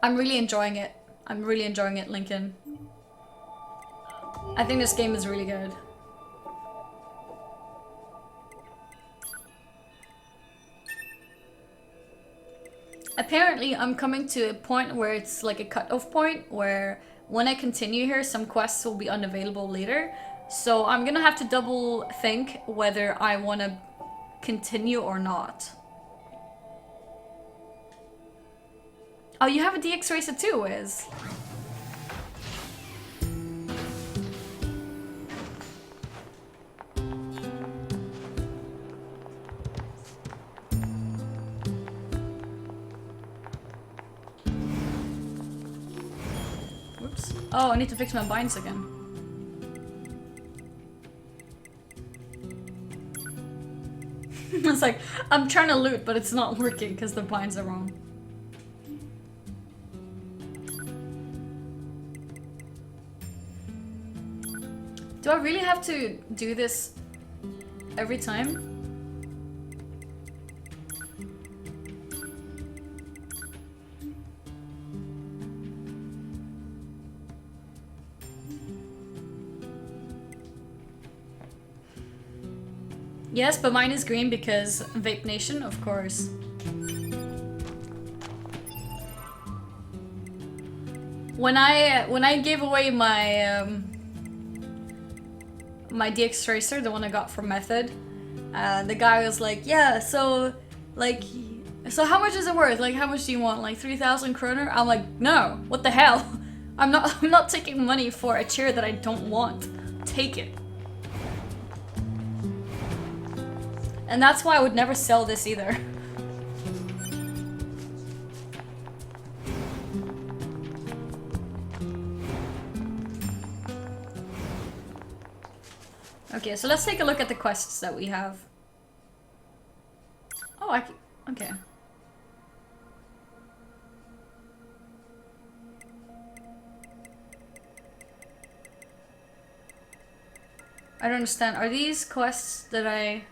I'm really enjoying it. I'm really enjoying it, Lincoln. I think this game is really good. Apparently, I'm coming to a point where it's like a cutoff point where when I continue here, some quests will be unavailable later. So I'm gonna have to double think whether I want to continue or not. Oh, you have a DX Racer too, Wiz? Whoops. Oh, I need to fix my binds again. It's like, I'm trying to loot, but it's not working because the binds are wrong. Do I really have to do this every time? Yes, but mine is green because Vape Nation, of course. When I gave away my my DX Tracer, the one I got from Method, the guy was like, yeah, so like, so how much is it worth? Like, how much do you want? Like 3,000 kroner? I'm like, no, what the hell? I'm not taking money for a chair that I don't want. Take it. And that's why I would never sell this either. Okay, so let's take a look at the quests that we have. Oh, okay. I don't understand. Are these quests that I...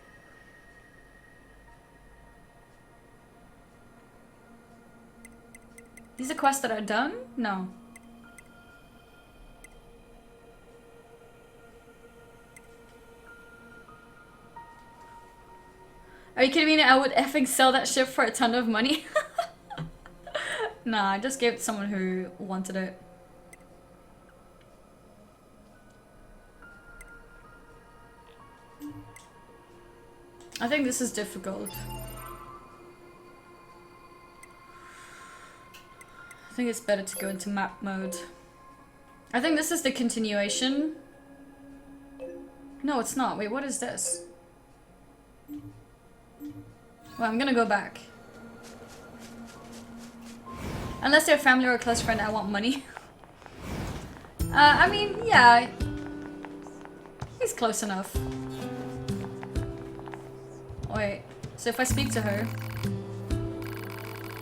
These are quests that are done? No. Are you kidding me? I would effing sell that ship for a ton of money. Nah, I just gave it to someone who wanted it. I think this is difficult. I think it's better to go into map mode. I think this is the continuation. No, it's not. Wait, what is this? Well, I'm gonna go back. Unless they're family or a close friend, I want money. I mean, yeah. He's close enough. Wait, so if I speak to her...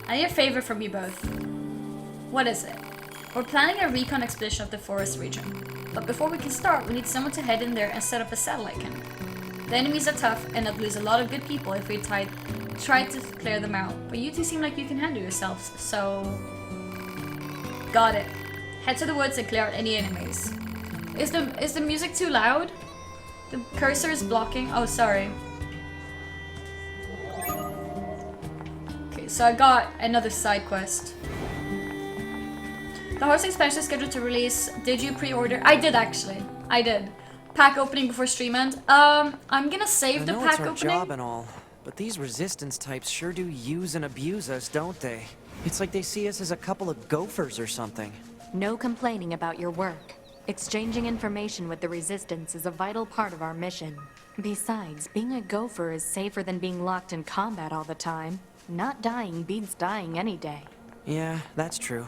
I need a favor from you both. What is it? We're planning a recon expedition of the forest region. But before we can start, we need someone to head in there and set up a satellite camp. The enemies are tough and it'll lose a lot of good people if we try to clear them out. But you two seem like you can handle yourselves, so... Got it. Head to the woods and clear out any enemies. Is the music too loud? The cursor is blocking. Oh, sorry. Okay, so I got another side quest. The horse expansion is scheduled to release. Did you pre-order? I did actually. I did. Pack opening before stream end. I'm gonna save the pack opening. I know it's our job and all, but these resistance types sure do use and abuse us, don't they? It's like they see us as a couple of gophers or something. No complaining about your work. Exchanging information with the resistance is a vital part of our mission. Besides, being a gopher is safer than being locked in combat all the time. Not dying beats dying any day. Yeah, that's true.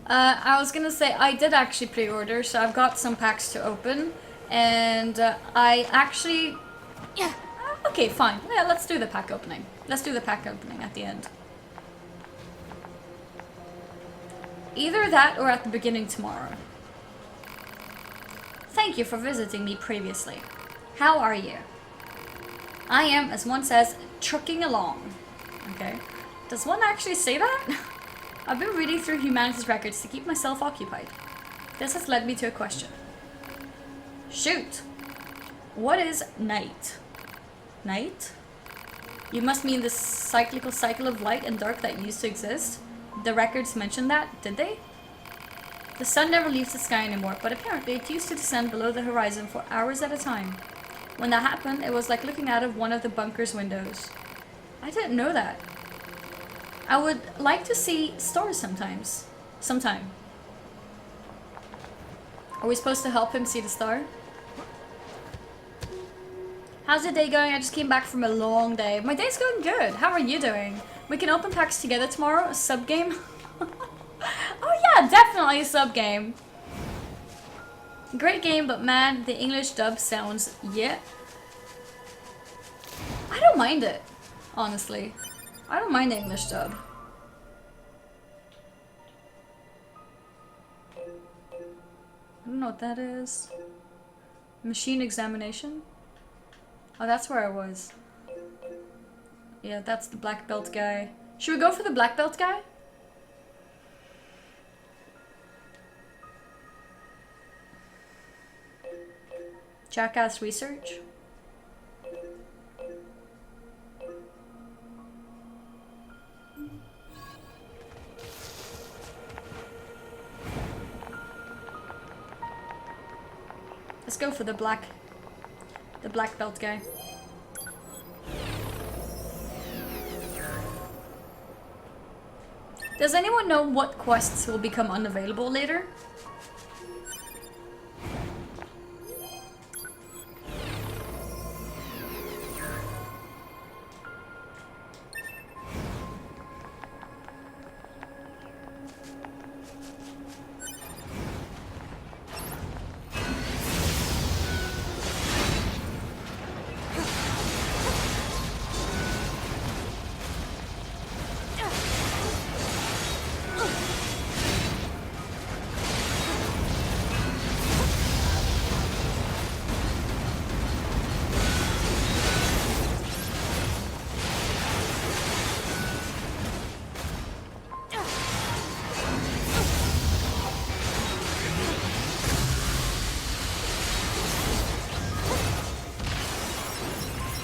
I was gonna say, I did actually pre-order, so I've got some packs to open. And I actually... Yeah, okay, fine. Yeah, let's do the pack opening. Let's do the pack opening at the end. Either that or at the beginning tomorrow. Thank you for visiting me previously. How are you? I am, as one says, trucking along. Okay. Does one actually say that? I've been reading through humanities records to keep myself occupied. This has led me to a question. Shoot! What is night? Night? You must mean the cyclical cycle of light and dark that used to exist? The records mentioned that, did they? The sun never leaves the sky anymore, but apparently it used to descend below the horizon for hours at a time. When that happened, it was like looking out of one of the bunker's windows. I didn't know that. I would like to see stars sometimes. Sometime. Are we supposed to help him see the star? How's your day going? I just came back from a long day. My day's going good. How are you doing? We can open packs together tomorrow. A sub game? Oh yeah, definitely a sub game. Great game, but man, the English dub sounds, yeah. I don't mind it, honestly. I don't mind the English dub. I don't know what that is. Machine examination? Oh, that's where I was. Yeah, that's the black belt guy. Should we go for the black belt guy? Jackass research? Let's go for the black belt guy. Does anyone know what quests will become unavailable later?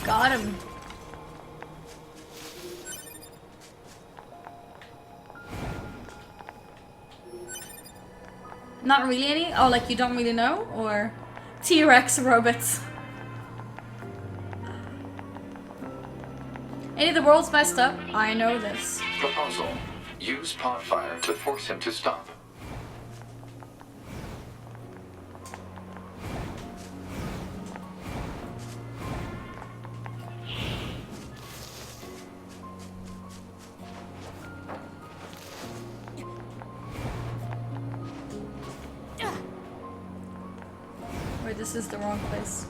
Got him. Not really any? Oh, like you don't really know? Or T-Rex robots? Any of the world's messed up? I know this. Proposal. Use pot fire to force him to stop. Wait, this is the wrong place.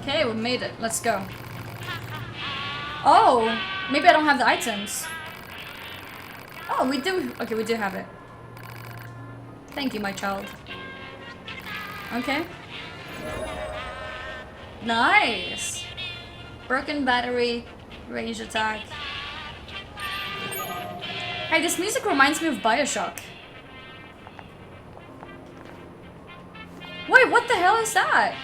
Okay, we made it. Let's go. Oh, maybe I don't have the items. Oh, we do. Okay, we do have it. Thank you, my child. Okay. Nice. Broken battery, range attack. Hey, this music reminds me of BioShock. Wait, what the hell is that?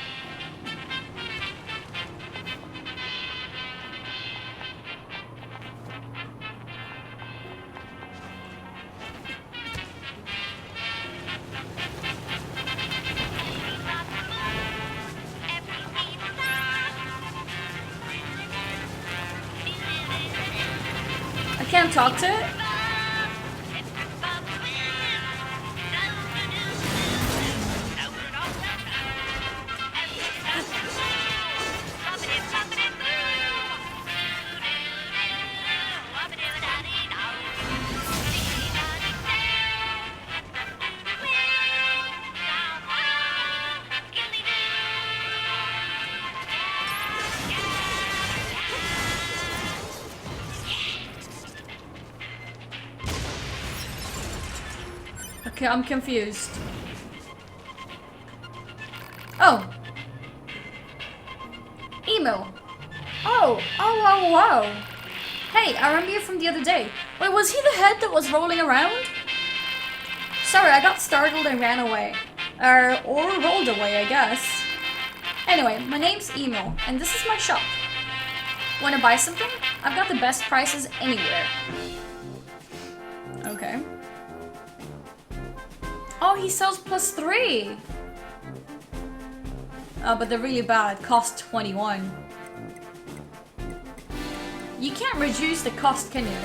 I can't talk to it? I'm confused. Oh. Email. Oh. Hey, I remember you from the other day. Wait, was he the head that was rolling around? Sorry, I got startled and ran away. Or rolled away, I guess. Anyway, my name's Emo, and this is my shop. Wanna buy something? I've got the best prices anywhere. Okay. Oh, he sells +3! But they're really bad. Cost 21. You can't reduce the cost, can you?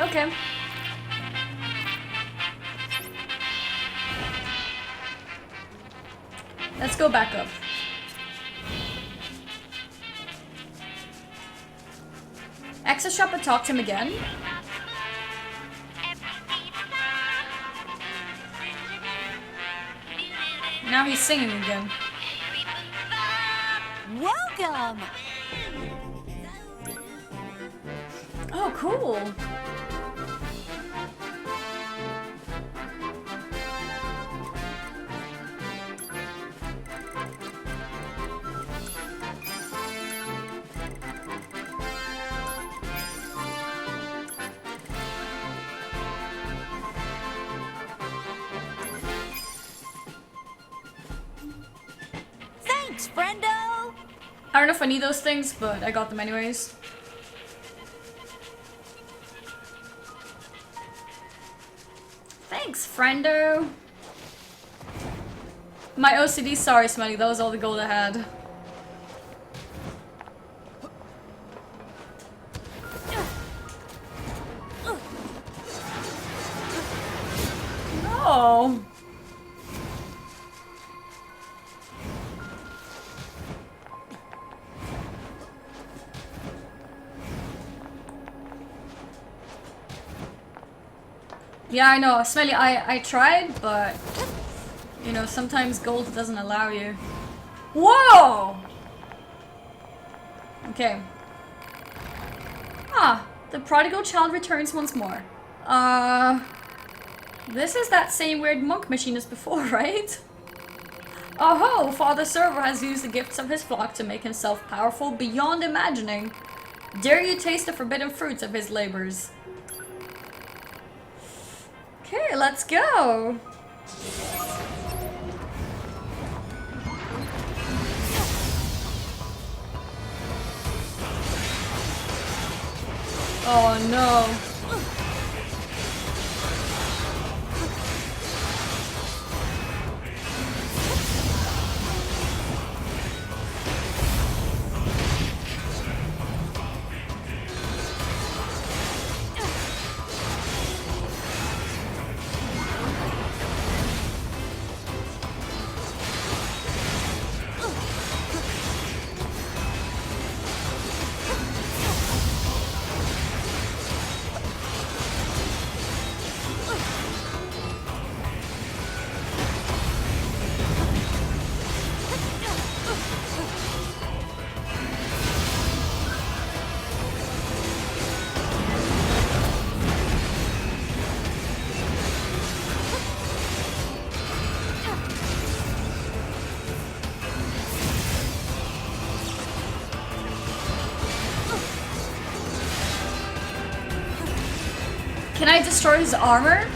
Okay. Let's go back up. Exit shop and talk to him again. Now he's singing again. Welcome! Oh, cool. Thanks, friendo! I don't know if I need those things, but I got them anyways. Thanks, friendo. My OCD, sorry, Smelly, that was all the gold I had. Oh. Yeah, I know. Smelly, I tried, but you know, sometimes gold doesn't allow you. Whoa! Okay. Ah, the prodigal child returns once more. This is that same weird monk machine as before, right? Oh ho! Father Server has used the gifts of his flock to make himself powerful beyond imagining. Dare you taste the forbidden fruits of his labors? Okay, let's go! Oh no. Can I destroy his armor?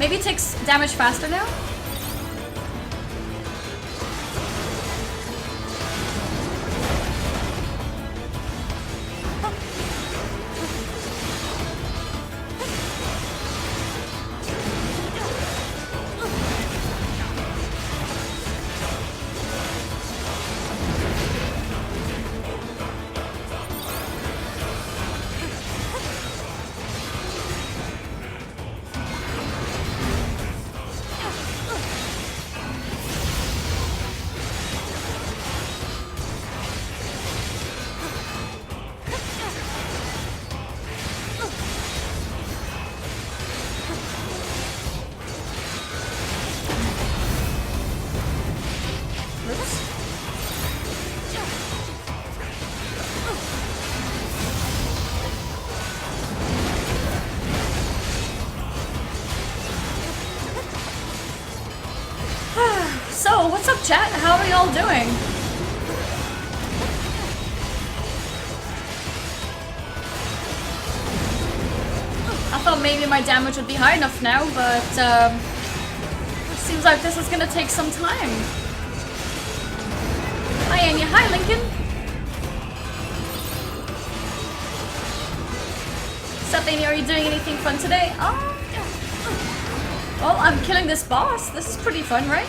Maybe it takes damage faster now? So, what's up, chat? How are y'all doing? I thought maybe my damage would be high enough now, but seems like this is gonna take some time. Hi, Anya. Hi, Lincoln. What's up, Amy? Are you doing anything fun today? Oh. Well, I'm killing this boss. This is pretty fun, right?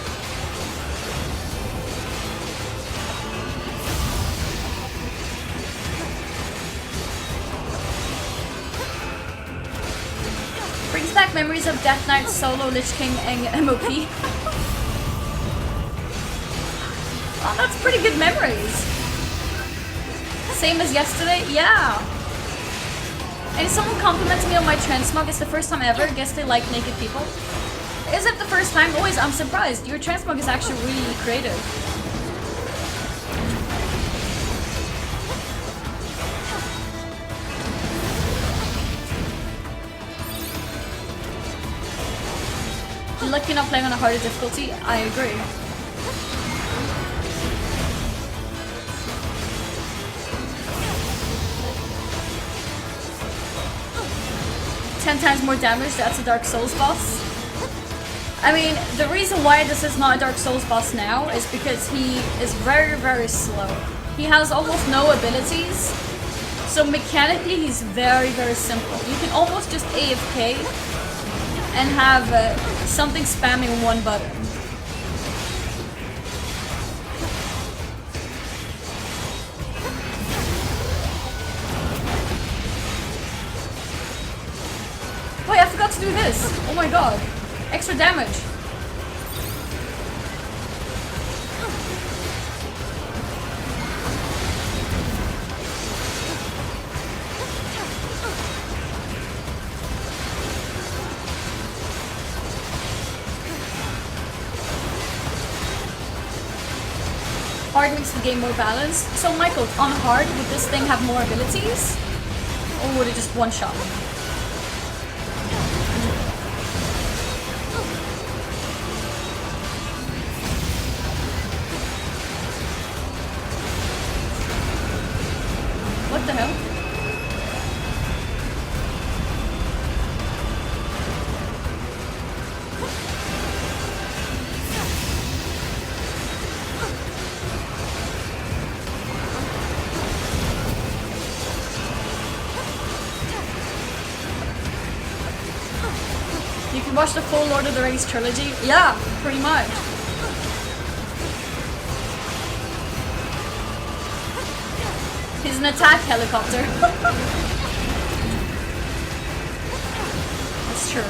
Brings back memories of Death Knight, Solo, Lich King, and MOP. Oh, that's pretty good memories. Same as yesterday? Yeah. And someone complimented me on my transmog. It's the first time ever. Guess they like naked people. Is it the first time? Always, I'm surprised. Your transmog is actually really creative. You're lucky not playing on a harder difficulty. I agree. Ten times more damage, that's a Dark Souls boss. I mean, the reason why this is not a Dark Souls boss now is because he is very, very slow. He has almost no abilities, so mechanically he's very, very simple. You can almost just AFK and have something spamming one button. Wait, I forgot to do this! Oh my god. Extra damage. Hard makes the game more balanced. So Michael, on hard, would this thing have more abilities? Or would it just one shot? What the hell? You can watch the full Lord of the Rings trilogy? Yeah, pretty much. He's an attack helicopter. That's true.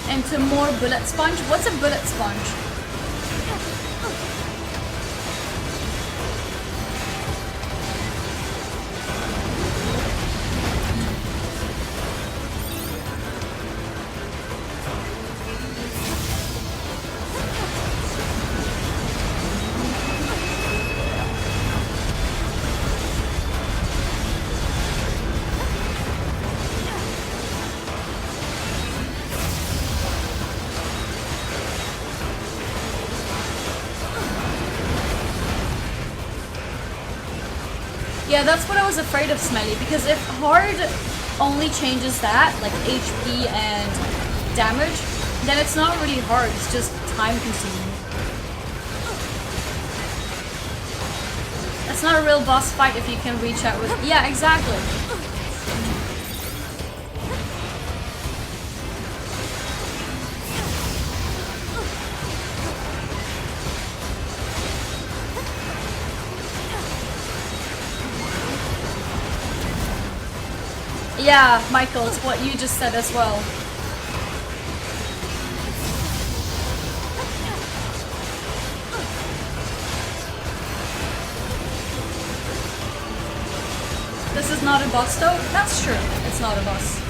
Into more bullet sponge? What's a bullet sponge? Yeah, that's what I was afraid of, Smelly, because if hard only changes that, like HP and damage, then it's not really hard, it's just time consuming. It's not a real boss fight if you can reach out with... Yeah, exactly. Yeah, Michael, it's what you just said as well. This is not a boss though? That's true, it's not a boss.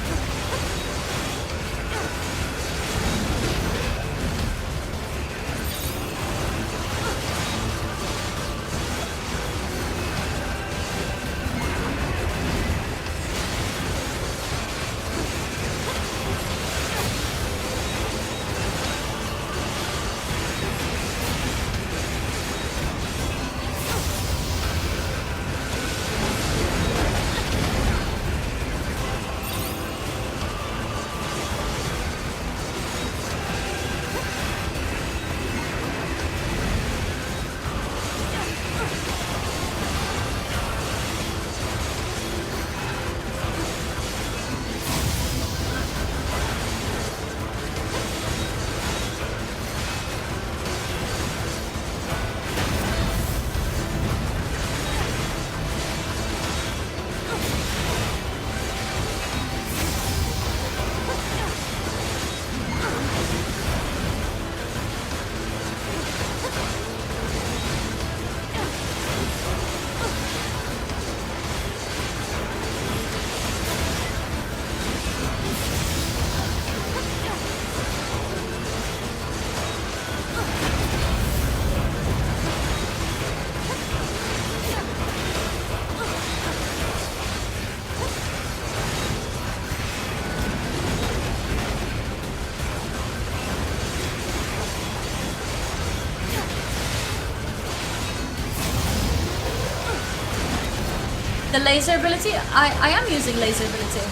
The laser ability? I am using laser ability.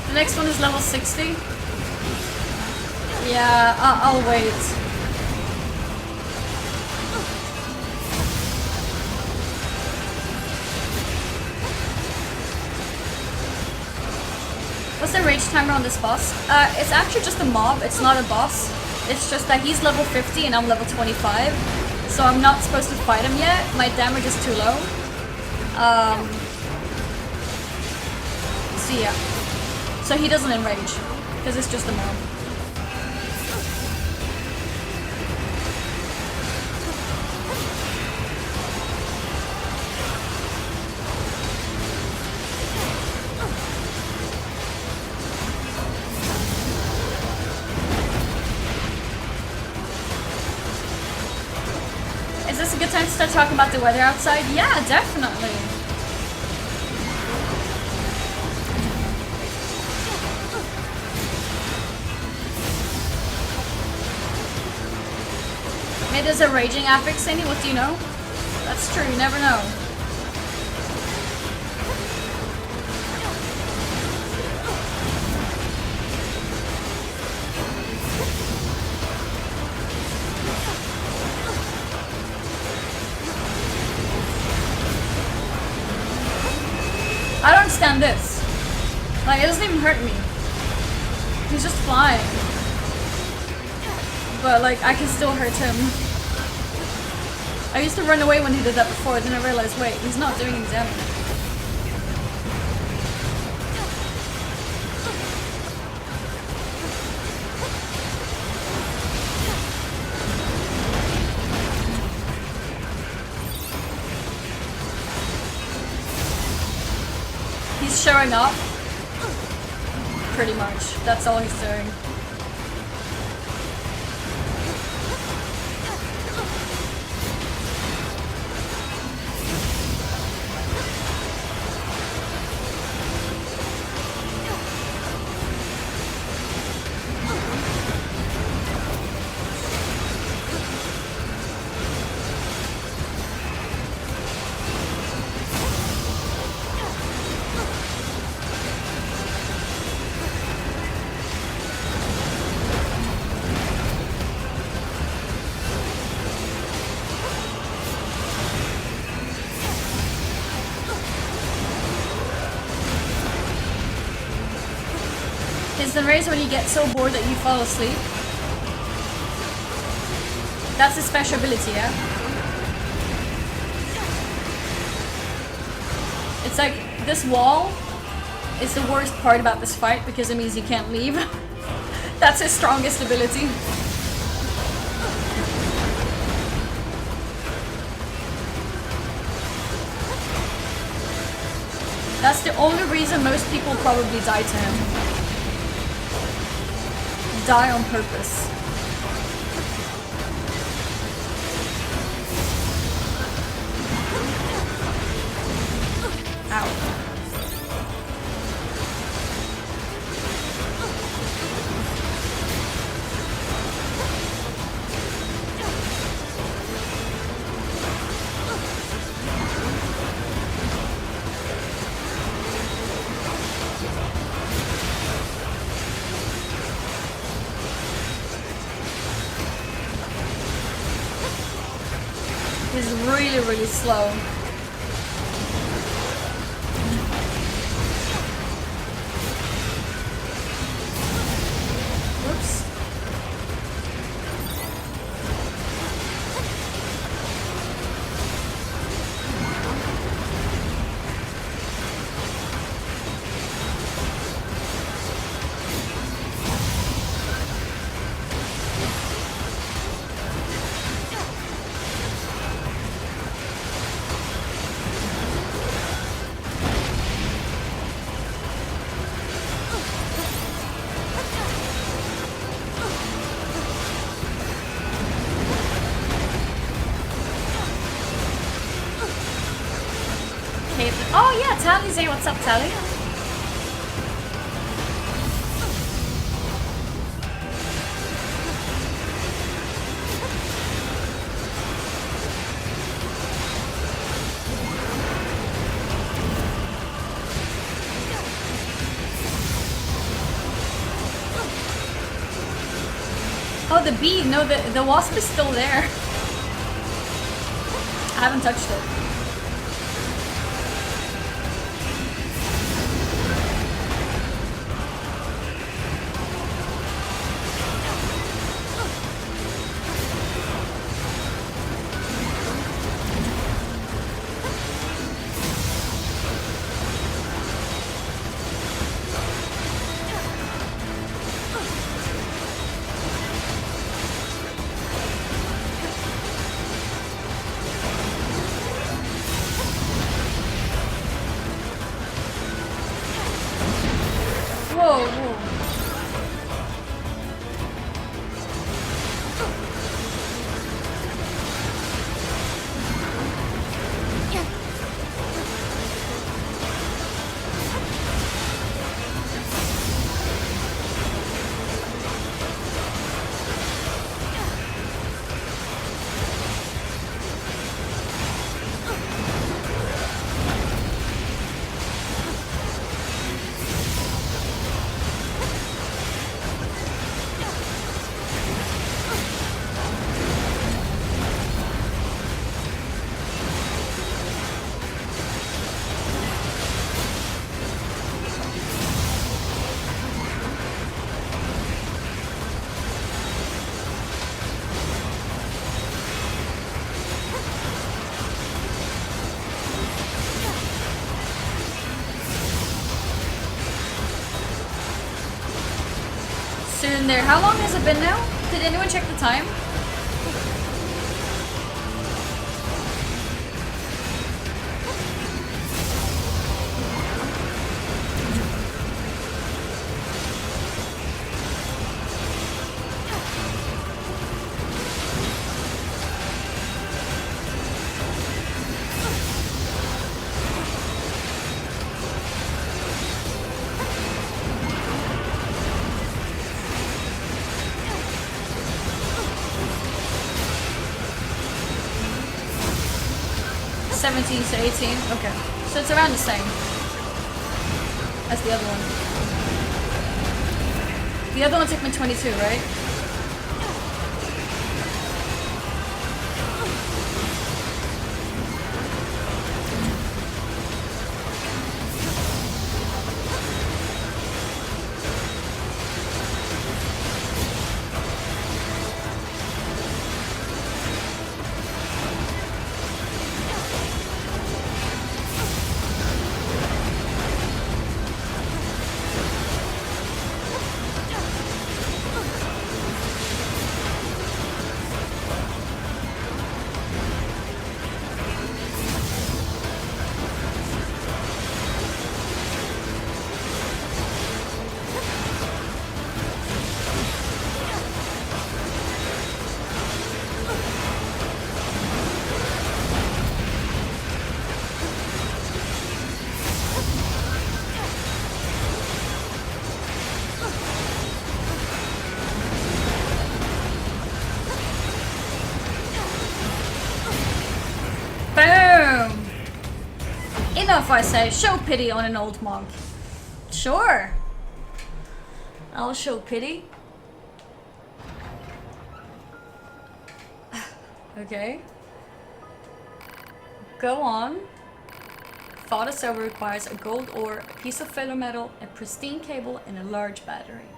The next one is level 60. Yeah, I'll wait. What's the rage timer on this boss? It's actually just a mob, it's not a boss. It's just that he's level 50 and I'm level 25. So I'm not supposed to fight him yet. My damage is too low. So yeah. So he doesn't enrage, because it's just a mob. Is this a good time to start talking about the weather outside? Yeah, definitely. Maybe there's a raging affix, Sandy, what do you know? That's true, you never know. I don't understand this. Like, it doesn't even hurt me. He's just flying. But like, I can still hurt him. I used to run away when he did that before, then I realized, wait, he's not doing any damage. He's showing up. Pretty much. That's all he's doing. Instant raise when you get so bored that you fall asleep. That's his special ability, yeah? It's like, this wall is the worst part about this fight because it means you can't leave. That's his strongest ability. That's the only reason most people probably die to him. Die on purpose. Ow. He's really, really slow. Whoops. Oh yeah, Tally's here. What's up, Tally? Oh, the bee. No, the wasp is still there. I haven't touched it. Whoa, whoa. Soon there. How long has it been now? Did anyone check the time? 17 to 18. Okay. So it's around the same as the other one. The other one took me 22, right? Boom! Enough, I say. Show pity on an old monk. Sure. I'll show pity. Okay. Go on. Fodder silver requires a gold ore, a piece of filler metal, a pristine cable, and a large battery.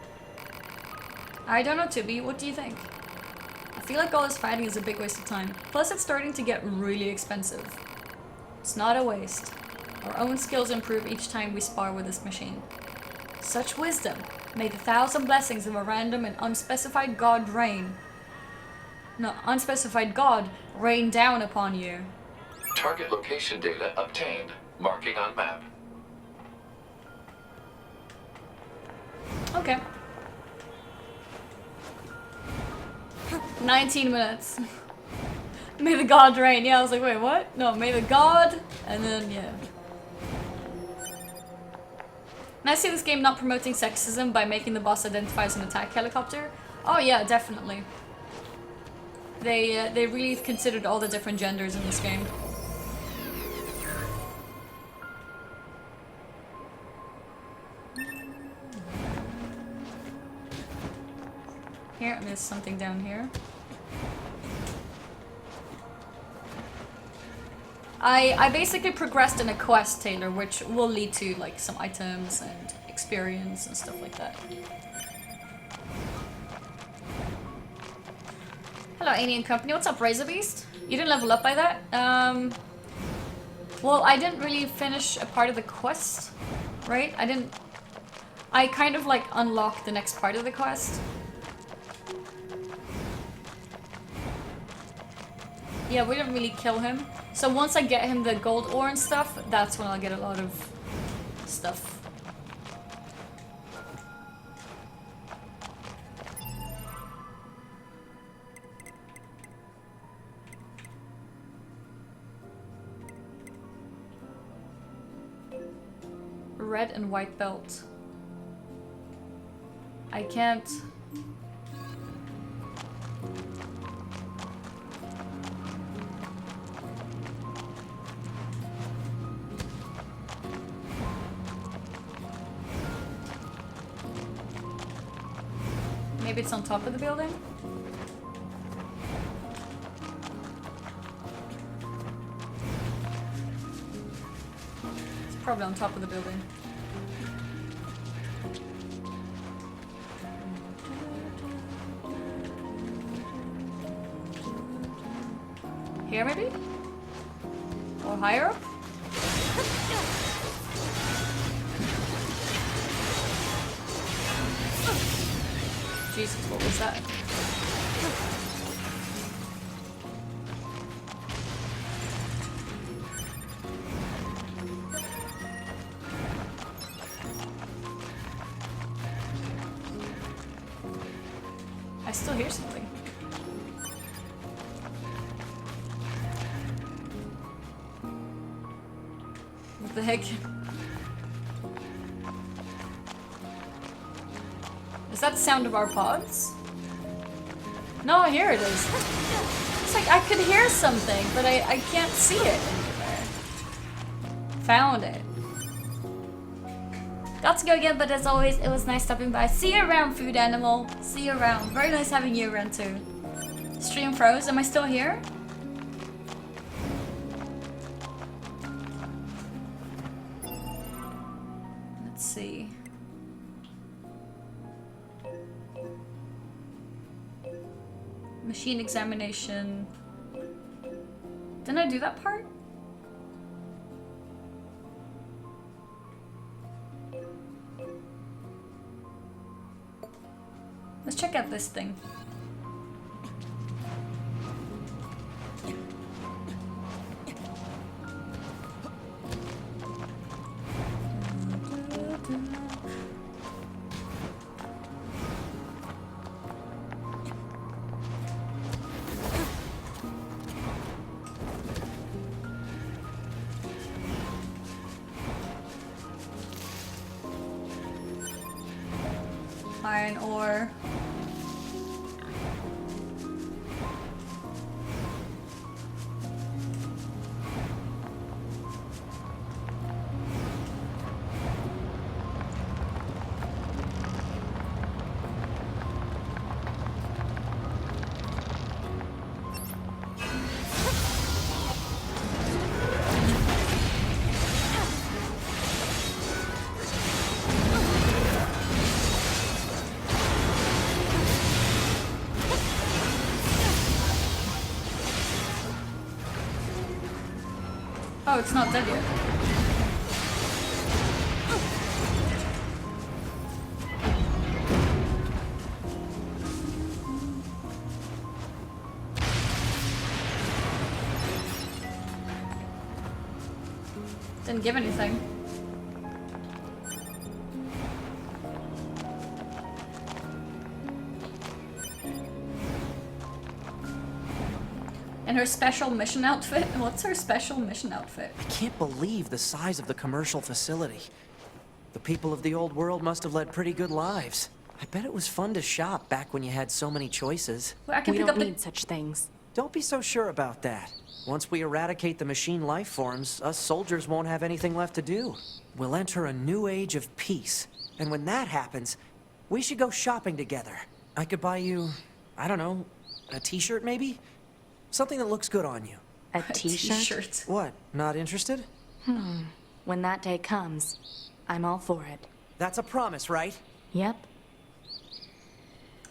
I don't know, Tibby. What do you think? I feel like all this fighting is a big waste of time. Plus, it's starting to get really expensive. It's not a waste. Our own skills improve each time we spar with this machine. Such wisdom. May the 1,000 blessings of a random and unspecified god rain. No, unspecified god rain down upon you. Target location data obtained. Marking on map. Okay. 19 minutes. May the god rain. Yeah, I was like, wait, what? No, may the god, and then, yeah. And I see this game not promoting sexism by making the boss identify as an attack helicopter. Oh yeah, definitely. They really considered all the different genders in this game. Here, and there's something down here. I basically progressed in a quest, Taylor, which will lead to like some items and experience and stuff like that. Hello, Alien Company. What's up, Razor Beast? You didn't level up by that? Well, I didn't really finish a part of the quest, right? I kind of like unlocked the next part of the quest. Yeah, we didn't really kill him. So once I get him the gold ore and stuff, that's when I'll get a lot of stuff. Red and white belt. I can't... Maybe it's on top of the building? It's probably on top of the building. Here maybe? Or higher up? Jesus, what was that? I still hear something. What the heck? Is that the sound of our pods? No, here it is. It's like I could hear something, but I can't see it anywhere. Found it. Got to go again, but as always, it was nice stopping by. See you around, food animal. See you around. Very nice having you around too. Stream froze. Am I still here? Let's see. Machine examination. Didn't I do that part? Let's check out this thing. Iron ore. Oh, it's not dead yet. Didn't give anything. And her special mission outfit? What's her special mission outfit? I can't believe the size of the commercial facility. The people of the old world must have led pretty good lives. I bet it was fun to shop back when you had so many choices. Well, I can We pick don't up the... need such things. Don't be so sure about that. Once we eradicate the machine life forms, us soldiers won't have anything left to do. We'll enter a new age of peace. And when that happens, we should go shopping together. I could buy you, I don't know, a t-shirt maybe? Something that looks good on you. A t-shirt? T-shirt. What, not interested? When that day comes, I'm all for it. That's a promise, right? Yep.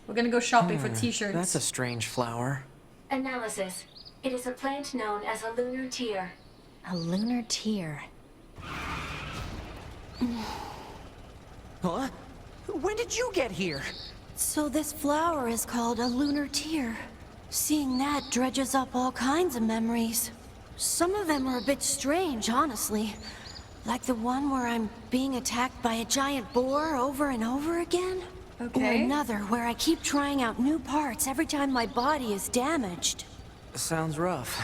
We're gonna go shopping for t-shirts. That's a strange flower. Analysis. It is a plant known as a lunar tear. A lunar tear. Huh? When did you get here? So this flower is called a lunar tear. Seeing that dredges up all kinds of memories. Some of them are a bit strange, honestly. Like the one where I'm being attacked by a giant boar over and over again. Okay. Or another where I keep trying out new parts every time my body is damaged. Sounds rough.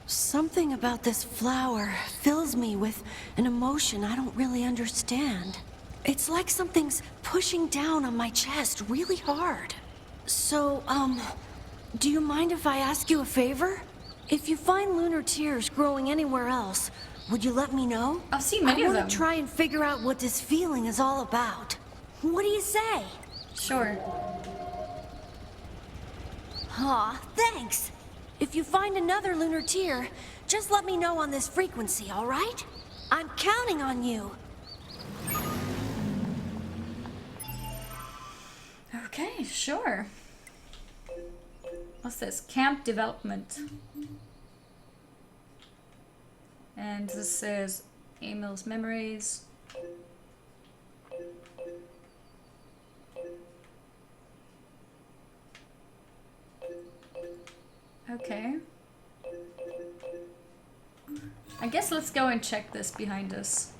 Something about this flower fills me with an emotion I don't really understand. It's like something's pushing down on my chest really hard. So, do you mind if I ask you a favor? If you find lunar tears growing anywhere else, would you let me know? I've seen many of I them. want to try and figure out what this feeling is all about. What do you say? Sure. Aw, thanks. If you find another lunar tear, just let me know on this frequency, all right? I'm counting on you. Okay, sure. What's this? Camp development. And this is Emil's memories. Okay. I guess let's go and check this behind us.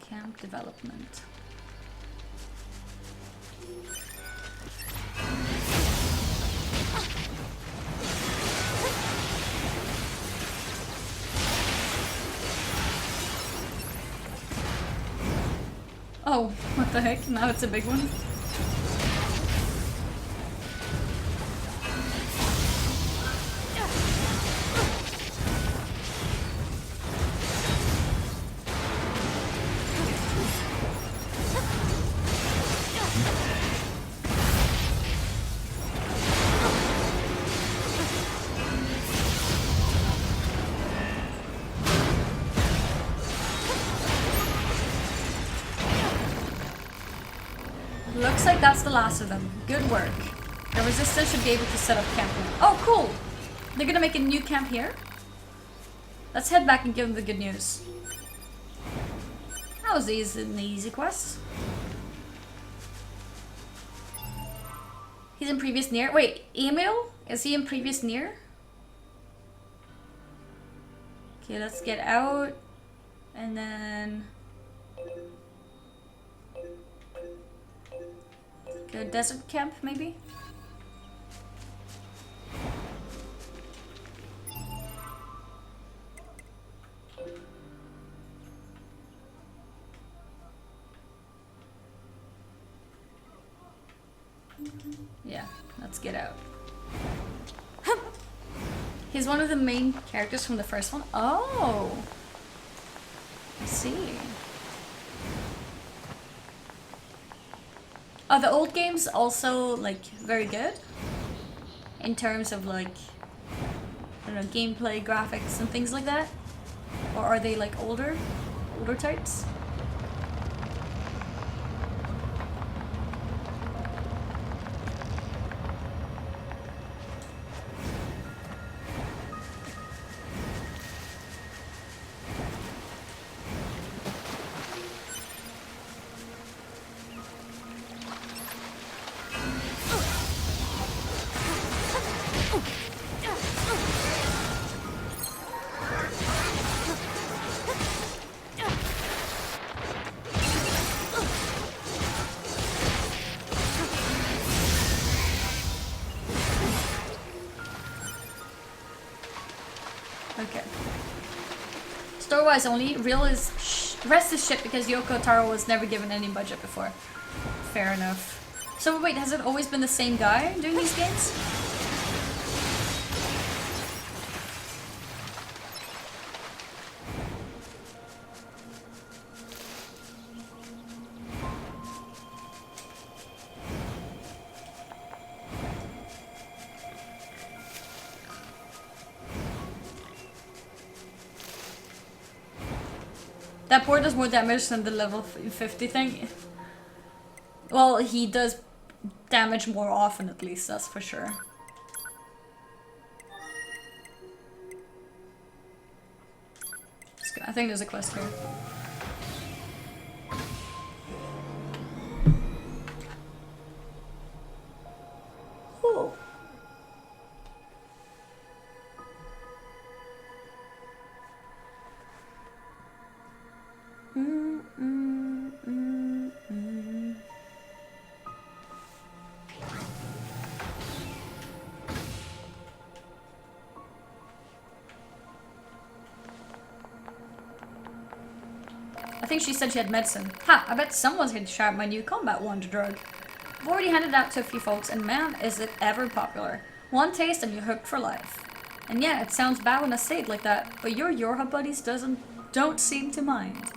Camp development. Oh, what the heck? Now it's a big one. Looks like that's the last of them. Good work. The Resistance should be able to set up camp here. Oh, cool! They're gonna make a new camp here? Let's head back and give them the good news. That was an easy quest. He's in previous NieR. Wait, Emil? Is he in previous NieR? Okay, let's get out. And then... go desert camp, maybe? Yeah, let's get out. He's one of the main characters from the first one. Oh! I see. Are the old games also, like, very good? In terms of, like, I don't know, gameplay, graphics, and things like that? Or are they, like, older types? Okay. Story-wise only, rest is shit because Yoko Taro was never given any budget before. Fair enough. So wait, has it always been the same guy doing these games? That board does more damage than the level 50 thing. Well, he does damage more often at least, that's for sure. I think there's a quest here. Ooh. I think she said she had medicine. Ha! I bet someone's going to try out my new combat wonder drug. I've already handed it out to a few folks, and man, is it ever popular. One taste and you're hooked for life. And yeah, it sounds bad when I say it like that, but your Yorha buddies don't seem to mind.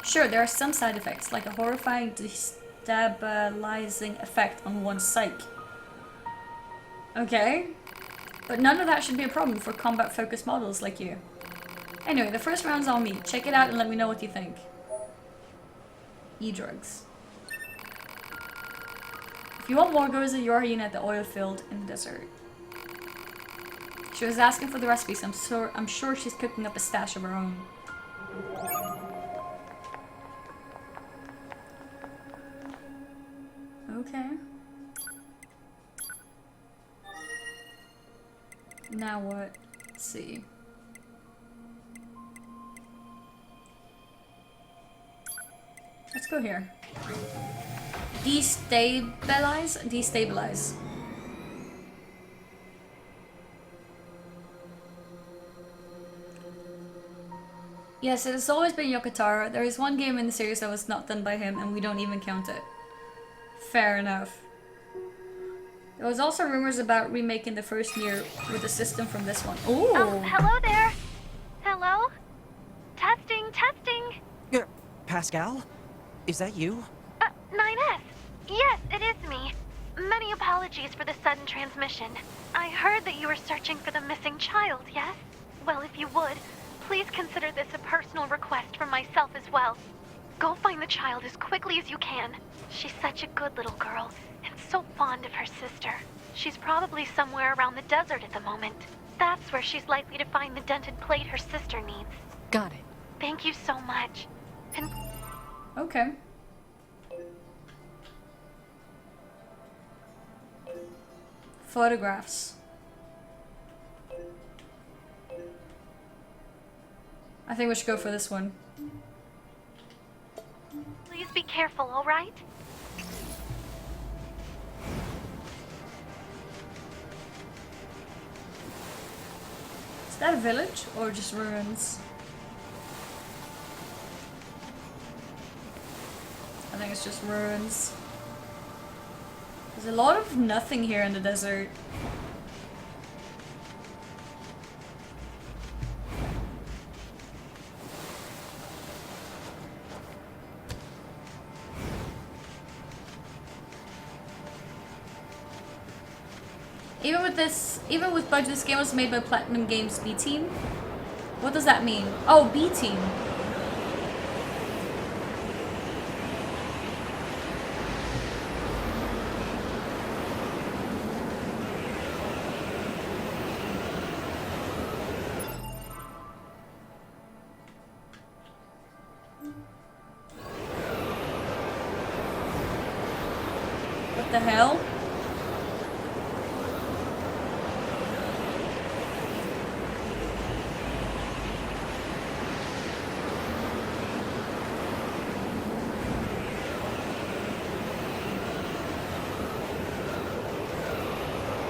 Sure, there are some side effects, like a horrifying destabilizing effect on one's psyche. Okay. But none of that should be a problem for combat-focused models like you. Anyway, the first round's on me. Check it out and let me know what you think. E-drugs. If you want more, go to your hyena at the oil field in the desert. She was asking for the recipes. I'm sure she's cooking up a stash of her own. Okay. Now what? Let's see. Let's go here. Destabilize? Destabilize. Yes, it has always been Yokotaro. There is one game in the series that was not done by him, and we don't even count it. Fair enough. There was also rumors about remaking the first NieR with a system from this one. Ooh! Hello there. Hello? Testing, testing. Pascal? Is that you? 9S. Yes, it is me. Many apologies for the sudden transmission. I heard that you were searching for the missing child, yes? Well, if you would, please consider this a personal request from myself as well. Go find the child as quickly as you can. She's such a good little girl, and so fond of her sister. She's probably somewhere around the desert at the moment. That's where she's likely to find the dented plate her sister needs. Got it. Thank you so much. And Okay. Photographs. I think we should go for this one. please be careful, all right? Is that a village or just ruins? I think it's just ruins. There's a lot of nothing here in the desert. Even with budget, this game was made by Platinum Games B Team. What does that mean? Oh, B Team. What the hell?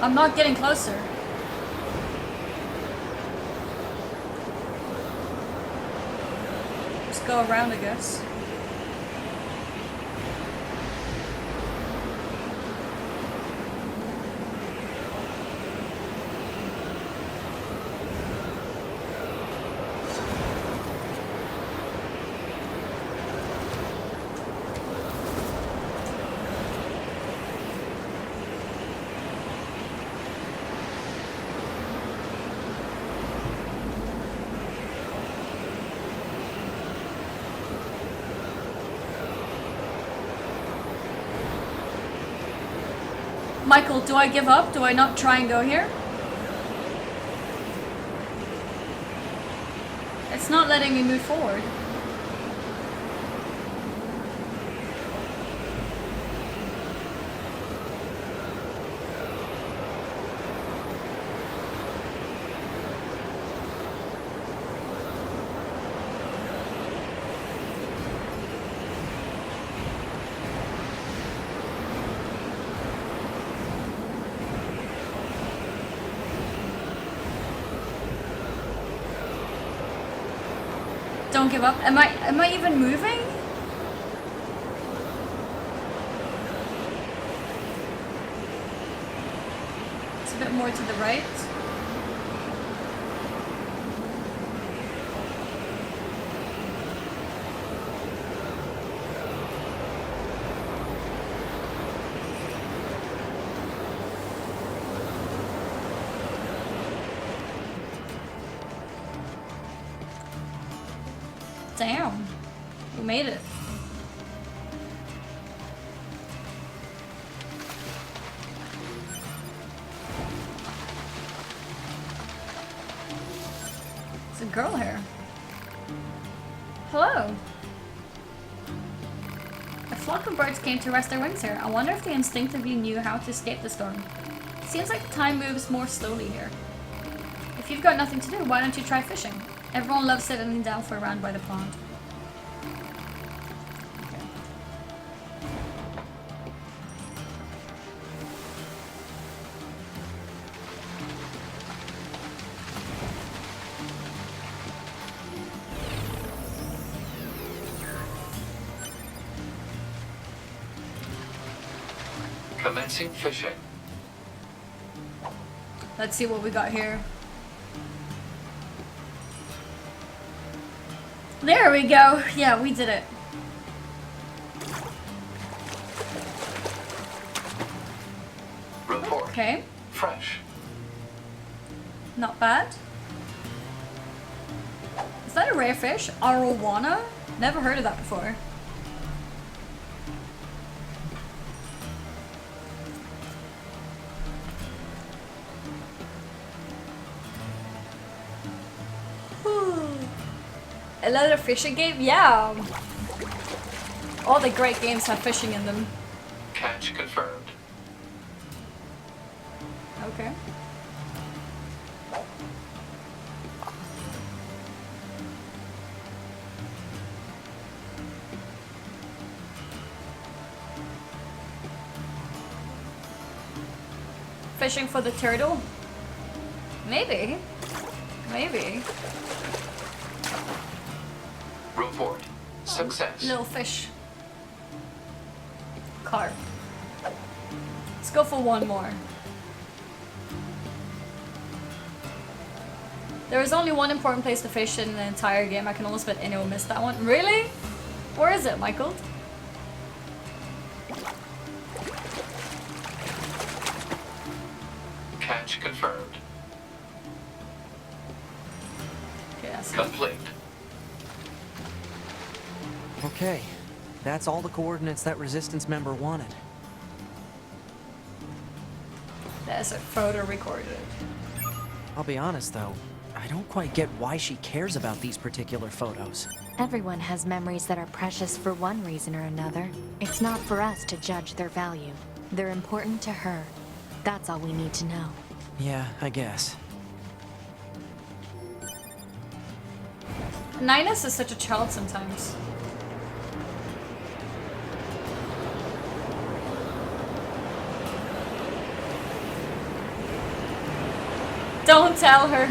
I'm not getting closer. Just go around, I guess. Michael, do I give up? Do I not try and go here? It's not letting me move forward. Don't give up. Am I even moving? It's a bit more to the right. Damn, we made it. It's a girl here. Hello. A flock of birds came to rest their wings here. I wonder if they instinctively knew how to escape the storm. Seems like time moves more slowly here. If you've got nothing to do, why don't you try fishing? Everyone loves sitting down for a round by the pond. Okay. Commencing fishing. Let's see what we got here. There we go. Yeah, we did it. Report. Okay, Fresh. not bad. Is that a rare fish? Arowana? Never heard of that before. Another fishing game? Yeah. All the great games have fishing in them. Catch confirmed. Okay. Fishing for the turtle? Maybe. Maybe. Report. Success. Little fish. Carp. Let's go for one more. There is only one important place to fish in the entire game. I can almost bet anyone missed that one. Really? Where is it, Michael? Catch confirmed. Okay, that's Complete. Okay, that's all the coordinates that Resistance member wanted. There's a photo recorded. I'll be honest though, I don't quite get why she cares about these particular photos. Everyone has memories that are precious for one reason or another. It's not for us to judge their value. They're important to her. That's all we need to know. Yeah, I guess. Ninus is such a child sometimes. Don't tell her.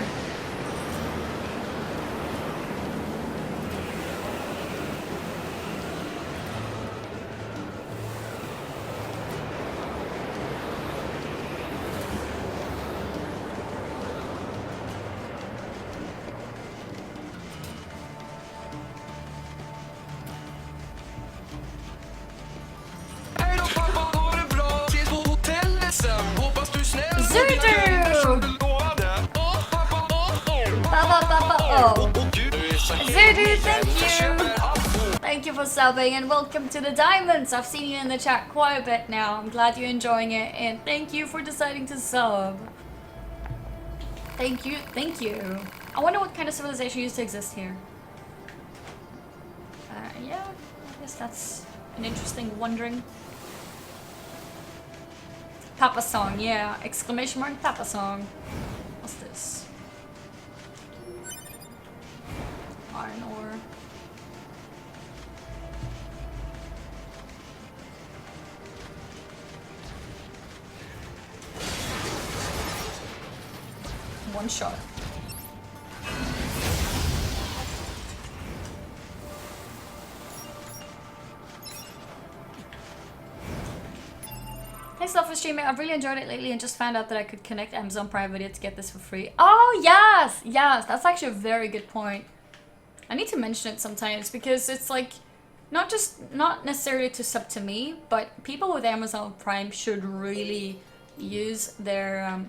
Zudu, thank you! Thank you for subbing and welcome to the Diamonds! I've seen you in the chat quite a bit now. I'm glad you're enjoying it and thank you for deciding to sub. Thank you, thank you. I wonder what kind of civilization used to exist here. Yeah, I guess that's an interesting wondering. Papa song, yeah. Exclamation mark Papa song. What's this? Iron ore. One shot. Hey Selfish Streamer, I've really enjoyed it lately and just found out that I could connect Amazon Prime Video to get this for free. Oh yes! Yes, that's actually a very good point. I need to mention it sometimes because it's like not necessarily to sub to me, but people with Amazon Prime should really use their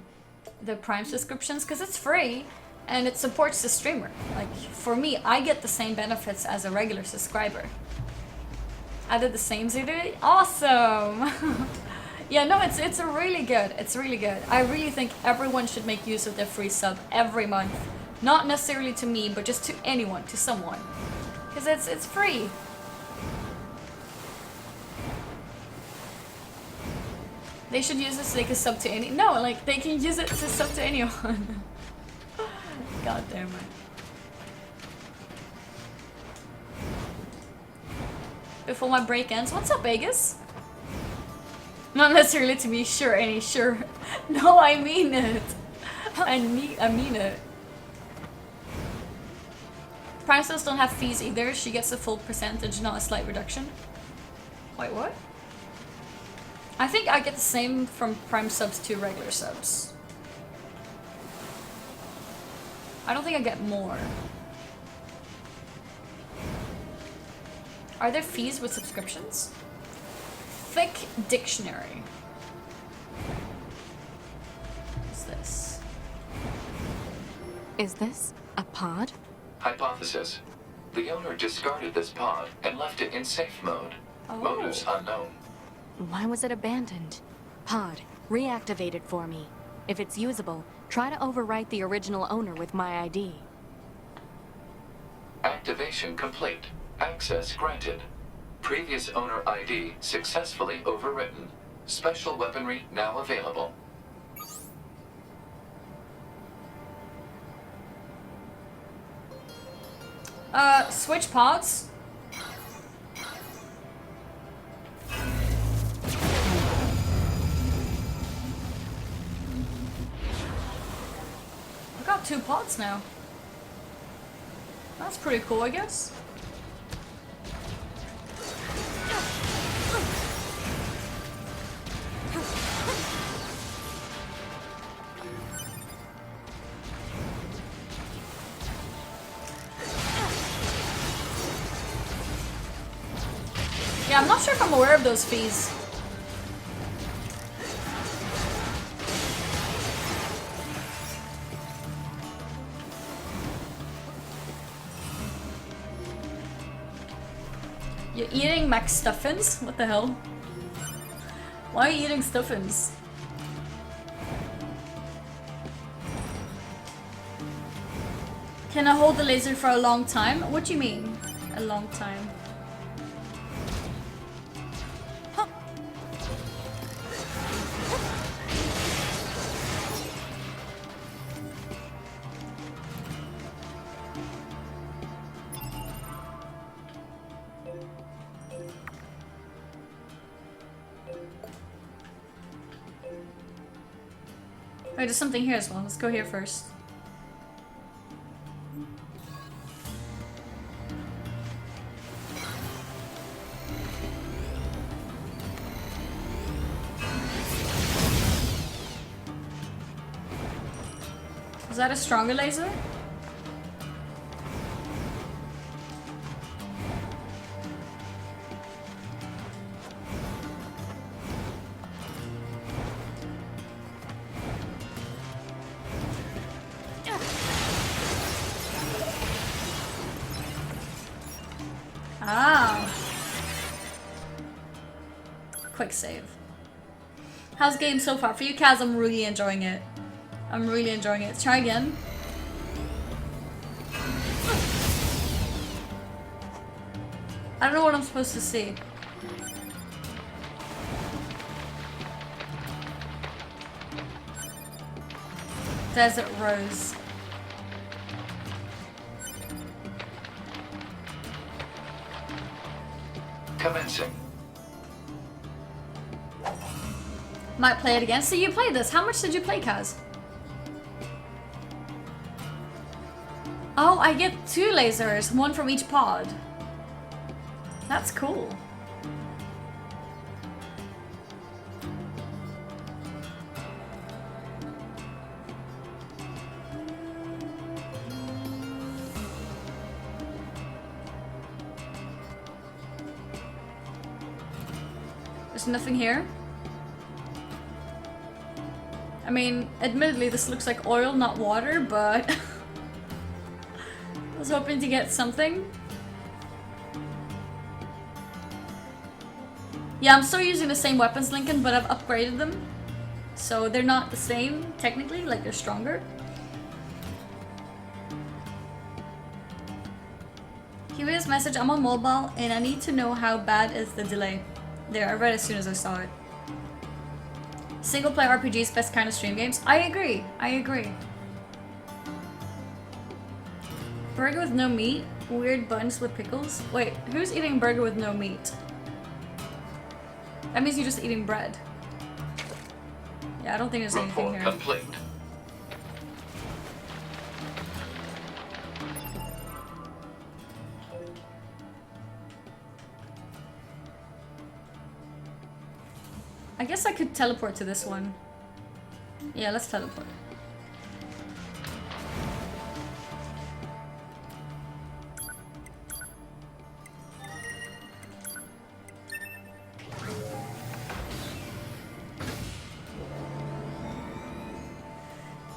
Prime subscriptions because it's free and it supports the streamer. Like for me, I get the same benefits as a regular subscriber. I did the same, Zudu. Awesome. Yeah, no, it's really good. It's really good. I really think everyone should make use of their free sub every month. Not necessarily to me, but just to anyone, to someone. Because it's free. They should use it so they can sub to any- No, like, they can use it to sub to anyone. God damn it. Before my break ends, what's up, Vegas? Not necessarily to me, sure, Annie, sure. No, I mean it. I mean it. Prime sales don't have fees either. She gets a full percentage, not a slight reduction. Wait, what? I think I get the same from Prime subs to regular subs. I don't think I get more. Are there fees with subscriptions? Thick dictionary. What's this? Is this a pod? Hypothesis. The owner discarded this pod and left it in safe mode. Oh. Motives unknown. Why was it abandoned? Pod, reactivate it for me. If it's usable, try to overwrite the original owner with my ID. Activation complete. Access granted. Previous owner ID successfully overwritten. Special weaponry now available. Switch pods? I got 2 pods now. That's pretty cool, I guess. Yeah, I'm not sure if I'm aware of those fees. You're eating Mac Stuffins? What the hell? Why are you eating Stuffins? Can I hold the laser for a long time? What do you mean? A long time? Wait, there's something here as well. Let's go here first. Is that a stronger laser? Ah. Quick save. How's the game so far? For you, Kaz, I'm really enjoying it. I'm really enjoying it. Let's try again. I don't know what I'm supposed to see. Desert Rose. Commencing. Might play it again. So you played this. How much did you play, Kaz? Oh, I get 2 lasers, 1 from each pod. That's cool. There's nothing here. I mean, admittedly, this looks like oil, not water, but I was hoping to get something. Yeah, I'm still using the same weapons, Lincoln, but I've upgraded them. So they're not the same, technically, like they're stronger. Curious message, I'm on mobile and I need to know how bad is the delay. There, I read it as soon as I saw it. Single player RPGs, best kind of stream games. I agree, I agree. Burger with no meat? Weird buns with pickles? Wait, who's eating burger with no meat? That means you're just eating bread. Yeah, I don't think there's anything Report here. complete. I guess I could teleport to this one. Yeah, let's teleport.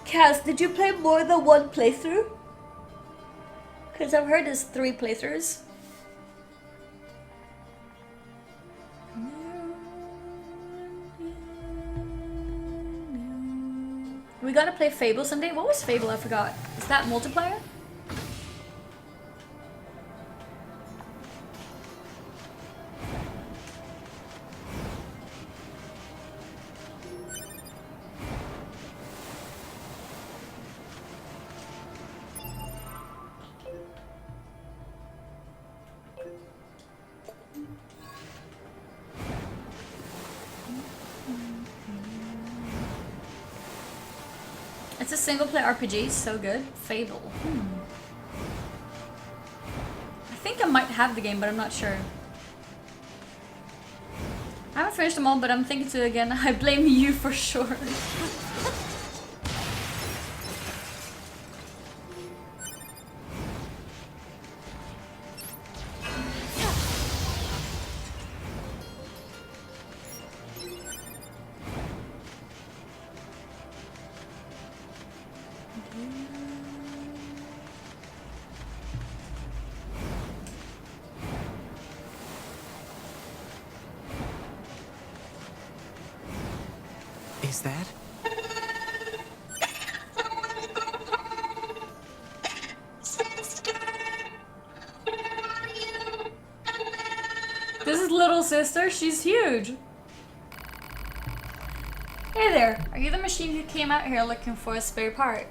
Kaz, did you play more than one playthrough? Because I've heard there's 3 playthroughs. We gotta play Fable someday. What was Fable? I forgot. Is that multiplayer? It's a single player RPG, so good. Fable. I think I might have the game, but I'm not sure. I haven't finished them all, but I'm thinking to again. I blame you for sure. Is that? This is little sister. She's huge. Hey there. Are you the machine who came out here looking for a spare part?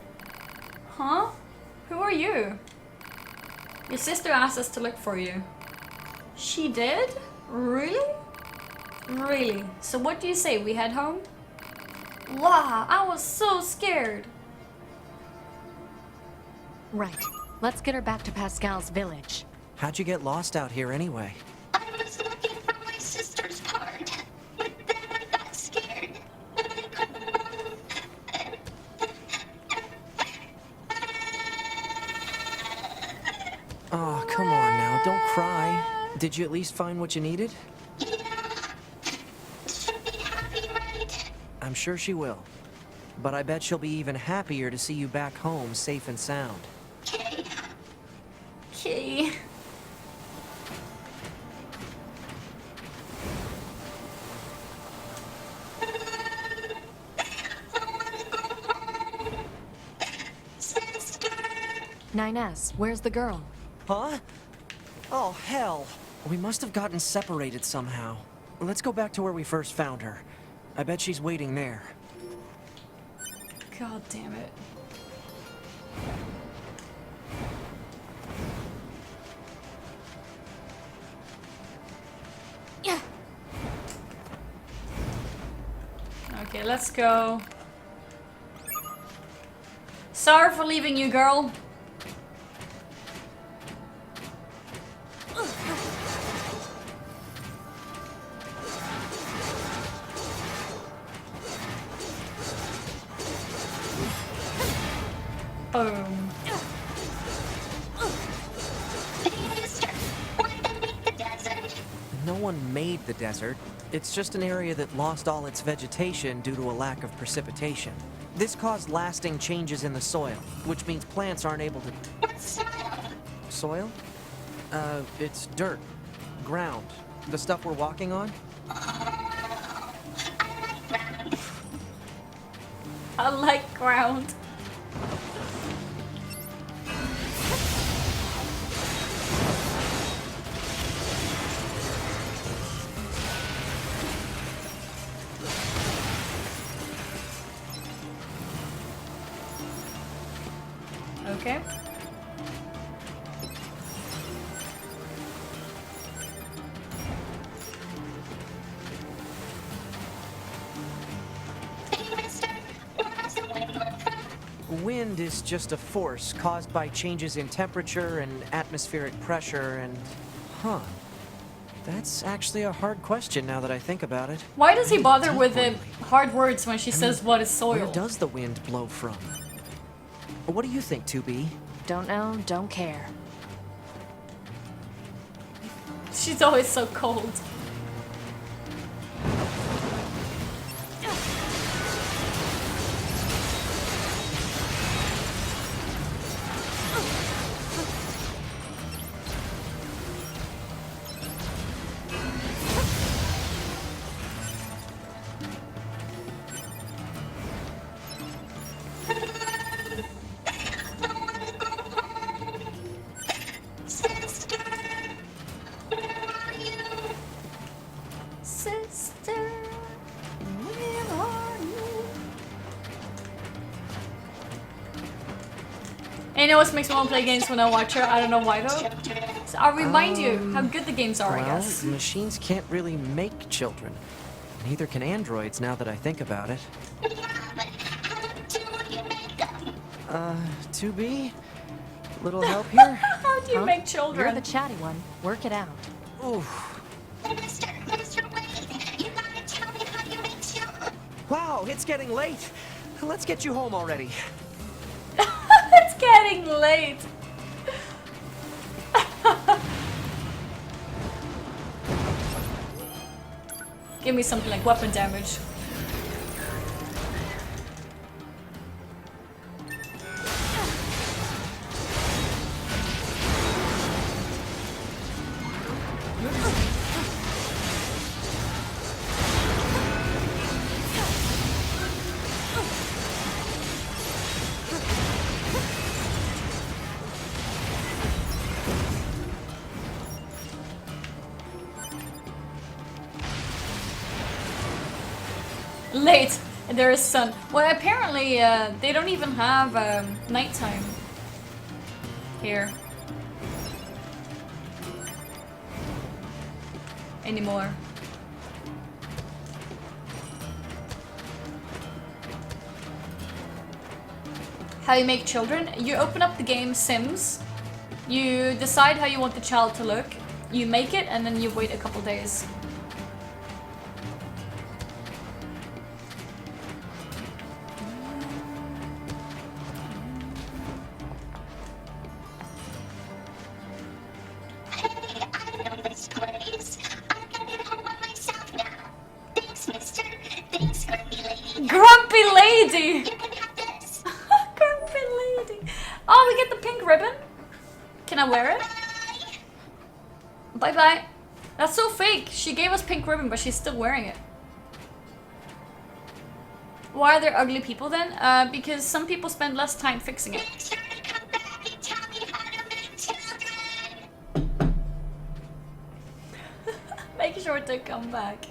Huh? Who are you? Your sister asked us to look for you. She did? Really? Really? So what do you say? We head home? Wow, I was so scared. Right. Let's get her back to Pascal's village. How'd you get lost out here anyway? I was looking for my sister's part, but then I got scared. Oh, come on now, don't cry. Did you at least find what you needed? Yeah. She'll be happy, right? I'm sure she will. But I bet she'll be even happier to see you back home safe and sound. Okay. Okay. Sister. 9S, where's the girl? Huh? Oh, hell. We must have gotten separated somehow. Let's go back to where we first found her. I bet she's waiting there. God damn it. Yeah. Okay, let's go. Sorry for leaving you, girl. Boom. Sister, why did they make the desert? No one made the desert. It's just an area that lost all its vegetation due to a lack of precipitation. This caused lasting changes in the soil, which means plants aren't able to... What's soil? Soil? It's dirt. Ground. The stuff we're walking on? I like ground. Okay. Hey, mister, where does the wind come from? Wind is just a force caused by changes in temperature and atmospheric pressure and... Huh. That's actually a hard question now that I think about it. Why does he Very bother deep, with the really. hard words when she says what is Where soil? does the wind blow from? What do you think, 2B? Don't know, don't care. She's always so cold. Sister, where are you? Sister, where are you? And you know what makes me want to play games when I watch her? I don't know why though. So I'll remind you how good the games are, I Well, guess. machines can't really make children. Neither can androids, now that I think about it. Yeah, but how do you make them? 2B? Little help here? How do you Huh? make You're children? the chatty one. Work it out. Oof. Mister, wait. You gotta tell me how you make children. Wow, it's getting late. Let's get you home already. It's getting late. Give me something like weapon damage. Late. And there is sun. Well, apparently they don't even have nighttime here anymore. How you make children? You open up the game Sims. You decide how you want the child to look. You make it, and then you wait a couple days. Hey, I know this place. I can get home by myself now. Thanks, mister. Thanks, grumpy lady. Grumpy lady! You can have this. Grumpy lady. Oh, we get the pink ribbon. Can I wear it? Bye bye. That's so fake. She gave us pink ribbon, but she's still wearing it. Why are there ugly people then? Because some people spend less time fixing it. Make sure to come back and tell me how to make children. Make sure to come back.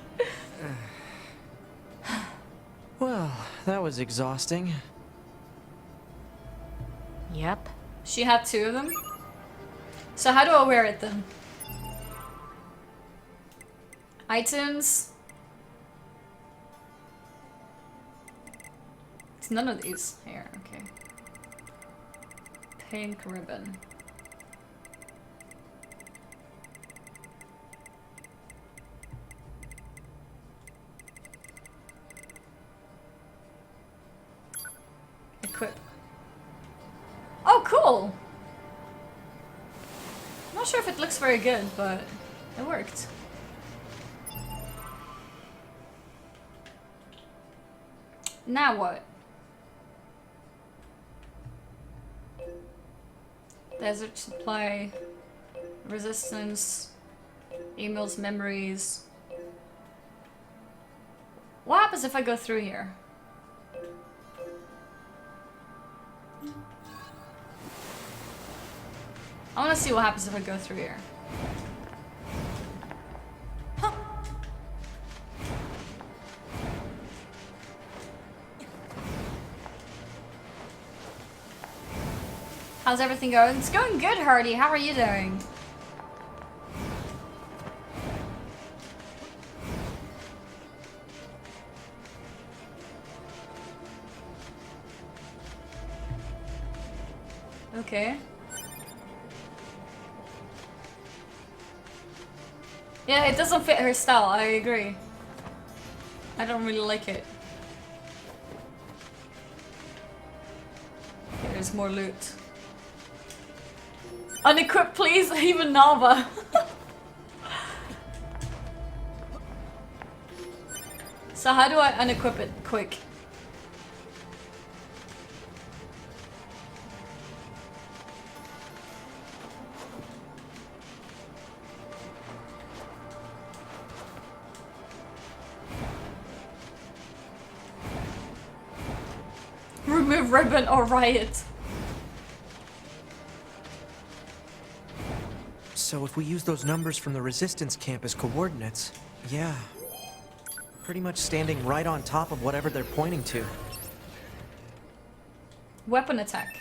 Well, that was exhausting. Yep. She had two of them. So how do I wear it then? Items. It's none of these. Here, okay. Pink ribbon. Equip. Oh, cool! I'm not sure if it looks very good, but it worked. Now what? Desert supply, resistance, emails, memories. What happens if I go through here? I want to see what happens if I go through here. How's everything going? It's going good, Hardy. How are you doing? Okay. Yeah, it doesn't fit her style, I agree. I don't really like it. Okay, there's more loot. Unequip, please, even Nava. So how do I unequip it quick? Remove ribbon or riot. So if we use those numbers from the resistance camp as coordinates, yeah. Pretty much standing right on top of whatever they're pointing to. Weapon attack.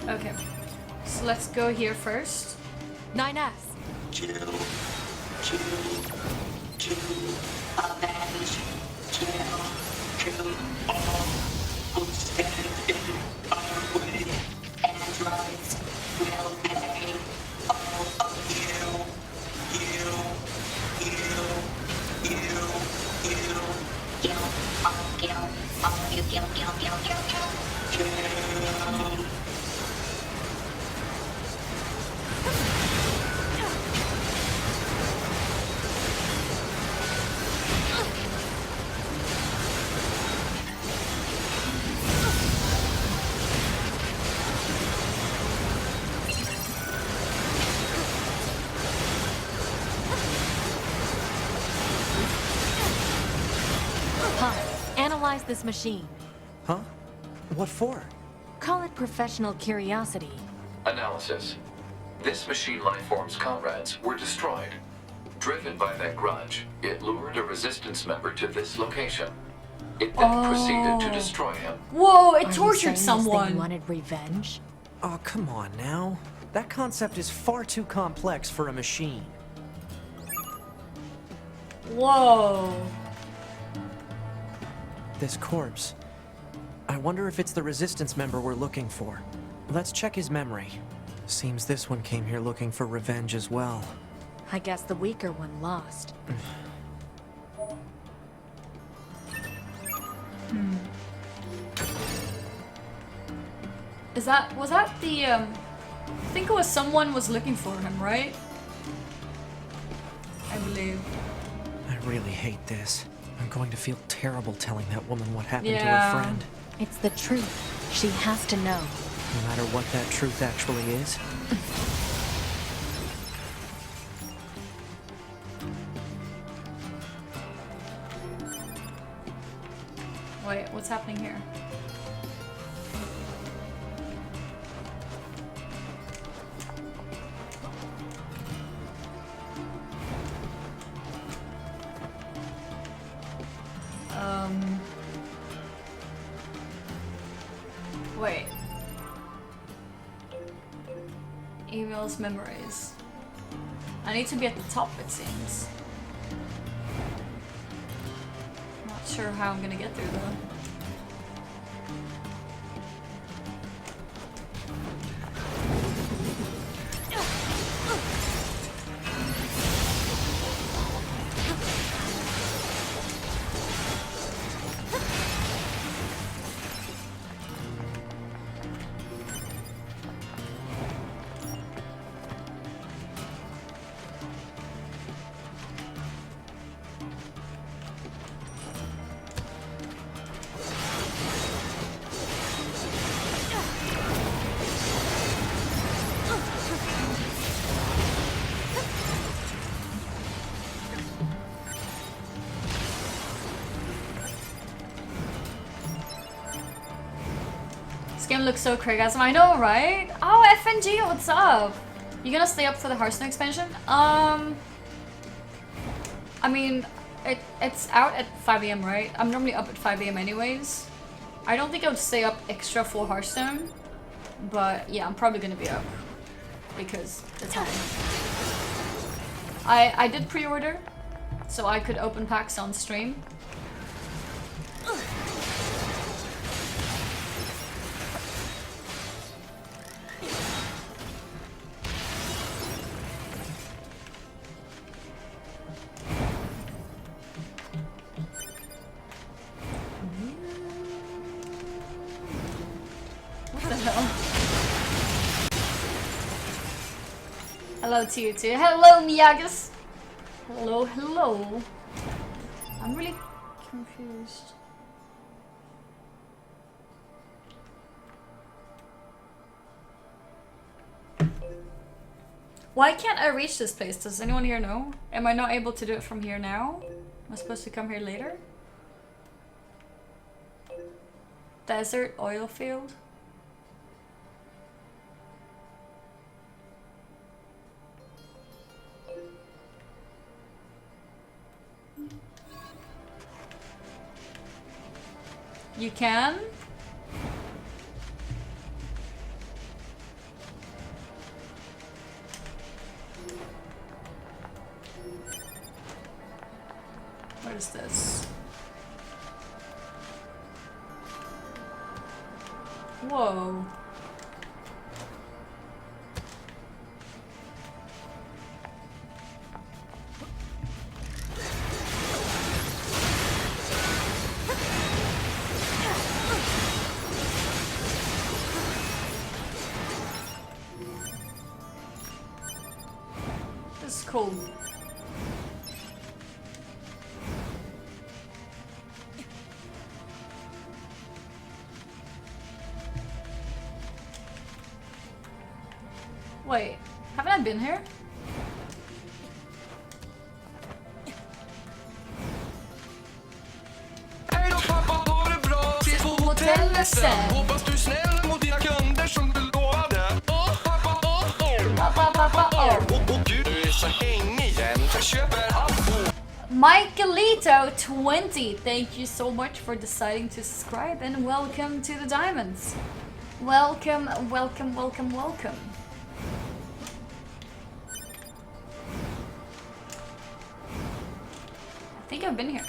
Okay, so let's go here first. 9S. Kill, avenge, kill all who stand in our way. Androids will pay all of you, all of you, kill. Analyze this machine. Huh? What for? Call it professional curiosity. Analysis. This machine lifeform's comrades were destroyed. Driven by that grudge, it lured a resistance member to this location. It then proceeded to destroy him. Whoa, it Are you tortured saying this someone. thing wanted revenge? Oh, come on now. That concept is far too complex for a machine. Whoa. This corpse. I wonder if it's the resistance member we're looking for. Let's check his memory. Seems this one came here looking for revenge as well. I guess the weaker one lost. Was that the, I think it was someone was looking for him, right? I believe. I really hate this. I'm going to feel terrible telling that woman what happened to Yeah. her friend. It's the truth. She has to know. No matter what that truth actually is. Wait, what's happening here? Wait. Evil's memories. I need to be at the top, it seems. Not sure how I'm gonna get through though. This game looks so crazy. I know, right? Oh, FNG, what's up? You gonna stay up for the Hearthstone expansion? I mean, it's out at 5 AM, right? I'm normally up at 5 AM anyways. I don't think I would stay up extra for Hearthstone, but yeah, I'm probably gonna be up because it's happening. I did pre-order, so I could open packs on stream. What the hell? Hello to you too. Hello, Miyagas. Hello, hello. I'm really confused. Why can't I reach this place? Does anyone here know? Am I not able to do it from here now? Am I supposed to come here later? Desert oil field? You can? What is this? Whoa. This is cool. Wait, haven't I been here? Hej då pappa, ha det bra. Ses på hotellet sen. Hoppas du är snäll mot dina kunder som du lovade. Åh pappa, åh. Gud, du är så hängig jämt. Jag köper allt. Michaelito 20, thank you so much for deciding to subscribe and welcome to the diamonds. Welcome, welcome, welcome, welcome. I think I've been here.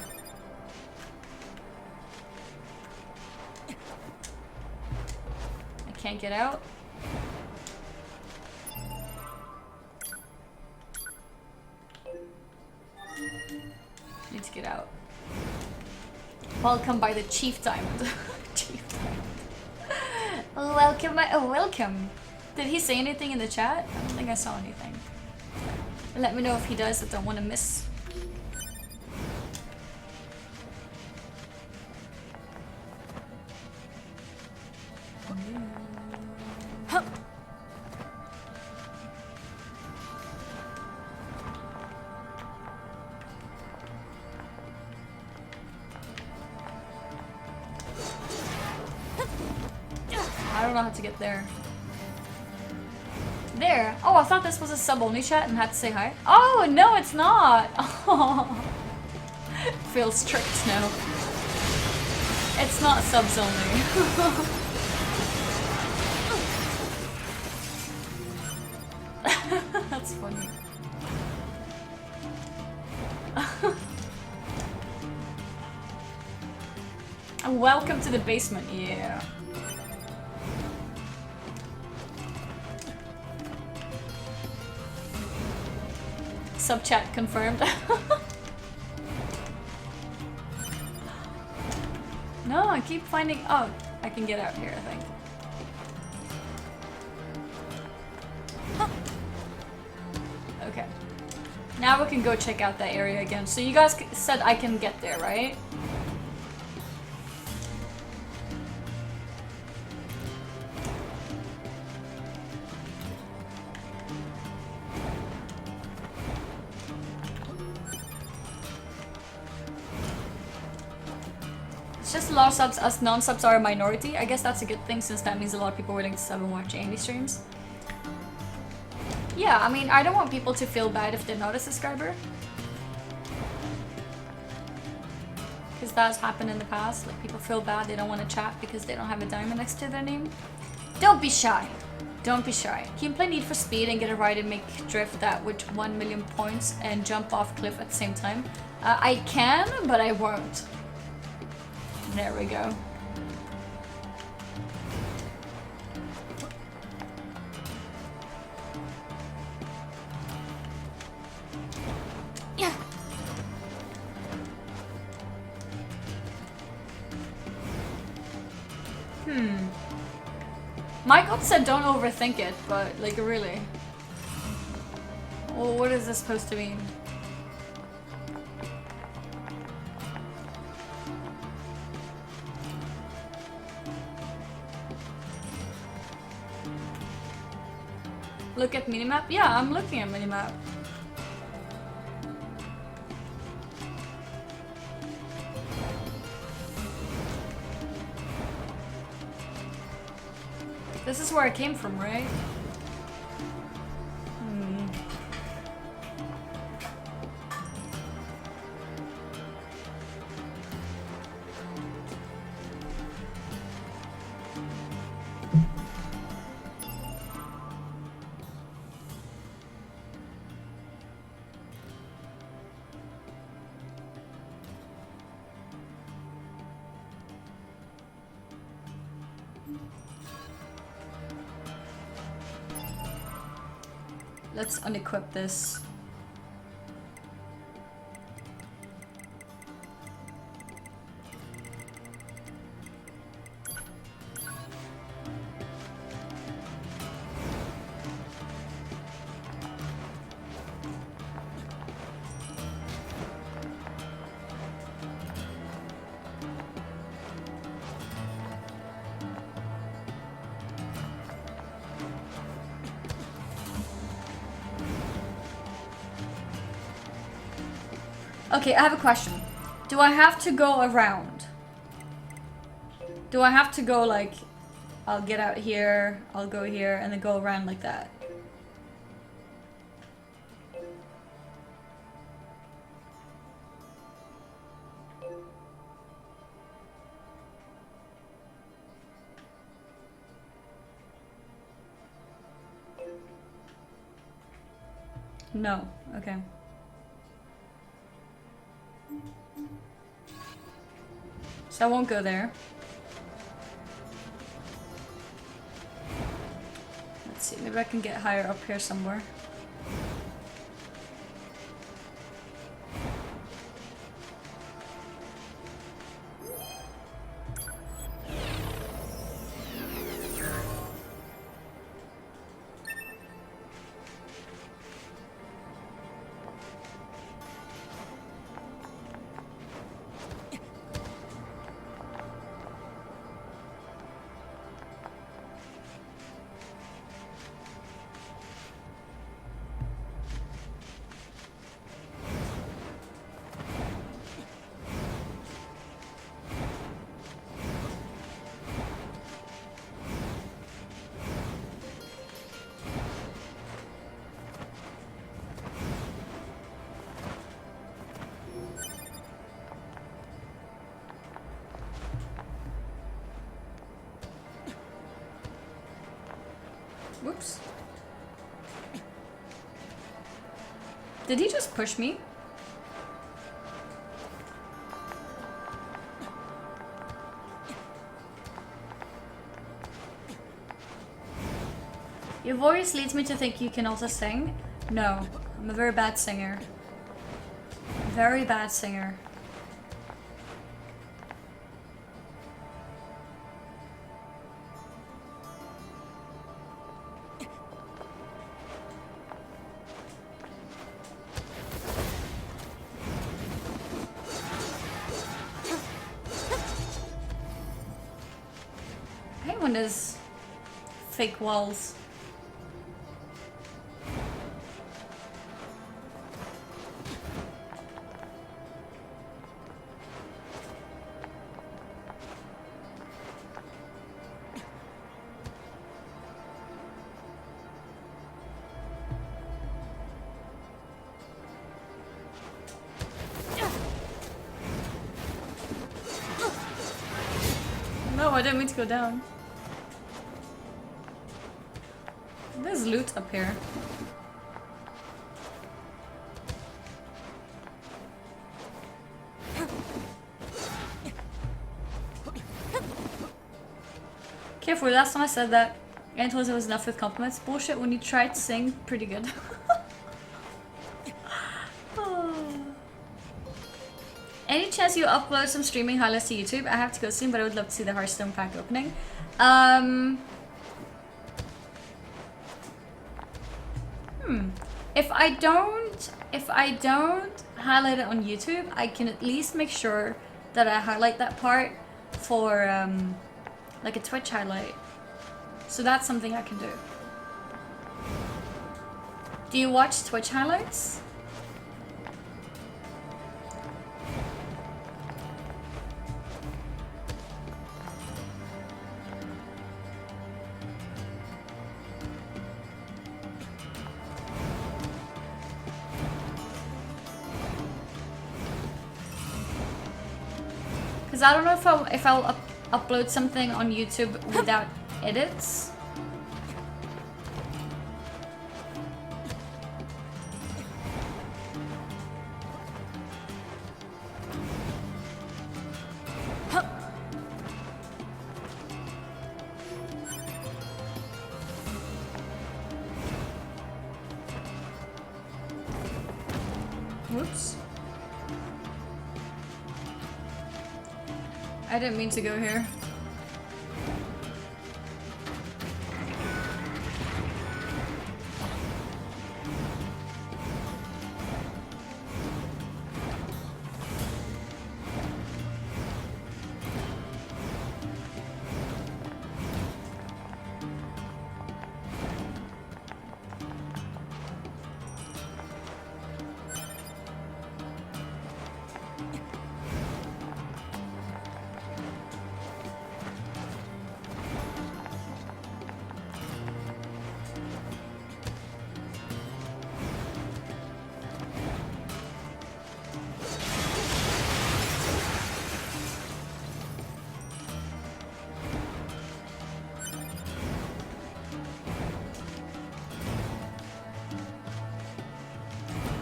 I can't get out. Need to get out. Welcome by the Chief Diamond. Chief Diamond. Welcome, welcome. Did he say anything in the chat? I don't think I saw anything. Let me know if he does. I don't want to miss. I don't know how to get there. There. Oh, I thought this was a sub-only chat and had to say hi. Oh, no, it's not. Oh. Feels tricked now. It's not subs only. That's funny. Welcome to the basement, yeah. Sub chat confirmed. No, I keep finding. Oh, I can get out here, I think. Okay. Now we can go check out that area again. So you guys said I can get there, right? It's just a lot of subs, us non-subs are a minority. I guess that's a good thing since that means a lot of people are willing to sub and watch indie streams. Yeah, I mean, I don't want people to feel bad if they're not a subscriber. Because that's happened in the past. Like, people feel bad, they don't want to chat because they don't have a diamond next to their name. Don't be shy. Don't be shy. Can you play Need for Speed and get a ride and make drift that with 1 million points and jump off cliff at the same time? I can, but I won't. There we go. Yeah. Michael said don't overthink it, but like really. Well, what is this supposed to mean? Look at minimap? Yeah, I'm looking at minimap. This is where I came from, right? Let's unequip this. Okay, I have a question. Do I have to go around? Do I have to go like, I'll get out here, I'll go here, and then go around like that? No, okay. So I won't go there. Let's see, maybe I can get higher up here somewhere. Whoops. Did he just push me? Your voice leads me to think you can also sing. No, I'm a very bad singer. Very bad singer. I hate when there's fake walls. I didn't mean to go down. There's loot up here. Careful, last time I said that, and told us it was enough with compliments. Bullshit, when you try to sing, pretty good. Any chance you upload some streaming highlights to YouTube? I have to go soon, but I would love to see the Hearthstone pack opening. If I don't highlight it on YouTube, I can at least make sure that I highlight that part for like a Twitch highlight. So that's something I can do. Do you watch Twitch highlights? Because I don't know if I'll upload something on YouTube without edits. Whoops. I didn't mean to go here.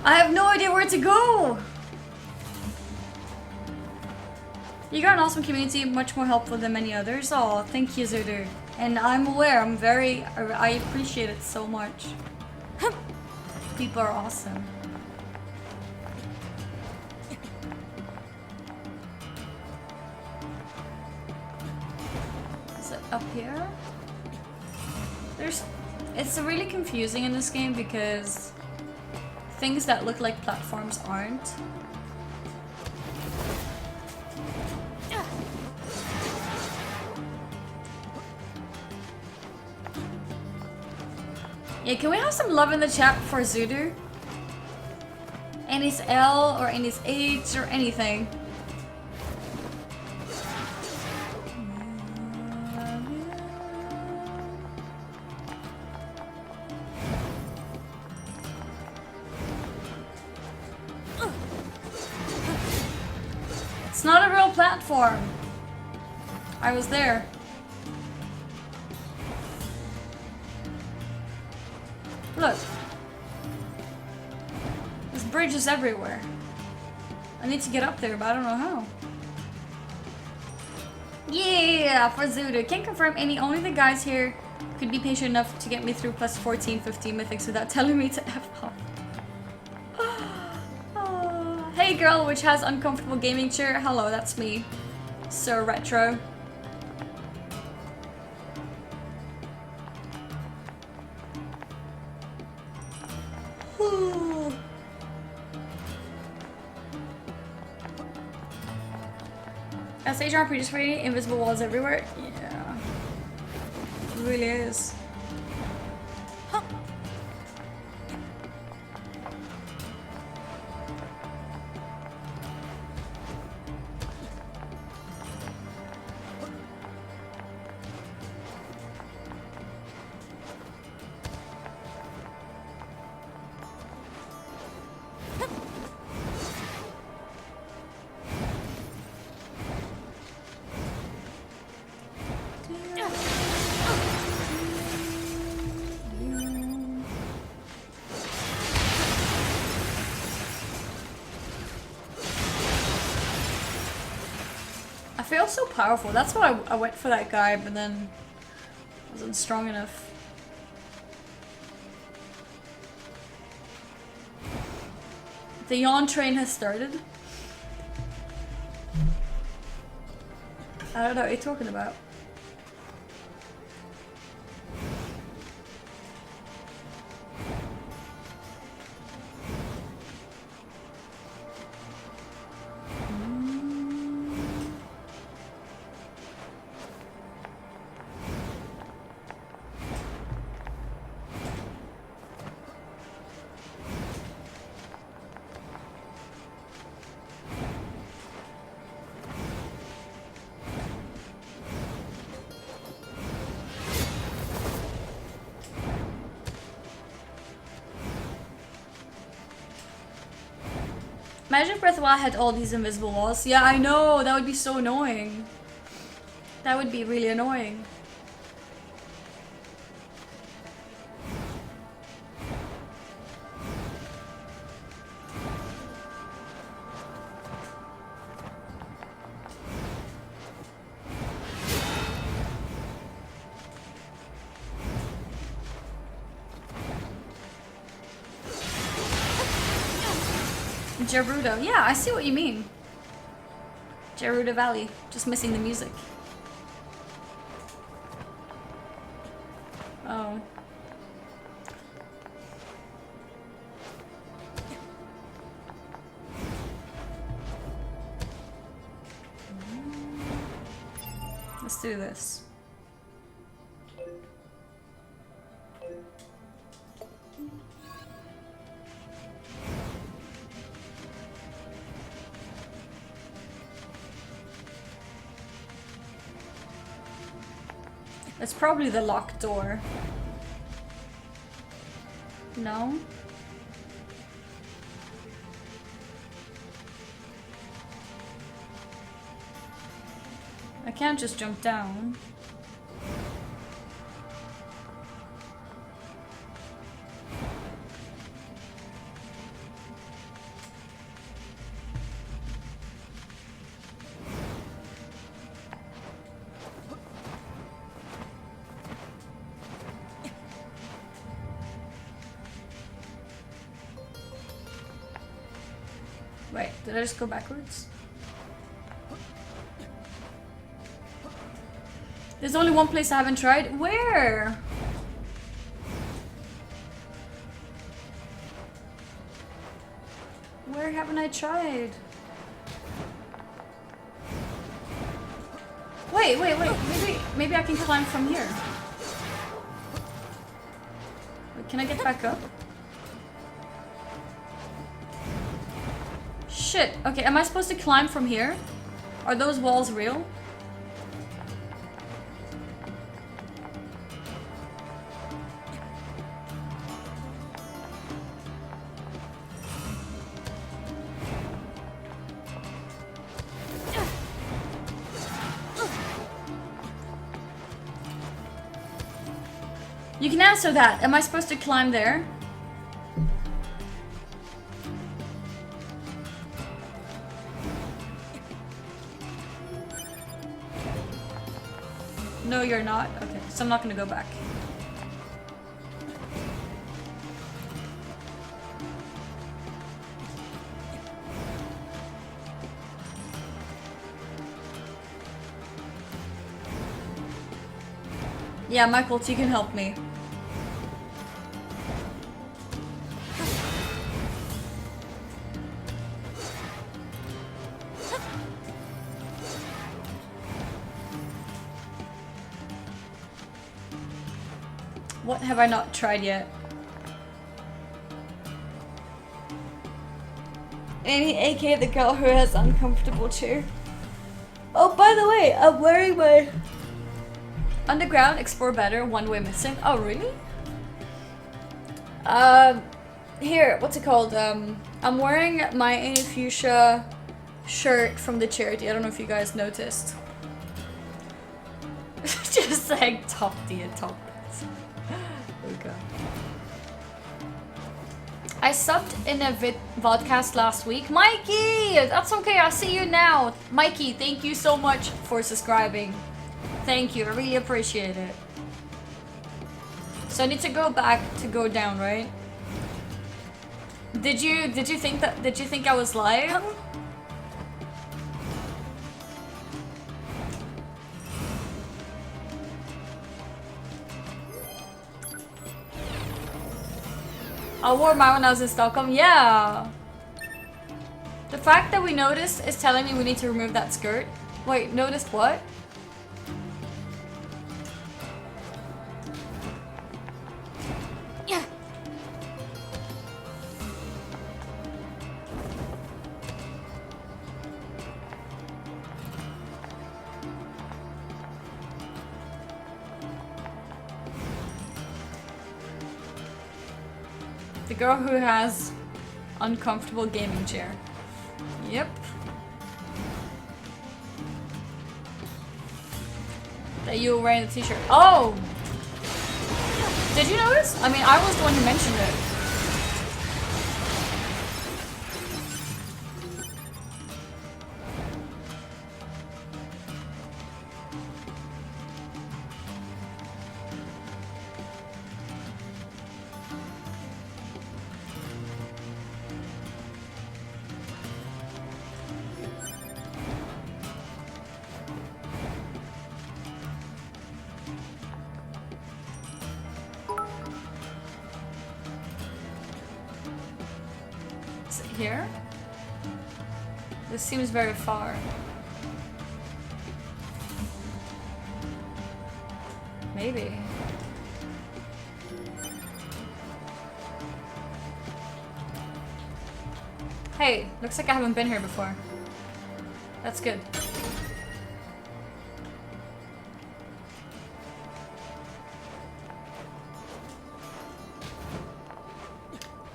I have no idea where to go! You got an awesome community, much more helpful than many others. Oh, thank you, Zudu. And I'm aware, I appreciate it so much. People are awesome. Is it up here? It's really confusing in this game because things that look like platforms aren't. Yeah, can we have some love in the chat for Zudu? Any's L or Any's H or anything. It's not a real platform. I was there. Look. There's bridges everywhere. I need to get up there, but I don't know how. Yeah, for Zudu. Can't confirm any. Only the guys here could be patient enough to get me through plus 14, 15 mythics without telling me to F off. Hey girl, which has uncomfortable gaming chair. Hello, that's me. Sir Retro. SH aren't just pretty invisible walls everywhere. Yeah. It really is. I feel so powerful. That's why I went for that guy, but then wasn't strong enough. The yawn train has started. I don't know what you're talking about. Imagine if Breath of the Wild had all these invisible walls. Yeah, I know, that would be so annoying. That would be really annoying. Gerudo. Yeah, I see what you mean. Gerudo Valley. Just missing the music. Oh. Let's do this. It's probably the locked door. No? I can't just jump down. Wait, did I just go backwards? There's only one place I haven't tried. Where? Where haven't I tried? Wait. Maybe I can climb from here. Wait, can I get back up? Shit. Okay, am I supposed to climb from here? Are those walls real? You can answer that. Am I supposed to climb there? No, you're not? Okay, so I'm not gonna go back. Yeah, Michael, you can help me. What have I not tried yet? Annie, aka the girl who has uncomfortable chair. Oh, by the way, I'm wearing my Underground Explore Better one-way missing. Oh, really? Here, what's it called? I'm wearing my Annie Fuchsia shirt from the charity. I don't know if you guys noticed. Just saying top tier top. Okay. I subbed in a vodcast last week. Mikey! That's okay, I see you now. Mikey, thank you so much for subscribing. Thank you, I really appreciate it. So I need to go back to go down, right? Did you think I was live? I wore mine when I was in Stockholm. Yeah. The fact that we noticed is telling me we need to remove that skirt. Wait, noticed what? Yeah. The girl who has uncomfortable gaming chair. Yep. That you were wearing the t-shirt. Oh! Did you notice? I mean, I was the one who mentioned it. Here? This seems very far. Maybe. Hey, looks like I haven't been here before. That's good.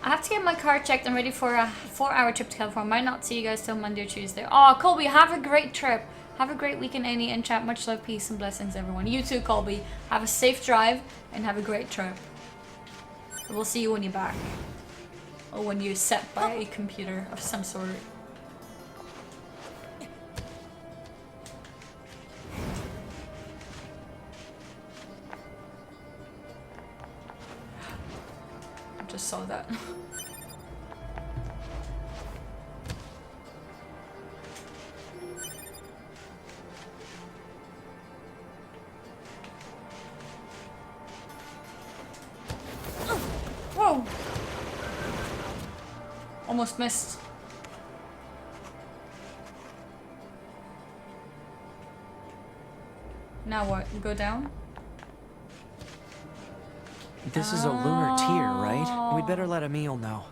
I have to get my car checked and ready for a 4-hour trip to California. Might not see you guys till Monday or Tuesday. Oh, Colby, have a great trip. Have a great weekend, Annie and chat. Much love, peace, and blessings, everyone. You too, Colby. Have a safe drive and have a great trip. We'll see you when you're back. Or when you're set by a computer of some sort. I just saw that. Whoa! Almost missed. Now what? You go down? This is a lunar tier, right? We'd better let Emil know.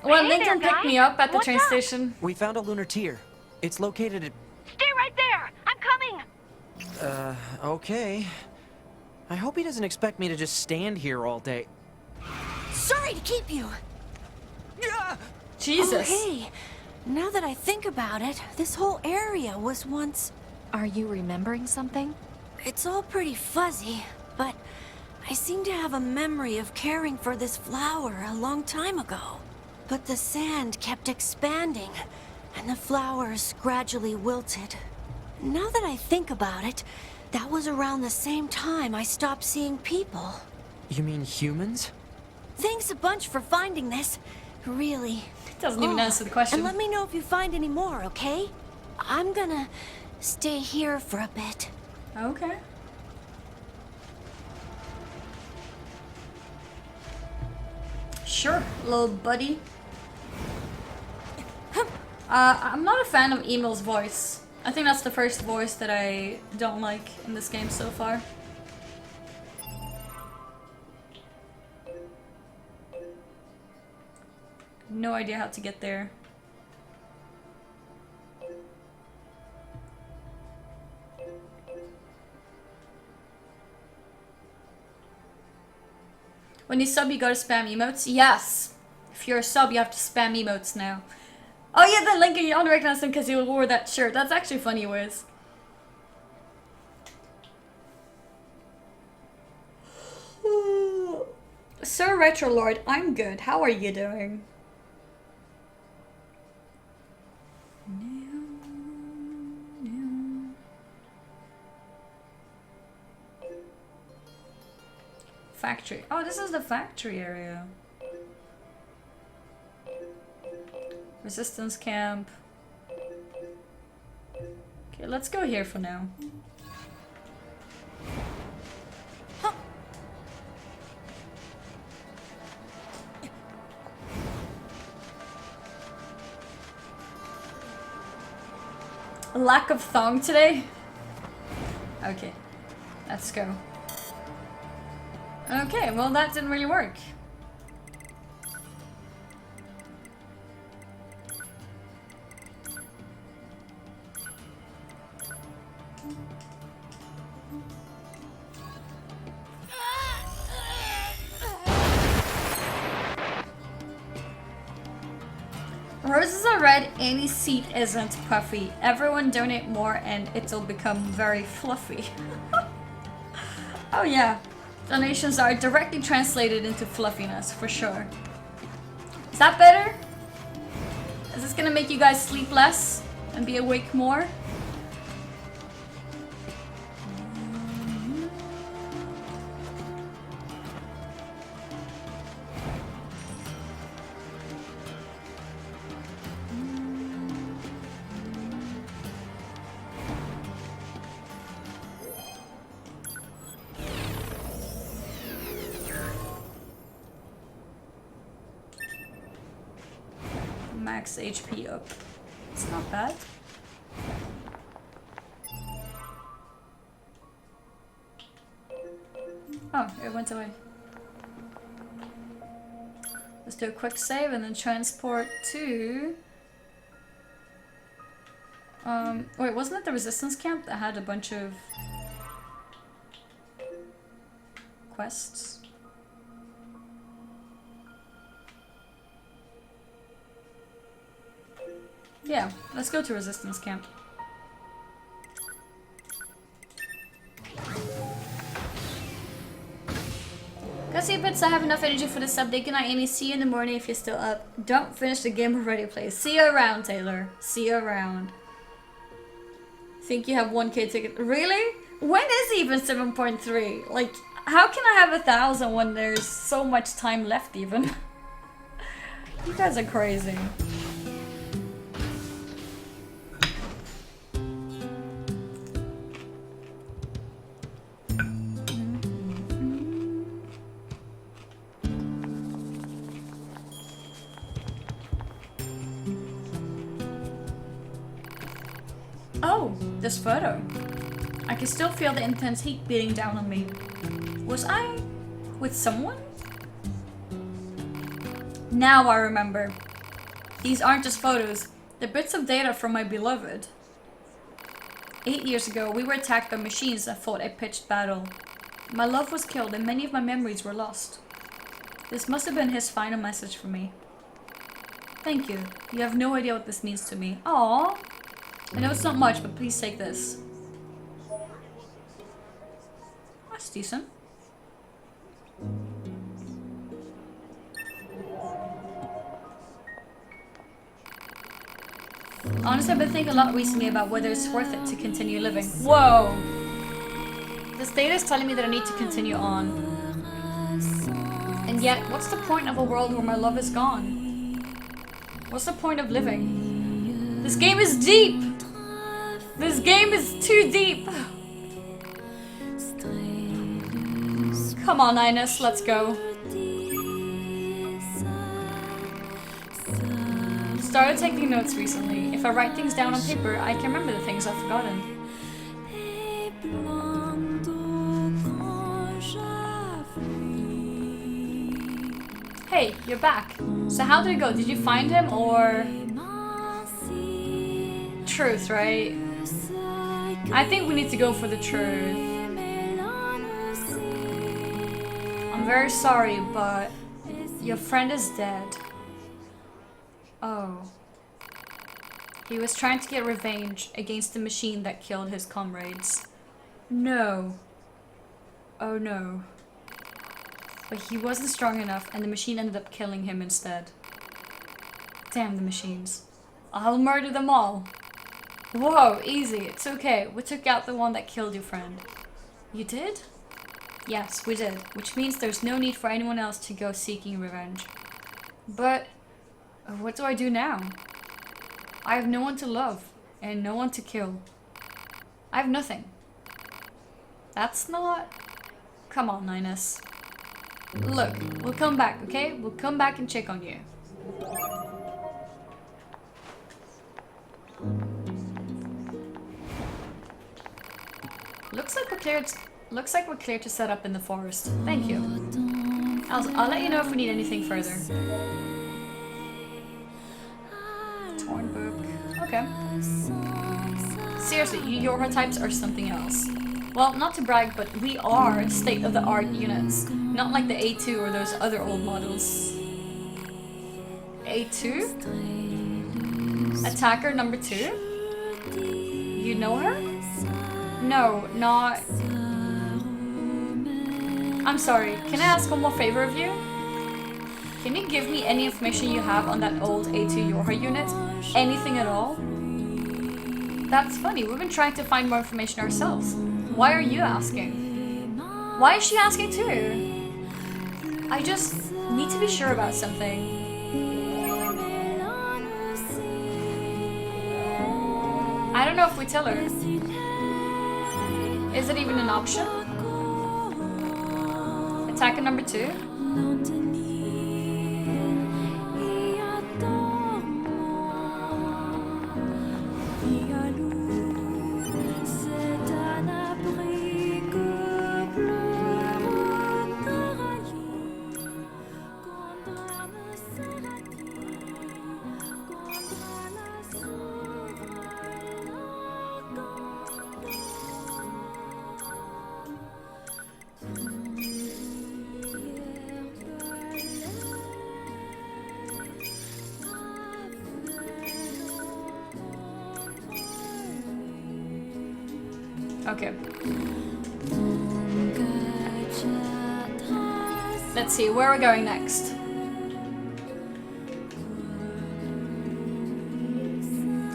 Well, Hey Lincoln there, picked me guys. up at the What's train up? station. We found a lunar tier. It's located at... Stay right there! I'm coming! Okay. I hope he doesn't expect me to just stand here all day. Sorry to keep you. Jesus. Oh, hey. Now that I think about it, this whole area was once... Are you remembering something? It's all pretty fuzzy, but I seem to have a memory of caring for this flower a long time ago. But the sand kept expanding, and the flowers gradually wilted. Now that I think about it, that was around the same time I stopped seeing people. You mean humans? Thanks a bunch for finding this. Really. Doesn't even answer the question. And let me know if you find any more, okay? I'm gonna stay here for a bit. Okay. Sure, little buddy. I'm not a fan of Emil's voice. I think that's the first voice that I don't like in this game so far. No idea how to get there. When you sub, you gotta spam emotes? Yes! If you're a sub, you have to spam emotes now. Oh yeah, then Lincoln, you only recognize him because he wore that shirt. That's actually funny, Wiz. Sir Retrolord, I'm good. How are you doing? Factory. Oh, this is the factory area. Resistance camp. Okay, let's go here for now. Lack of thong today? Okay, let's go. Okay, well that didn't really work. Roses are red, any seat isn't puffy. Everyone donate more and it'll become very fluffy. Oh yeah, donations are directly translated into fluffiness, for sure. Is that better? Is this gonna make you guys sleep less and be awake more? Max HP up. It's not bad. Oh, it went away. Let's do a quick save and then transport to... wait, wasn't it the resistance camp that had a bunch of quests? Yeah, let's go to resistance camp. Gussie Bits, I have enough energy for this update. Good night, Amy. See you in the morning if you're still up. Don't finish the game already, please. See you around, Taylor. See you around. Think you have 1K ticket. Really? When is even 7.3? Like, how can I have 1,000 when there's so much time left even? You guys are crazy. Oh, this photo. I can still feel the intense heat beating down on me. Was I with someone? Now I remember. These aren't just photos. They're bits of data from my beloved. 8 years ago, we were attacked by machines that fought a pitched battle. My love was killed and many of my memories were lost. This must have been his final message for me. Thank you. You have no idea what this means to me. Aww. I know it's not much, but please take this. That's decent. Honestly, I've been thinking a lot recently about whether it's worth it to continue living. Whoa! This data is telling me that I need to continue on. And yet, what's the point of a world where my love is gone? What's the point of living? This game is deep! This game is too deep! Come on, Ines, let's go. Started taking notes recently. If I write things down on paper, I can remember the things I've forgotten. Hey, you're back. So how did it go? Did you find him or... Truth, right? I think we need to go for the truth. I'm very sorry, but your friend is dead. Oh. He was trying to get revenge against the machine that killed his comrades. No. Oh no. But he wasn't strong enough, and the machine ended up killing him instead. Damn the machines. I'll murder them all. Whoa, easy. It's okay. We took out the one that killed your friend. You did? Yes, we did. Which means there's no need for anyone else to go seeking revenge. But what do I do now? I have no one to love, and no one to kill. I have nothing. That's not... Come on, Linus. Look, we'll come back, okay? We'll come back and check on you. Looks like we're clear to set up in the forest. Thank you. I'll let you know if we need anything further. Torn book. Okay. Seriously, you Yorha types are something else. Well, not to brag, but we are state-of-the-art units. Not like the A2 or those other old models. A2? Attacker number 2? You know her? No, not... I'm sorry, can I ask one more favor of you? Can you give me any information you have on that old A2 Yorha unit? Anything at all? That's funny, we've been trying to find more information ourselves. Why are you asking? Why is she asking too? I just need to be sure about something. I don't know if we tell her. Is it even an option? Attacker number 2? Okay. Let's see, where are we going next?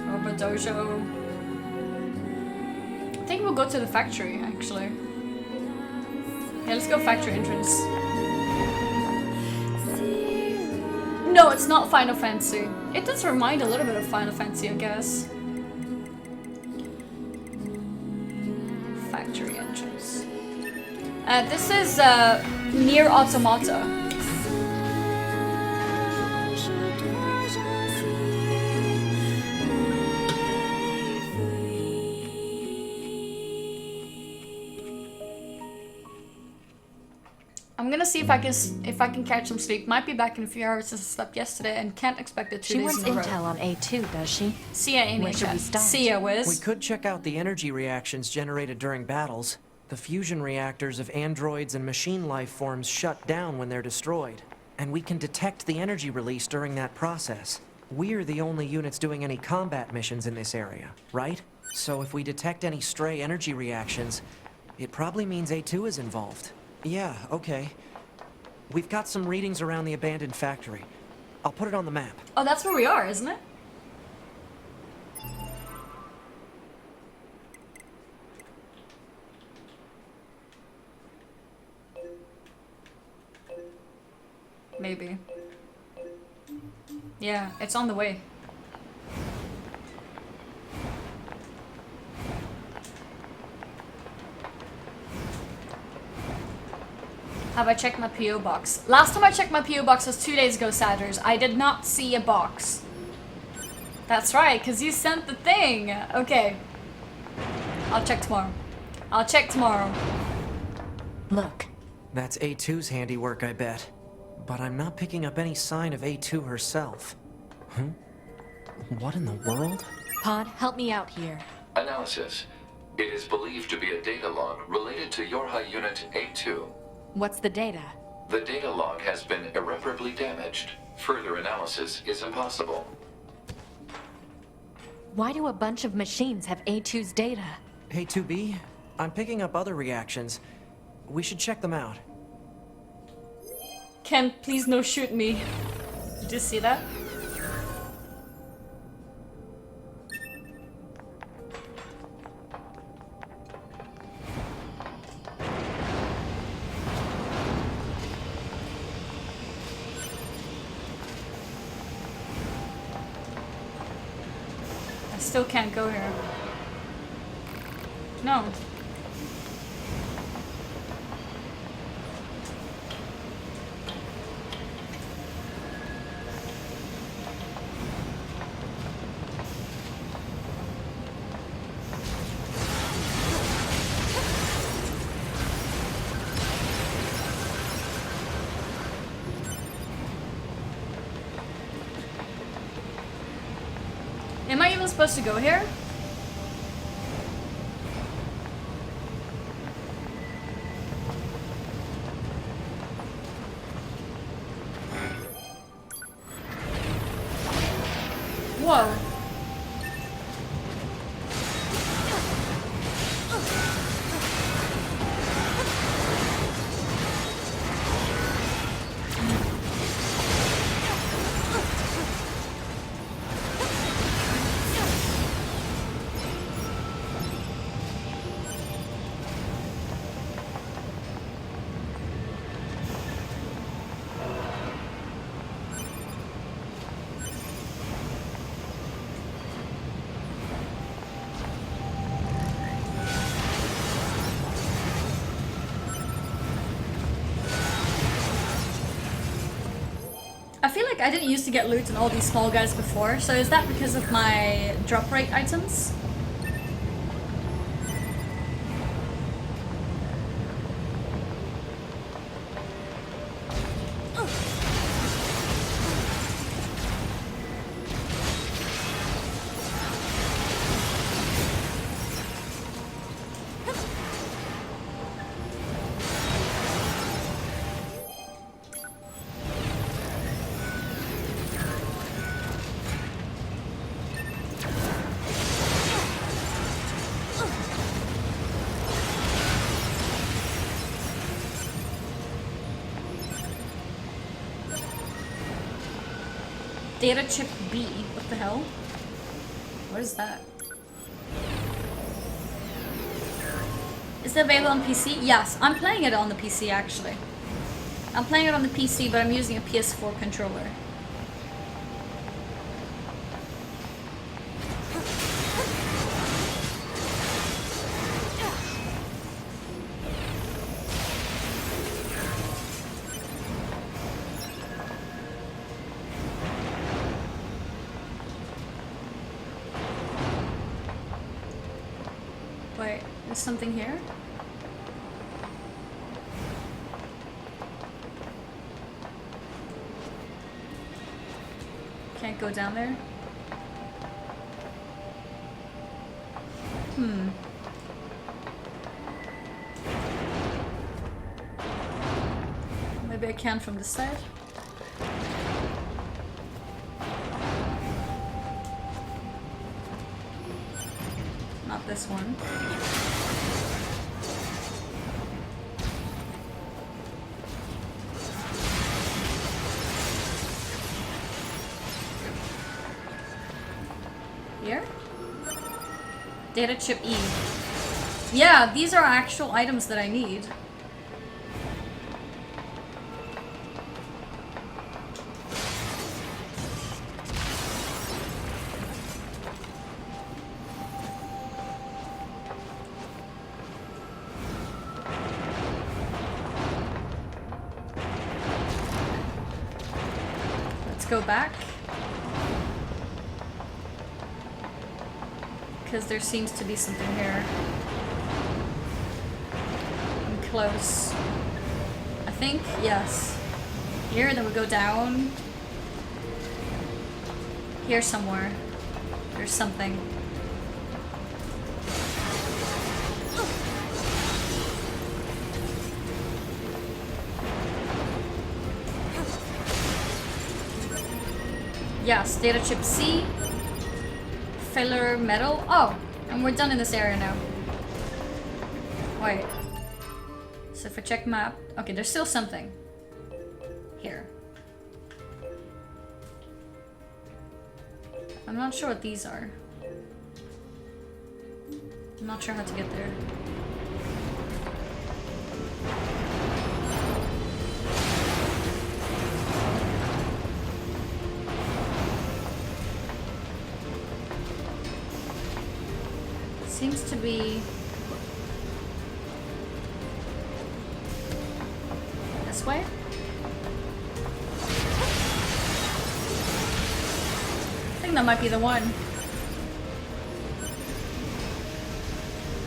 Robo Dojo. I think we'll go to the factory, actually. Yeah, let's go factory entrance. No, it's not Final Fantasy. It does remind a little bit of Final Fantasy, I guess. Factory entrance. This is NieR Automata. I'm gonna see if I can catch some sleep. Might be back in a few hours since I slept yesterday and can't expect it 2 She days wants in a row. intel on A2, does she? See ya, Amy. Where should we start? See ya, Wiz. We could check out the energy reactions generated during battles. The fusion reactors of androids and machine life forms shut down when they're destroyed. And we can detect the energy release during that process. We're the only units doing any combat missions in this area, right? So if we detect any stray energy reactions, it probably means A2 is involved. Yeah, okay. We've got some readings around the abandoned factory. I'll put it on the map. Oh, that's where we are, isn't it? Maybe. Yeah, it's on the way. Have I checked my PO box? Last time I checked my PO box was 2 days ago, Satyrs. I did not see a box. That's right, because you sent the thing. Okay. I'll check tomorrow. I'll check tomorrow. Look. That's A2's handiwork, I bet. But I'm not picking up any sign of A2 herself. Huh? What in the world? Pod, help me out here. Analysis. It is believed to be a data log related to Yorha Unit A2. What's the data? The data log has been irreparably damaged. Further analysis is impossible. Why do a bunch of machines have A2's data? Hey, 2B, I'm picking up other reactions. We should check them out. Ken, please no shoot me. Did you see that? I still can't go here. No. Am I even supposed to go here? Whoa. I feel like I didn't used to get loot in all these small guys before, so is that because of my drop rate items? Data chip B. What the hell? What is that? Is it available on PC? Yes, I'm playing it on the PC actually. I'm playing it on the PC, but I'm using a PS4 controller. Wait, there's something here? Can't go down there? Maybe I can from this side? Not this one. Here? Data chip E. Yeah, these are actual items that I need. Let's go back. Because there seems to be something here. I'm close. I think, yes. Here, then we go down. Here somewhere. There's something. Yes, data chip C. Filler metal. Oh, and we're done in this area now. Wait. So if I check map, okay, there's still something. Here. I'm not sure what these are. I'm not sure how to get there. Seems to be this way. I think that might be the one.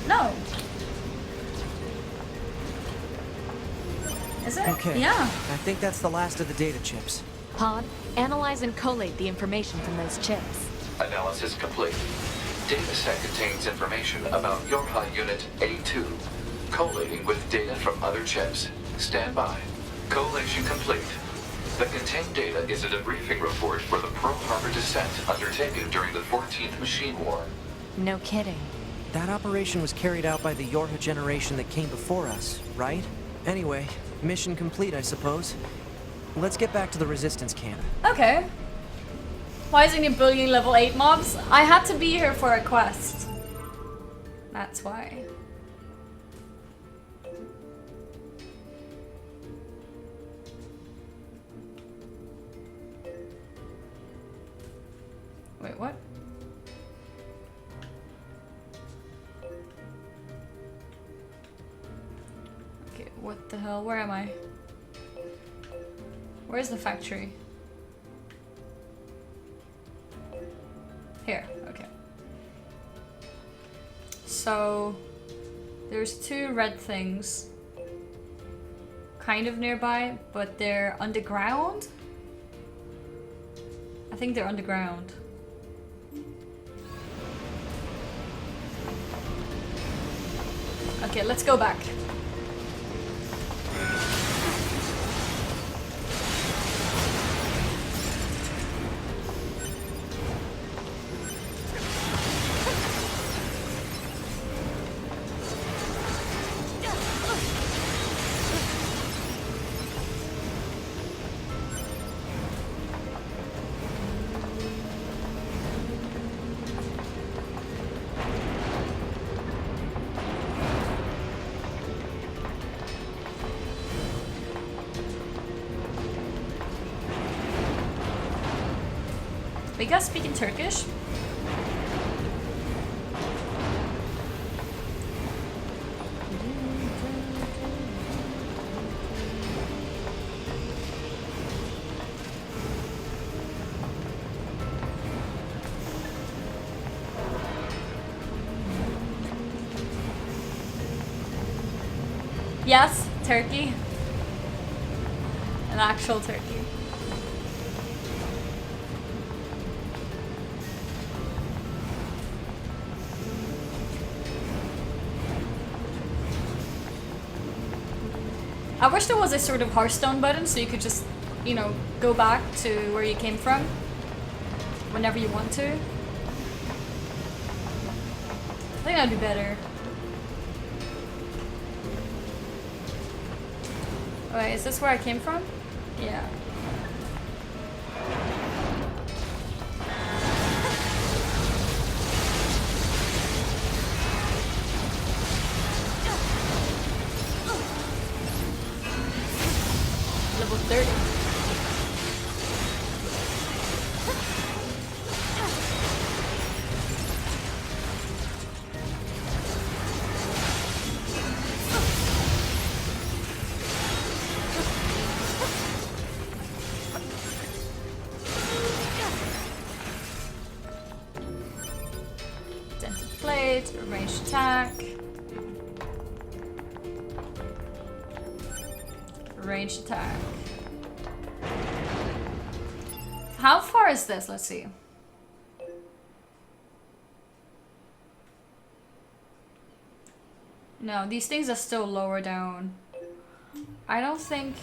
No. Is it? Okay. Yeah. I think that's the last of the data chips. Pod, analyze and collate the information from those chips. Analysis complete. Data set contains information about Yorha Unit A2. Collating with data from other chips. Stand by. Collation complete. The contained data is a debriefing report for the Pearl Harbor descent undertaken during the 14th Machine War. No kidding. That operation was carried out by the Yorha generation that came before us, right? Anyway, mission complete, I suppose. Let's get back to the resistance camp. Okay. Why isn't it bullying level 8 mobs? I had to be here for a quest. That's why. Wait, what? Okay, what the hell? Where am I? Where's the factory? Here, okay. So, there's two red things kind of nearby, but they're underground? I think they're underground. Okay, let's go back. You guys speak in Turkish? Yes, turkey. An actual turkey. I wish there was a sort of Hearthstone button so you could just, you know, go back to where you came from whenever you want to. I think that'd be better. Wait, is this where I came from? Yeah. Level 30. Dented plate, ranged attack. Ranged attack. How far is this? Let's see. No, these things are still lower down. I don't think...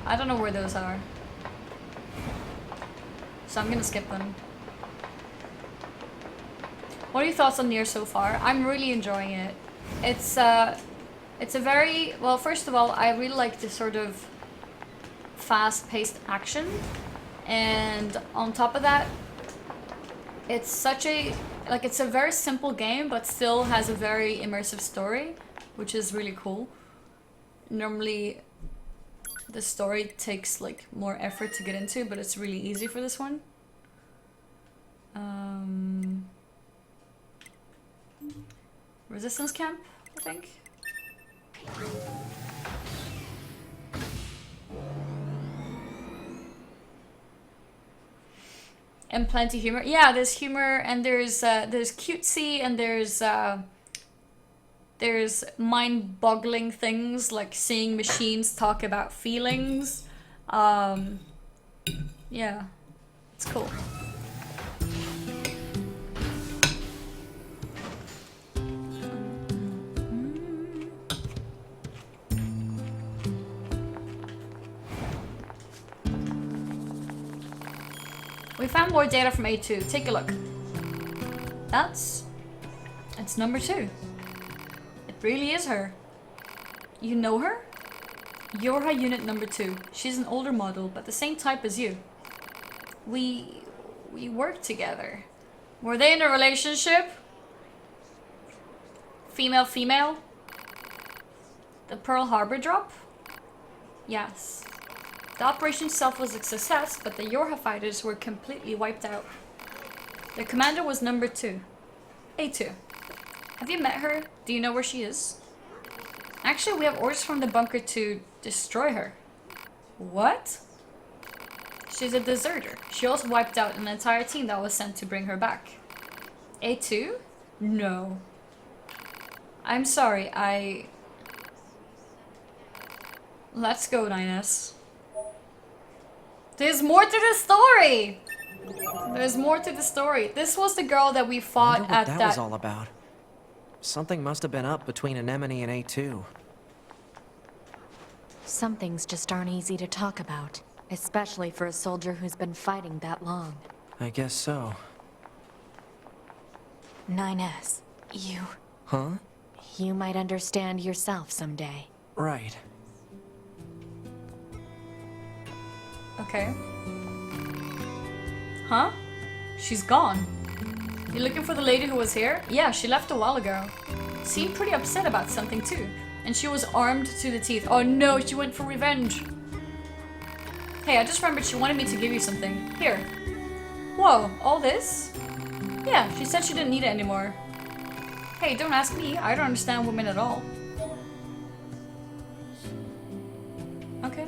I don't know where those are. So I'm gonna skip them. What are your thoughts on NieR so far? I'm really enjoying it. It's a very... Well, first of all, I really like the sort of fast-paced action, and on top of that, it's such a it's a very simple game, but still has a very immersive story, which is really cool. Normally, the story takes like more effort to get into, but it's really easy for this one. Resistance camp, I think. And plenty humor. Yeah, there's humor, and there's cutesy, and there's mind-boggling things like seeing machines talk about feelings. Yeah, it's cool. We found more data from A2. Take a look. It's number 2. It really is her. You know her? You're her unit number 2. She's an older model, but the same type as you. We work together. Were they in a relationship? Female? The Pearl Harbor drop? Yes. The operation itself was a success, but the Yorha fighters were completely wiped out. Their commander was number 2. A2. Have you met her? Do you know where she is? Actually, we have orders from the bunker to destroy her. What? She's a deserter. She also wiped out an entire team that was sent to bring her back. A2? No. I'm sorry, Let's go, 9S. There's more to the story! There's more to the story. This was the girl that we fought Wonder at what that was all about. Something must have been up between Anemone and A2. Some things just aren't easy to talk about, especially for a soldier who's been fighting that long. I guess so. 9S, you... Huh? You might understand yourself someday. Right. Okay. Huh? She's gone. You looking for the lady who was here? Yeah, she left a while ago. Seemed pretty upset about something too. And she was armed to the teeth. Oh no, she went for revenge. Hey, I just remembered she wanted me to give you something. Here. Whoa, all this? Yeah, she said she didn't need it anymore. Hey, don't ask me. I don't understand women at all. Okay.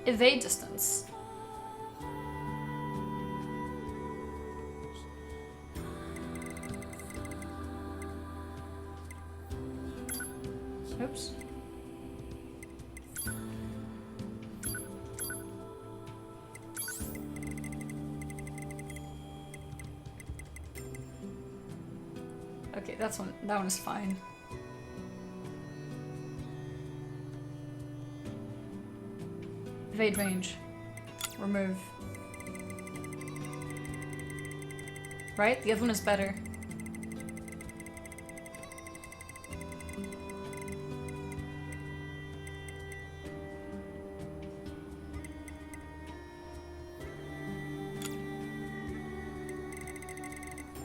Evade distance. Oops. Okay, that one is fine. Evade range. Remove. Right? The other one is better.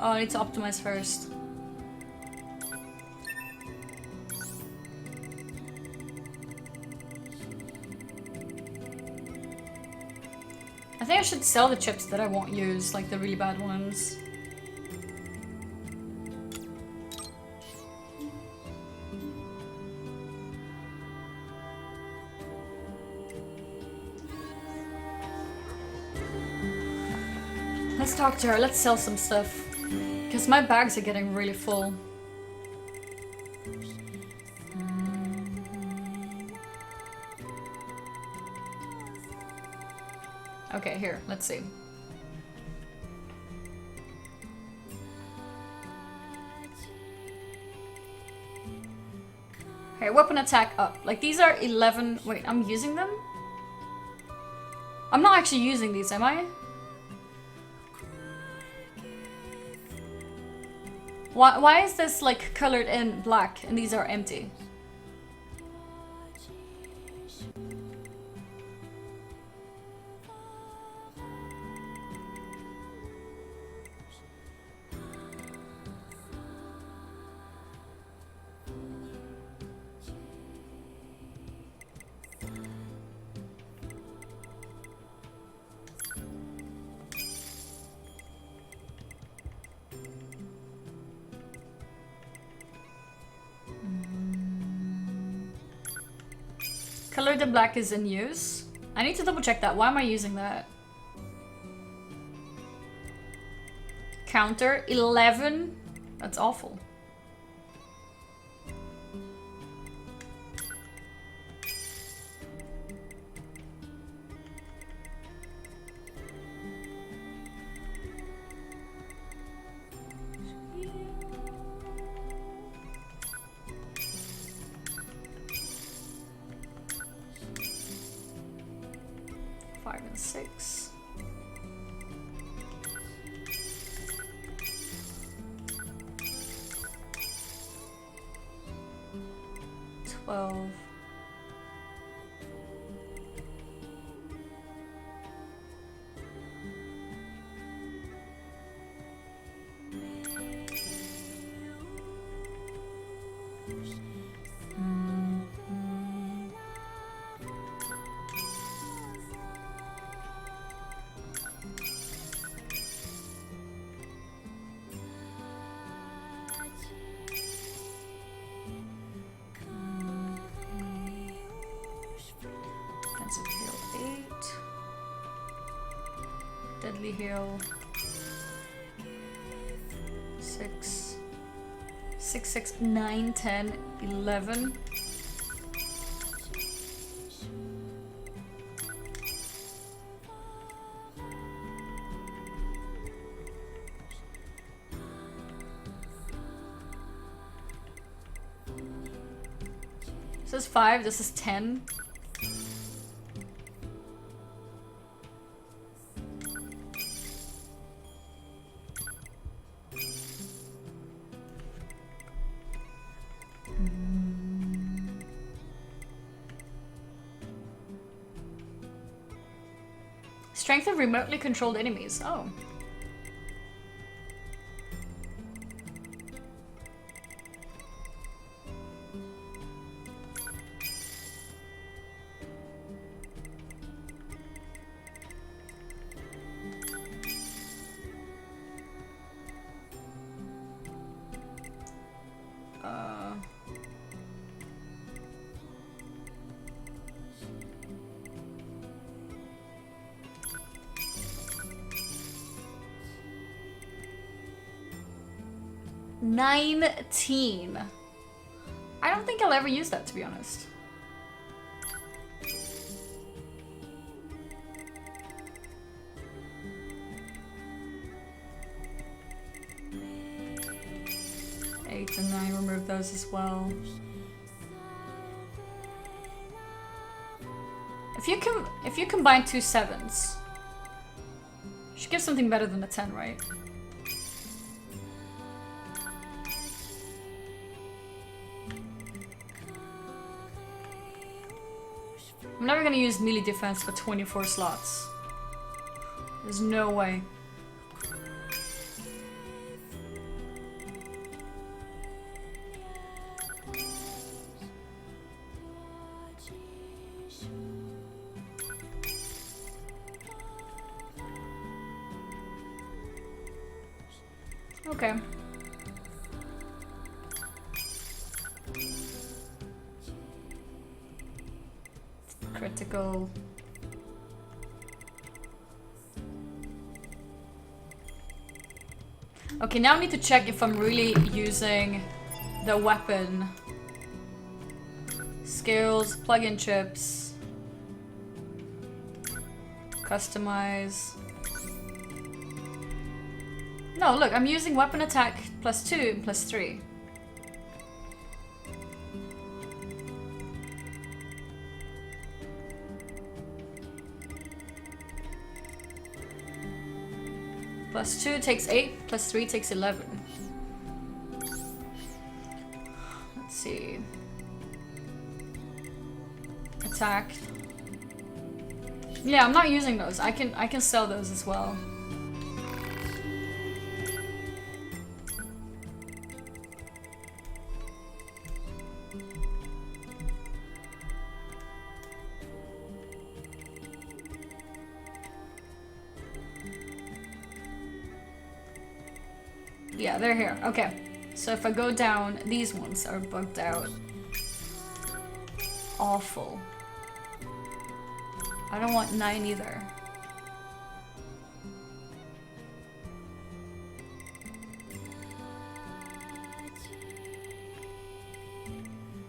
Oh, I need to optimize first. I think I should sell the chips that I won't use, like the really bad ones. Let's talk to her, let's sell some stuff. Because my bags are getting really full. Okay, here, let's see. Okay, weapon attack up. Like these are 11. Wait, I'm using them? I'm not actually using these, am I? Why is this like colored in black and these are empty? Colored in black is in use. I need to double check that. Why am I using that? Counter 11. That's awful. Five and 6. $12. Defensive heal 8. Deadly heal 6. 6, 6, 9, 10, 11. This is 5, this is 10. Strength of remotely controlled enemies. Oh. $19. I don't think I'll ever use that, to be honest. Eight and 9, remove those as well. If you combine 2 7s, you should give something better than a 10, right? I'm never gonna use melee defense for 24 slots. There's no way. Okay. Critical. Okay, now I need to check if I'm really using the weapon. Skills, plug-in chips. Customize. No, look, I'm using weapon attack +2 and +3. +2 takes 8, +3 takes 11. Let's see. Attack. Yeah, I'm not using those. I can sell those as well. Yeah, they're here. Okay. So if I go down, these ones are bugged out. Awful. I don't want 9 either.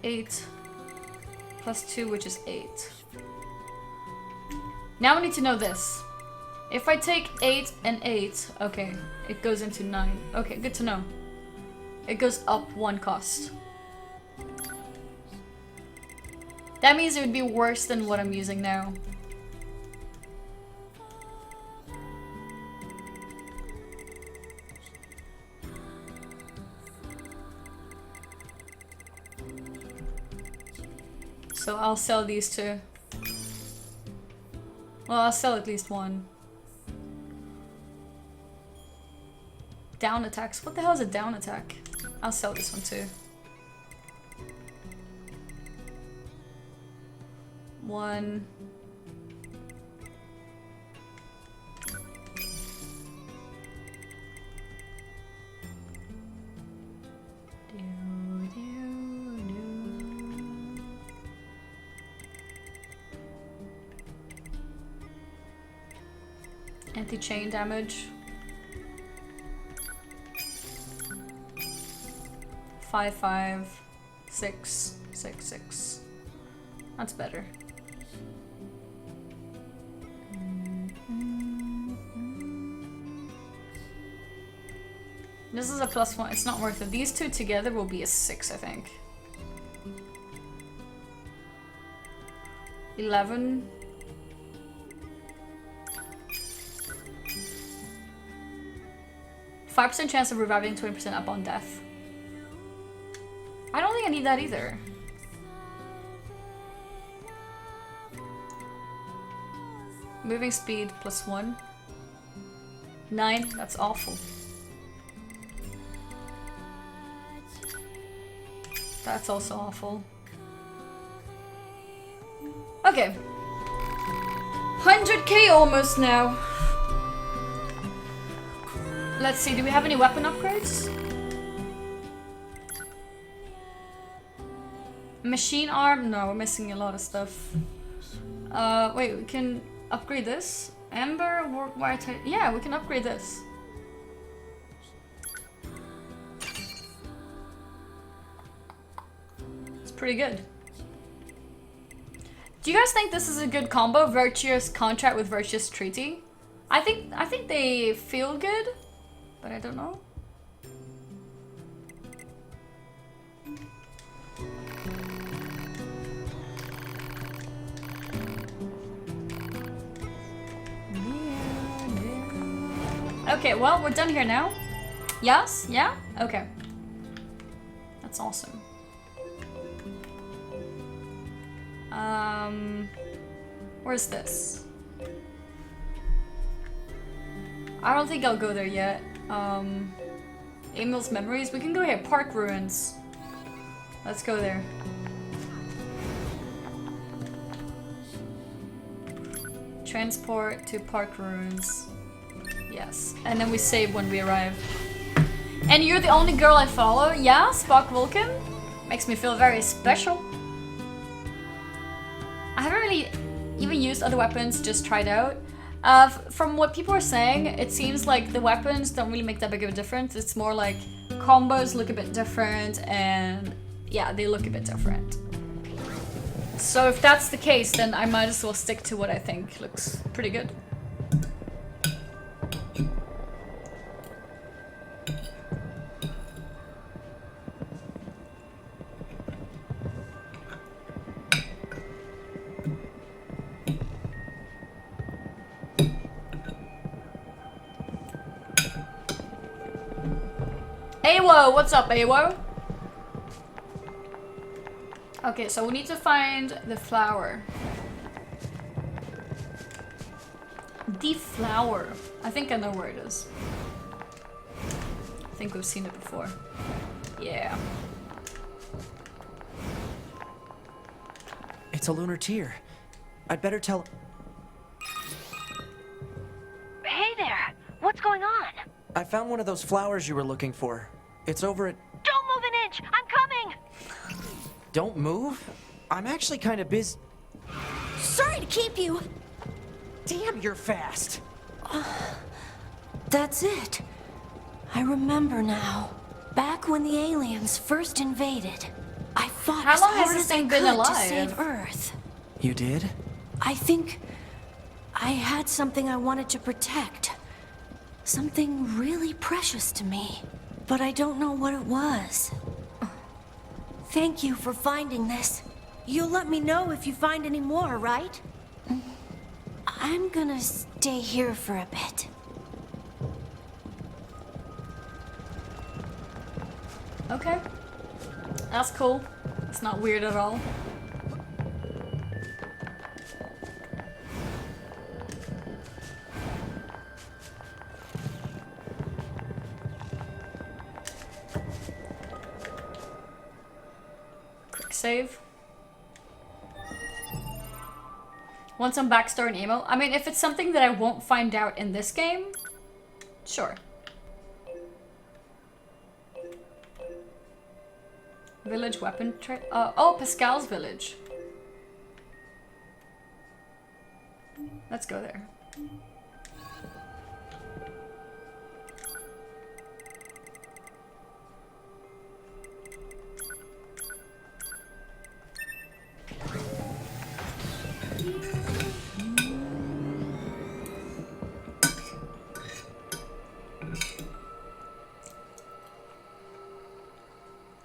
Eight +2, which is 8. Now we need to know this. If I take 8 and 8, okay, it goes into 9. Okay, good to know. It goes up 1 cost. That means it would be worse than what I'm using now. So I'll sell these two. Well, I'll sell at least one. Down attacks. What the hell is a down attack? I'll sell this one too. 1. Anti-chain damage. 5, 5, 6, 6, 6. That's better. This is a +1. It's not worth it. These two together will be a 6, I think. 11. %5 chance of reviving 20% upon death. I don't think I need that either. Moving speed +1. 9, that's awful. That's also awful. Okay. 100k almost now. Let's see, do we have any weapon upgrades? Machine arm? No, we're missing a lot of stuff. Wait, we can upgrade this? Amber, work white. Yeah, we can upgrade this. It's pretty good. Do you guys think this is a good combo? Virtuous contract with virtuous treaty? I think they feel good, but I don't know. Okay, well, we're done here now. Yes? Yeah? Okay. That's awesome. Where's this? I don't think I'll go there yet. Emil's memories. We can go here. Park ruins. Let's go there. Transport to park ruins. Yes. And then we save when we arrive. And you're the only girl I follow? Yeah, Spock Vulcan? Makes me feel very special. I haven't really even used other weapons, just tried out. From what people are saying, it seems like the weapons don't really make that big of a difference. It's more like combos look a bit different and yeah, they look a bit different. So if that's the case, then I might as well stick to what I think looks pretty good. Awo, what's up, Awo? Okay, so we need to find the flower. The flower. I think I know where it is. I think we've seen it before. Yeah. It's a lunar tear. I'd better tell... Hey there! What's going on? I found one of those flowers you were looking for. It's over at... Don't move an inch! I'm coming! Don't move? I'm actually kind of busy. Sorry to keep you. Damn, you're fast. That's it. I remember now. Back when the aliens first invaded, I fought How as long has hard this as I thing been could alive? to save Earth. You did? I think I had something I wanted to protect. Something really precious to me. But I don't know what it was. Thank you for finding this. You'll let me know if you find any more, right? I'm gonna stay here for a bit. Okay. That's cool. It's not weird at all. Quick save. Want some backstory and emo? I mean, if it's something that I won't find out in this game, sure. Village weapon trade. Oh, Pascal's village. Let's go there.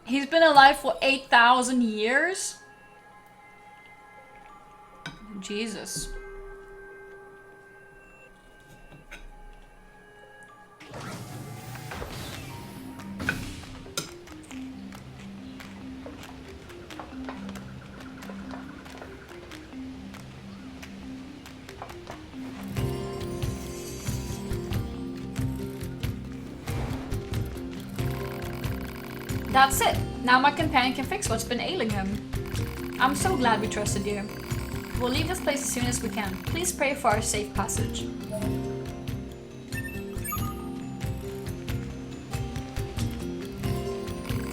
He's been alive for 8,000 years? Jesus. That's it. Now my companion can fix what's been ailing him. I'm so glad we trusted you. We'll leave this place as soon as we can. Please pray for our safe passage.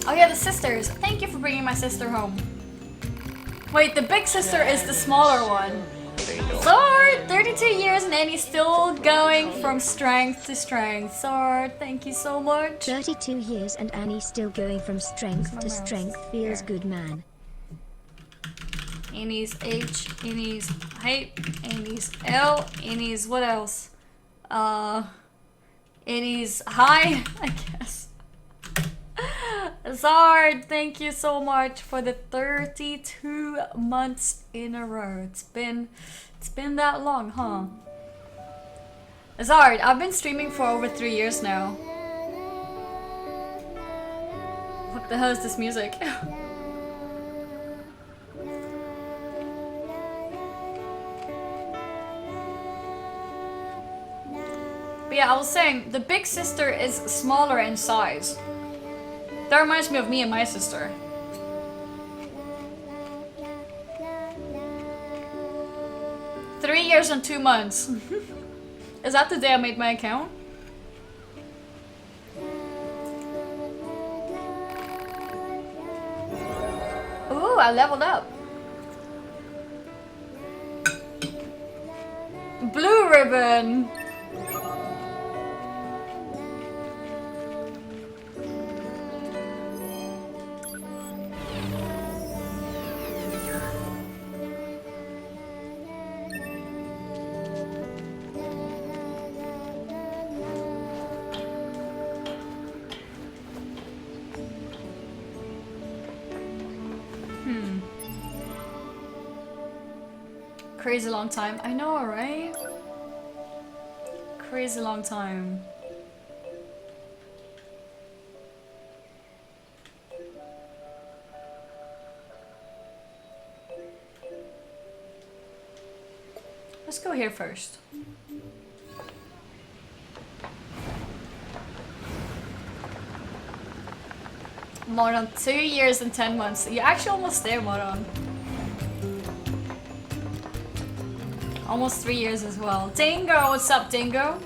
Oh yeah, the sisters. Thank you for bringing my sister home. Wait, the big sister is the smaller one. Sword! 32 years and Annie's still going from strength to strength. Sword, thank you so much. 32 years and Annie still going from strength to Somewhere strength. else. Feels Here. good, man. Annie's H, Annie's height, Annie's L, Annie's what else? Annie's high, I guess. Zard, thank you so much for the 32 months in a row. It's been that long, huh? Zard, I've been streaming for over 3 years now. What the hell is this music? But yeah, I was saying, the big sister is smaller in size. That reminds me of me and my sister. Three years and 2 months. Is that the day I made my account? I leveled up. Blue ribbon. Crazy long time. I know, right? Crazy long time. Let's go here first. Moron, 2 years and 10 months. You're actually almost there, Moron. Almost 3 years as well. Dingo, what's up, Dingo?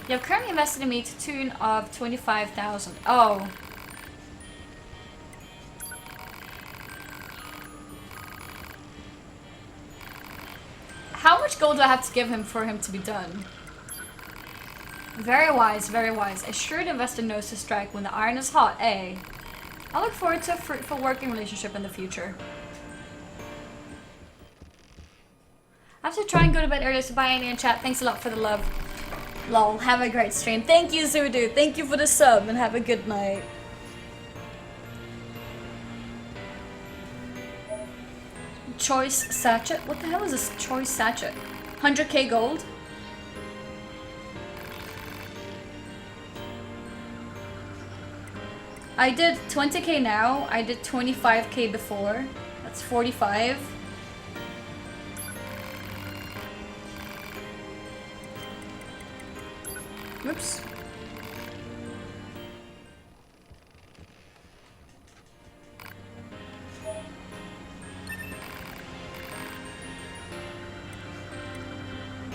You have currently invested in me to the tune of 25,000. Oh. How much gold do I have to give him for him to be done? Very wise, very wise. A shrewd investor knows to strike when the iron is hot, eh? I look forward to a fruitful working relationship in the future. I have to try and go to bed earlier, so bye Annie and chat. Thanks a lot for the love. Lol, have a great stream. Thank you, Zudu. Thank you for the sub and have a good night. Choice sachet? What the hell is this choice sachet? 100k gold? I did 20k now. I did 25k before. That's 45. Oops.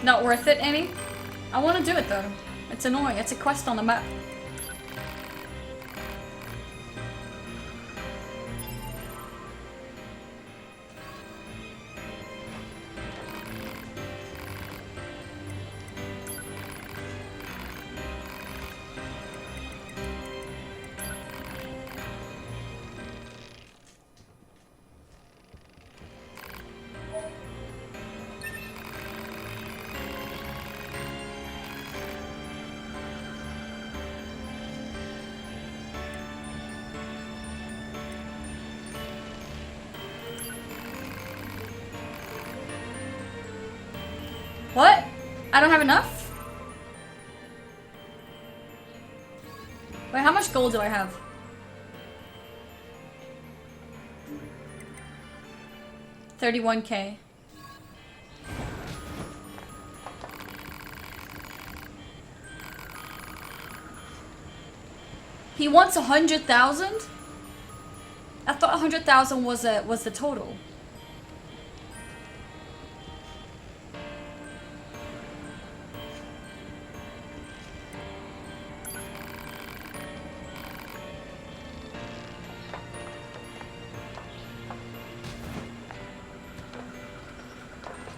Not worth it, Annie? I want to do it though. It's annoying. It's a quest on the map. What? I don't have enough? Wait, how much gold do I have? $31k. He wants 100,000? I thought 100,000 was the total.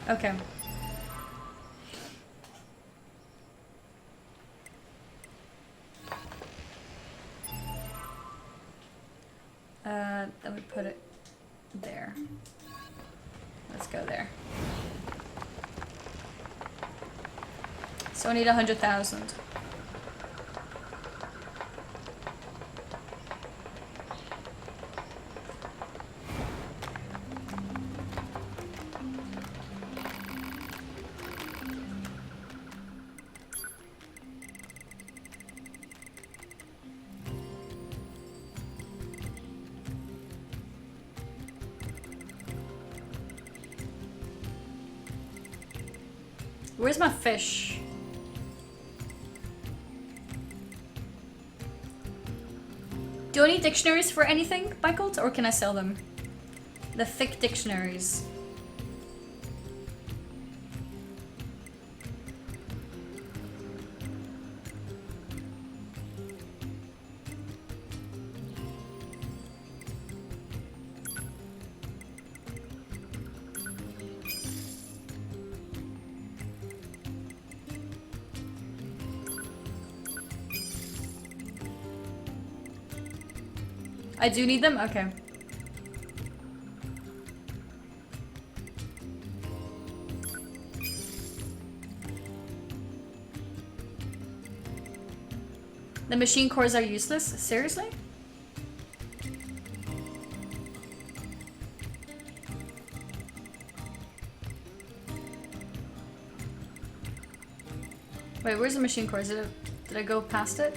Okay. Then we put it there. Let's go there. So I need 100,000. Where's my fish? Do I need dictionaries for anything, Michael, or can I sell them? The thick dictionaries. I do need them? Okay. The machine cores are useless? Seriously? Wait, where's the machine cores? Did I go past it?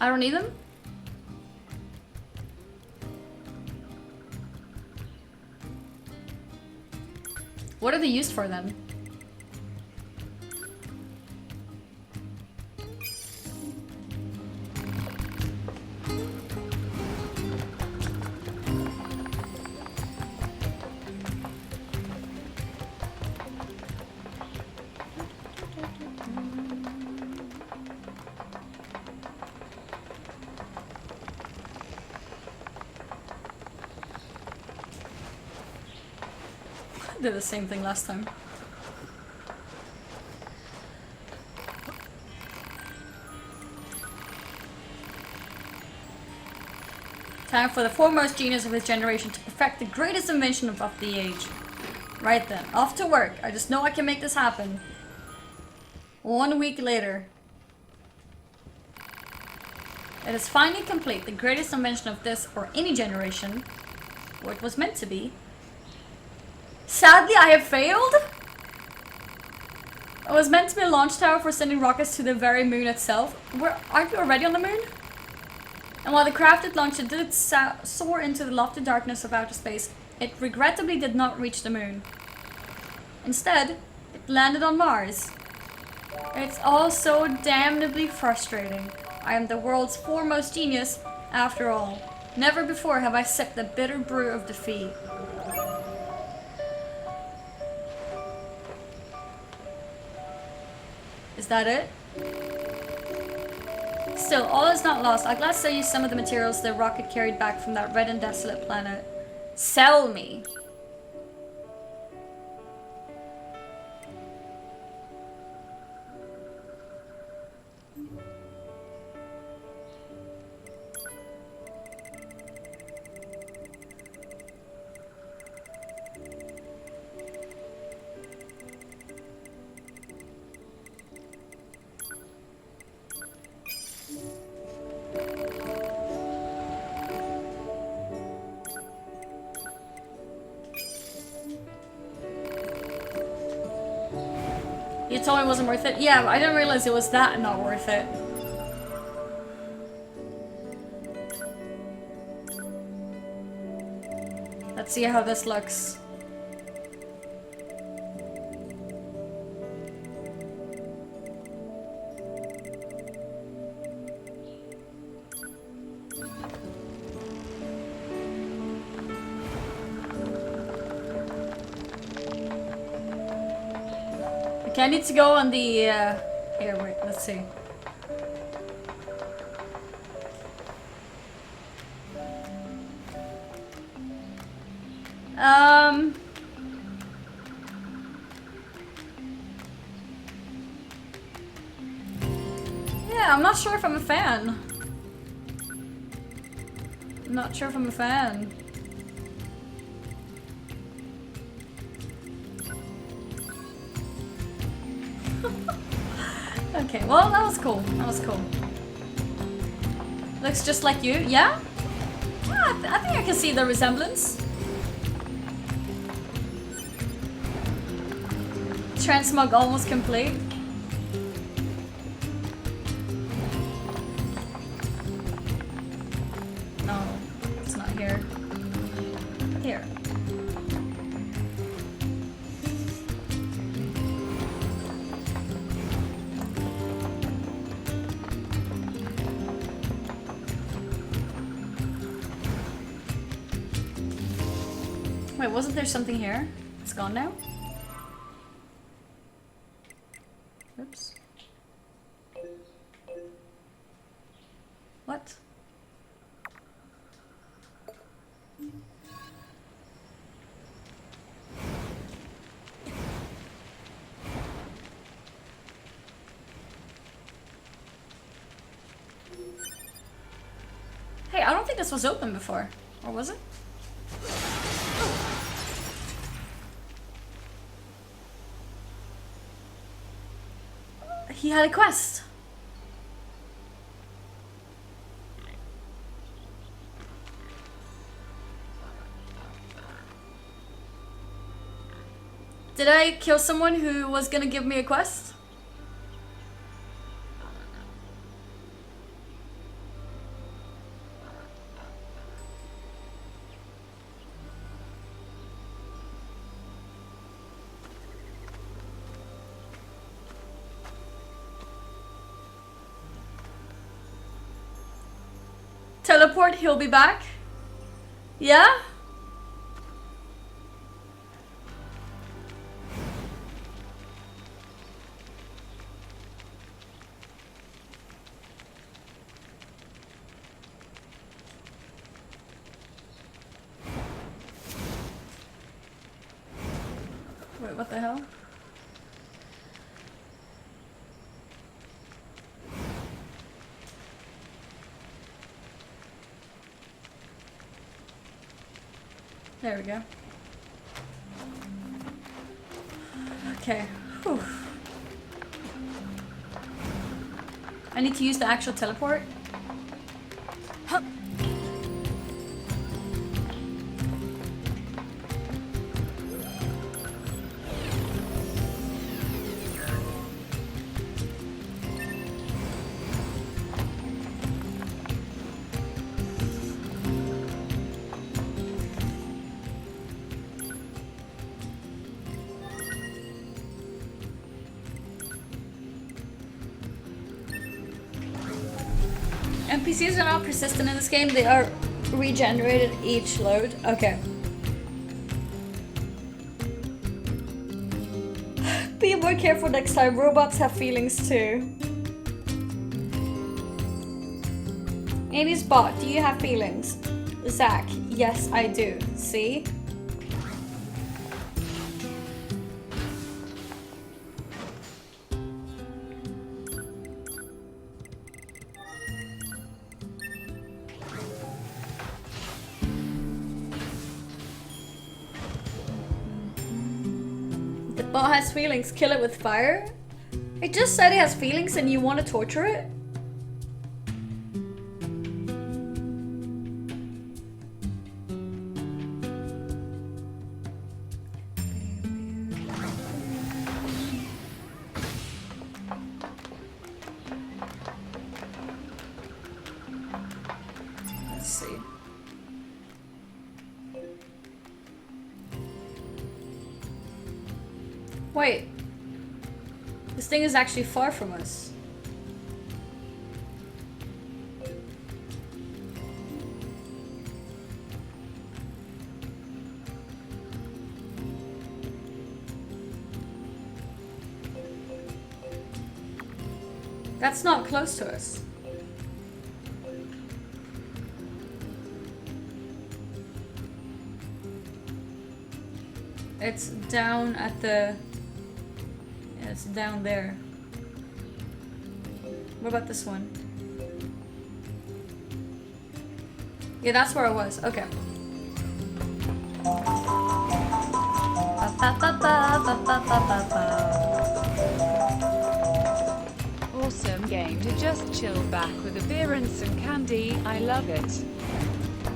I don't need them? What are they used for then? Did the same thing last time. Time for the foremost genius of his generation to perfect the greatest invention of the age. Right then, off to work. I just know I can make this happen. 1 week later. It is finally complete, the greatest invention of this or any generation. Or it was meant to be. Sadly, I have failed. It was meant to be a launch tower for sending rockets to the very moon itself. Aren't we already on the moon? And while the crafted launcher did soar into the lofty darkness of outer space, it regrettably did not reach the moon. Instead, it landed on Mars. It's all so damnably frustrating. I am the world's foremost genius, after all. Never before have I sipped the bitter brew of defeat. Is that it? Still, all is not lost. I'll gladly sell you some of the materials the rocket carried back from that red and desolate planet. Sell me! You told me it wasn't worth it? Yeah, but I didn't realize it was that not worth it. Let's see how this looks. Okay, I need to go on the, here, wait, let's see. Yeah, I'm not sure if I'm a fan. I'm not sure if I'm a fan. Okay, well, that was cool. That was cool. Looks just like you, yeah? Yeah, I think I can see the resemblance. Transmog almost complete. No, it's not here. Here. Wait, wasn't there something here? It's gone now? Oops. What? Hey, I don't think this was open before. Or was it? He had a quest. Did I kill someone who was gonna give me a quest? Teleport, he'll be back. Yeah? Wait, what the hell? There we go. Okay. Whew. I need to use the actual teleport. NPCs are not persistent in this game, they are regenerated each load. Okay. Be more careful next time, robots have feelings too. Amy's bot, do you have feelings? Zach, yes I do. See? Bot has feelings, kill it with fire? It just said it has feelings and you want to torture it? Let's see. Wait, this thing is actually far from us. That's not close to us. It's down at the... It's down there. What about this one? Yeah, that's where I was. Okay. Awesome game to just chill back with a beer and some candy. I love it.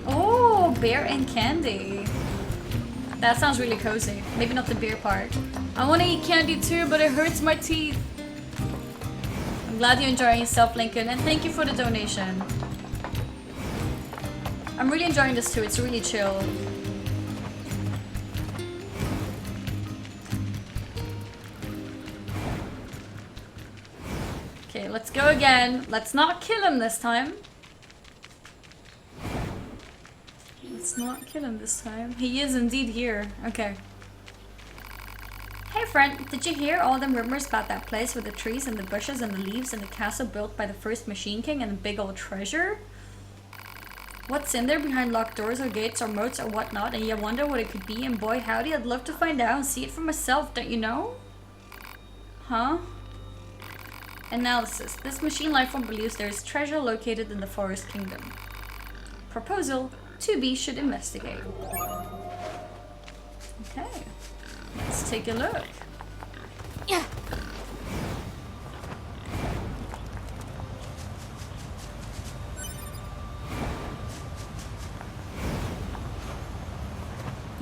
Oh, beer and candy. That sounds really cozy. Maybe not the beer part. I want to eat candy too, but it hurts my teeth. I'm glad you're enjoying yourself, Lincoln, and thank you for the donation. I'm really enjoying this too. It's really chill. Okay, let's go again. Let's not kill him this time. Let's Let's not kill him this time. He is indeed here. Okay. Hey friend, did you hear all the rumors about that place with the trees and the bushes and the leaves and the castle built by the first Machine King and the big old treasure? What's in there behind locked doors or gates or moats or whatnot, and you wonder what it could be, and boy howdy, I'd love to find out and see it for myself, don't you know? Huh? Analysis. This machine lifeform believes there is treasure located in the Forest Kingdom. Proposal. 2B should investigate. Okay. Let's take a look. Yeah.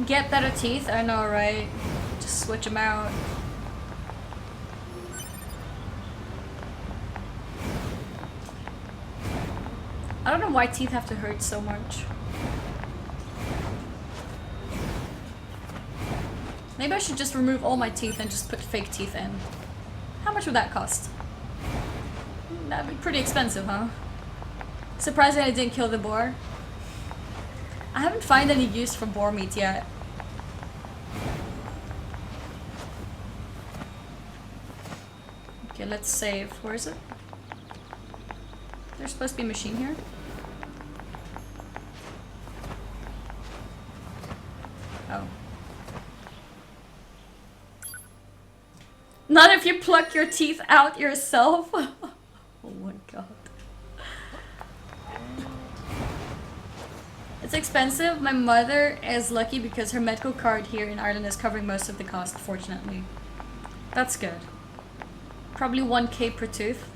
Get better teeth? I know, right? Just switch them out. I don't know why teeth have to hurt so much. Maybe I should just remove all my teeth and just put fake teeth in. How much would that cost? That'd be pretty expensive, huh? Surprising I didn't kill the boar. I haven't found any use for boar meat yet. Okay, let's save. Where is it? There's supposed to be a machine here. Oh. Not if you pluck your teeth out yourself. Oh my god. It's expensive. My mother is lucky because her medical card here in Ireland is covering most of the cost, fortunately. That's good. Probably 1k per tooth.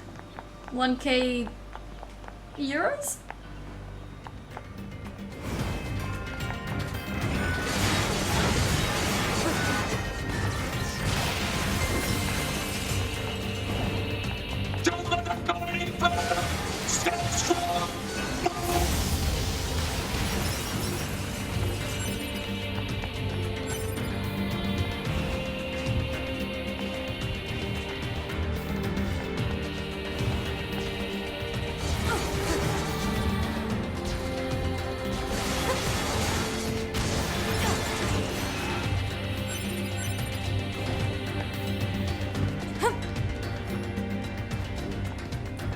1k euros? Don't let them go any further! Stay strong!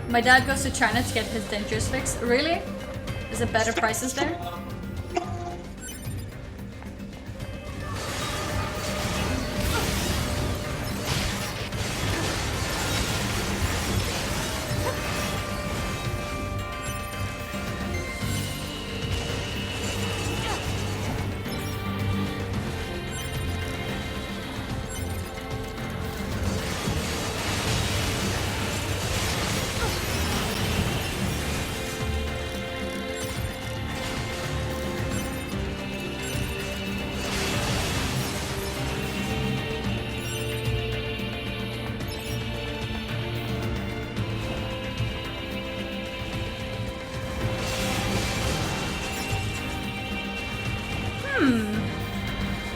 My dad goes to China to get his dentures fixed. Really? Is it better prices there?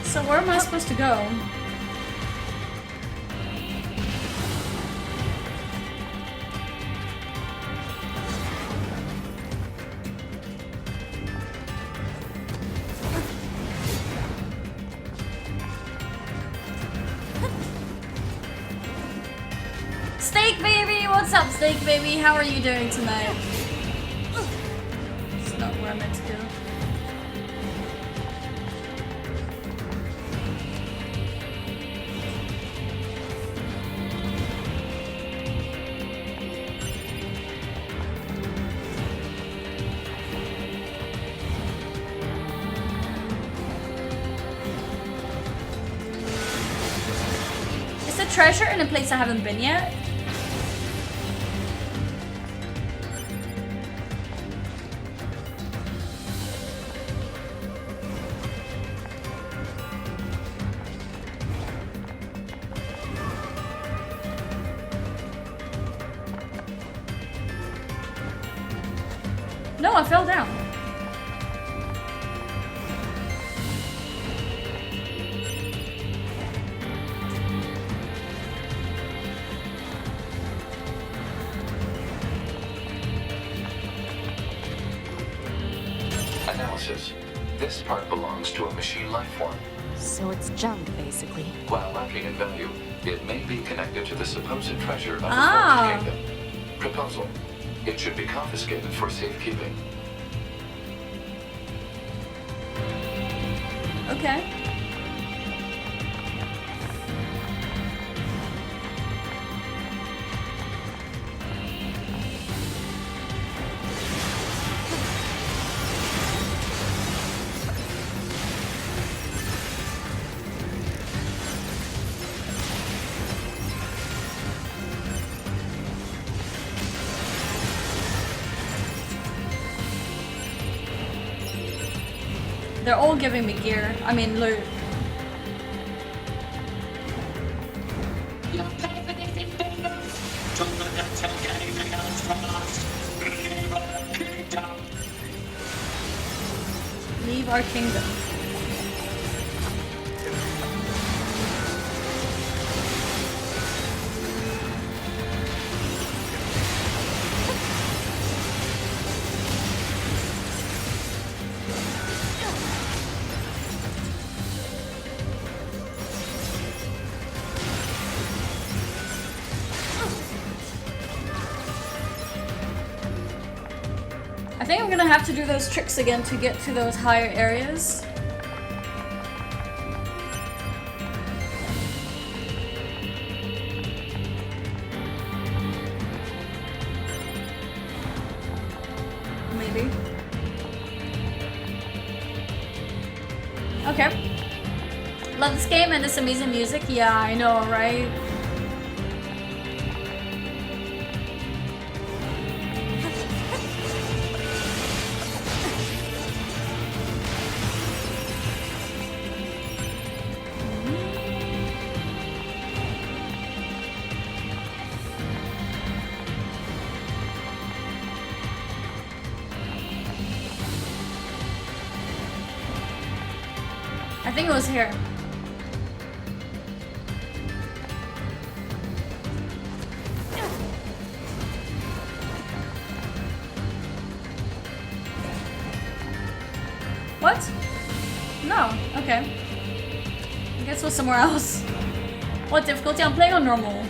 So where am I supposed to go? Steak baby! What's up, Steak baby? How are you doing tonight? It's not where I meant to go. Is the treasure in a place I haven't been yet? No, I fell down. Analysis. This part belongs to a machine life form. So it's junk, basically. While lacking in value, it may be connected to the supposed treasure of the Ah. Forest Kingdom. Proposal. It should be confiscated for safekeeping. Okay. They're all giving me gear. I mean, loot. You'll pay for this invasion. Don't let them take anything else from us. Leave our kingdom. Leave our kingdom. I think I'm gonna have to do those tricks again to get to those higher areas. Maybe. Okay. Love this game and this amazing music. Yeah, I know, right? I think it was here. What? No, okay. I guess it was somewhere else. What difficulty? I'm playing on normal.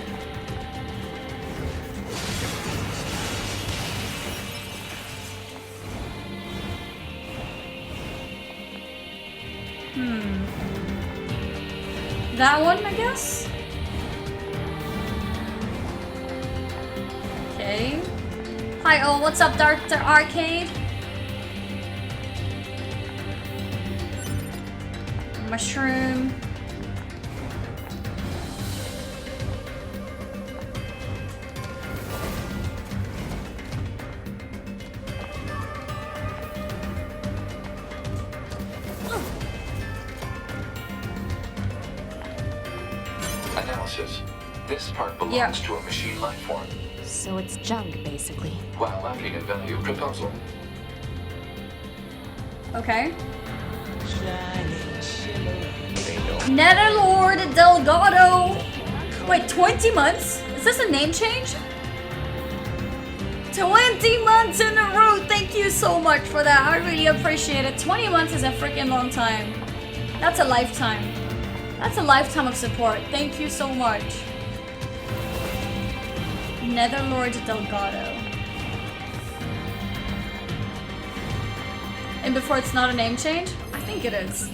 That one, I guess? Okay. Hi, oh, what's up, Dark Arcade? Mushroom. Analysis. This part belongs to a machine life form. So it's junk, basically. While lacking in value, proposal. Okay. Netherlord Delgado. Wait, 20 months? Is this a name change? 20 months in a row. Thank you so much for that. I really appreciate it. 20 months is a freaking long time. That's a lifetime. That's a lifetime of support. Thank you so much. Netherlord Delgado. And before it's not a name change? I think it is.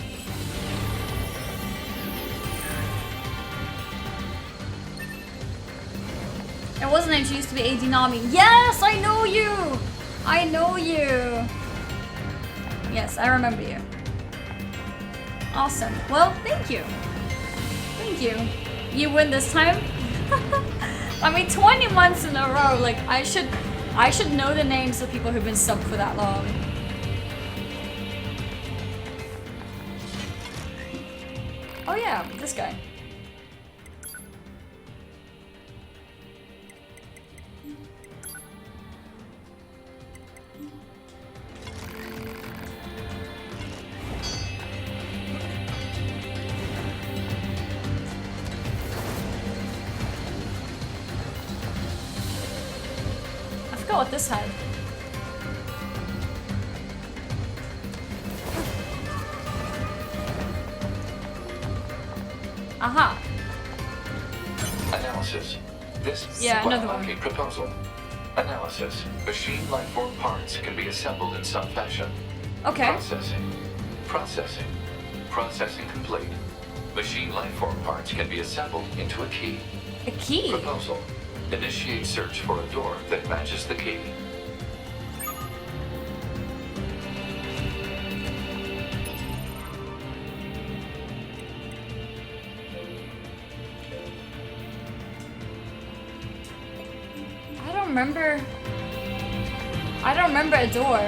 It wasn't name, she used to be AD Nami. Yes, I know you! I know you! Yes, I remember you. Awesome. Well, thank you. Thank you. You win this time? I mean, 20 months in a row. Like, I should know the names of people who've been subbed for that long. Oh yeah, this guy. I forgot what this had. Aha. Analysis. This Another one. okay, proposal. Analysis. Machine lifeform parts can be assembled in some fashion. Okay. Processing. Processing. Processing complete. Machine lifeform parts can be assembled into a key. A key? Proposal. Initiate search for a door that matches the key. I don't remember a door.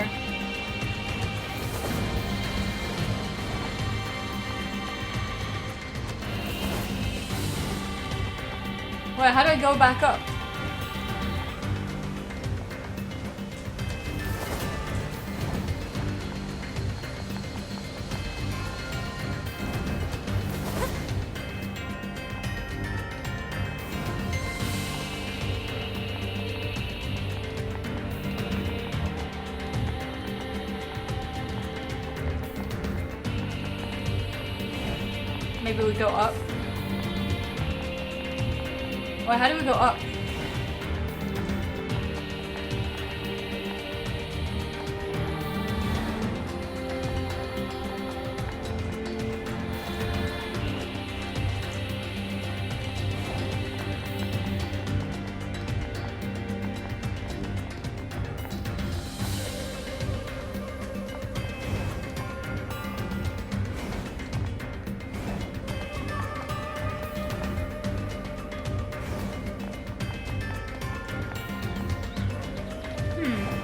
Wait, how do I go back up? Maybe we go up. Wait, how do we go up?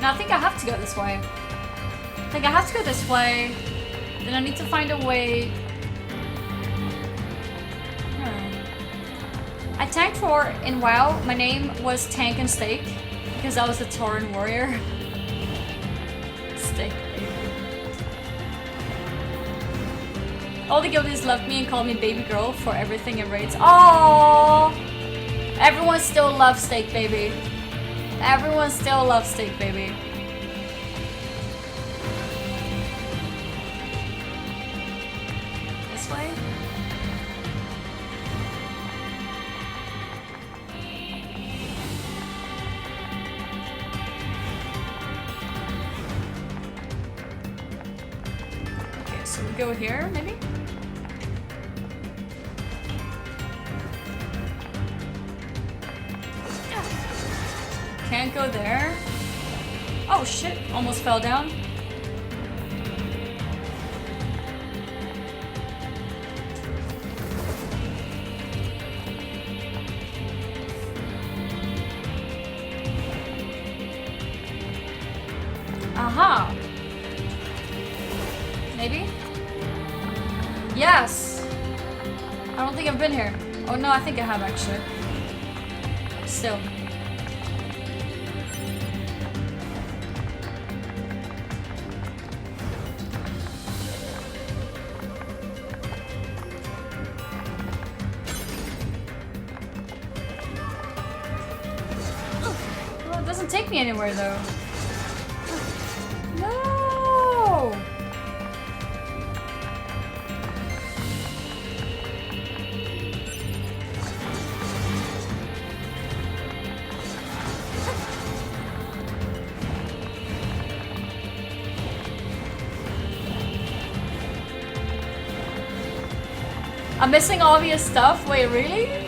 No, I think I have to go this way. I think I have to go this way. Then I need to find a way. I tanked for in WoW. My name was Tank and Steak because I was a Tauren warrior. Steak. All the guildies loved me and called me baby girl for everything in raids. Oh, everyone still loves Steak Baby. Everyone still loves Steak Baby. This way? Okay, so we go here, maybe? Can't go there. Oh shit, almost fell down. Aha. Maybe? Yes. I don't think I've been here. Oh no, I think I have actually. Still. Take me anywhere though. No. I'm missing obvious stuff. Wait, really?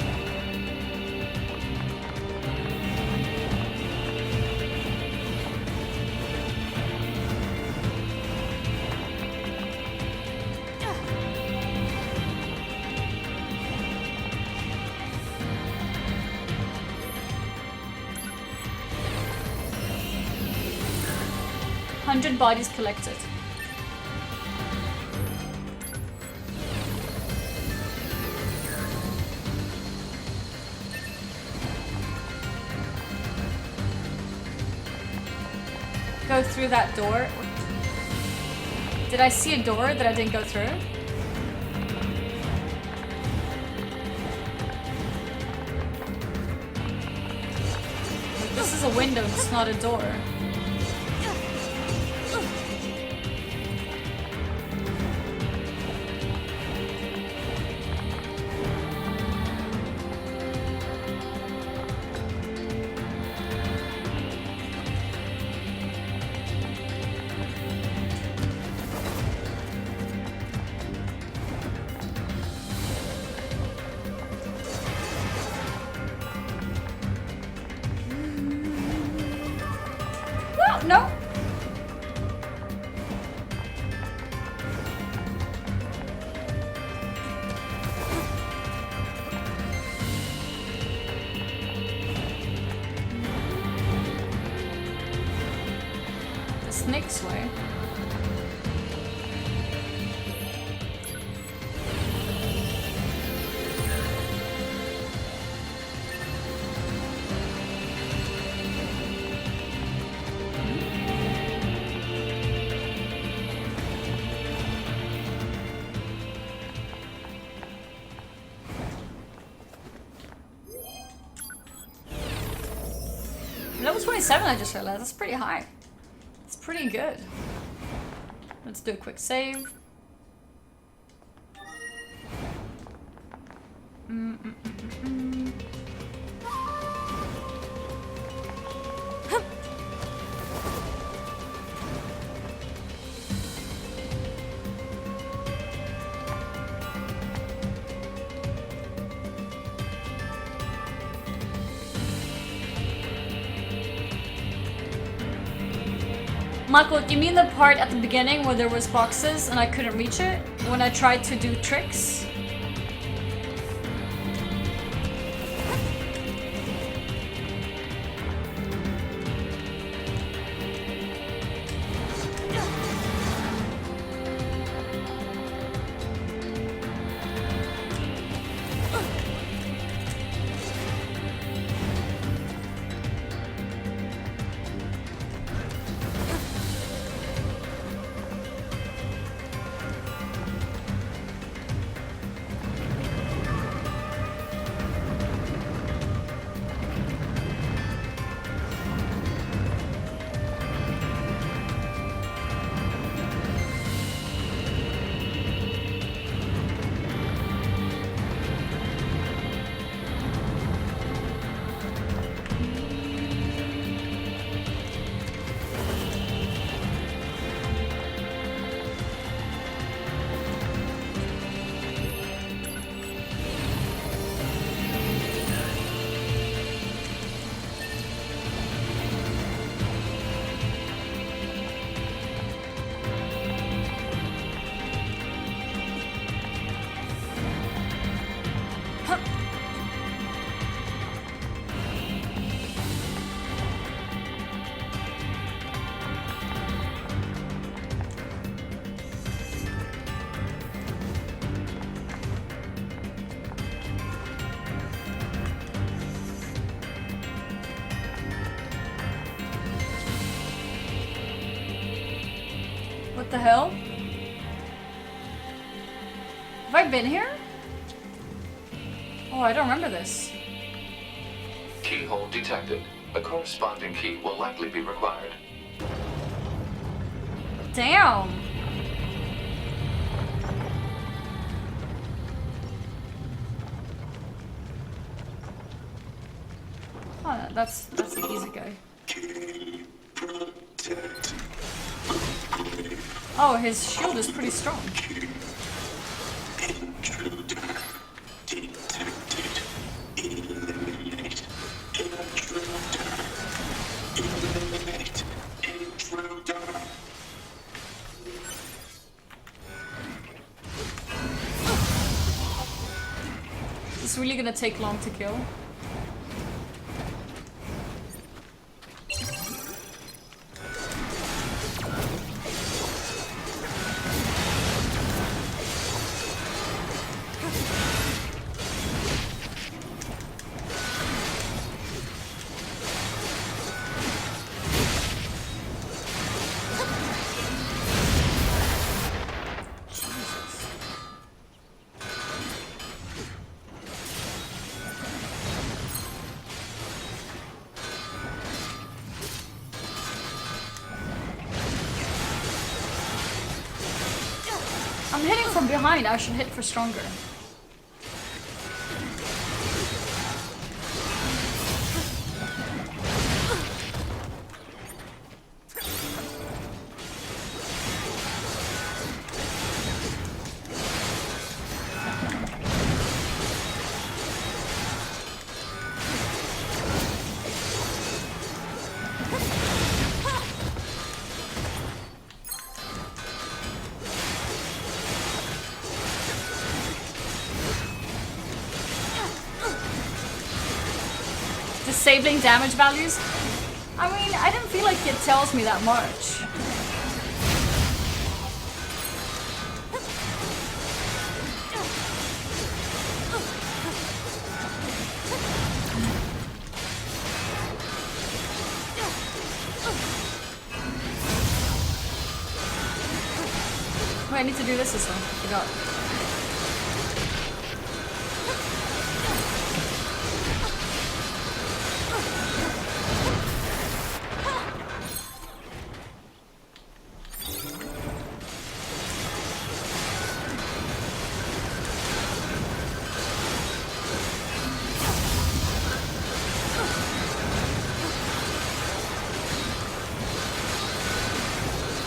Bodies collected. Go through that door. Did I see a door that I didn't go through? This is a window, it's not a door. snake's way. Level 27, I just realized. That's pretty high. It's pretty good. Let's do a quick save. Michael, you mean the part at the beginning where there was boxes and I couldn't reach it? When I tried to do tricks? What the hell? Have I been here? Oh, I don't remember this. Keyhole detected. A corresponding key will likely be required. Damn. Oh, that's an easy guy. Oh, his shield is pretty strong. It's really gonna take long to kill. I'm hitting from behind. I should hit for stronger. Disabling damage values? I mean, I didn't feel like it tells me that much. I need to do this as well. I forgot.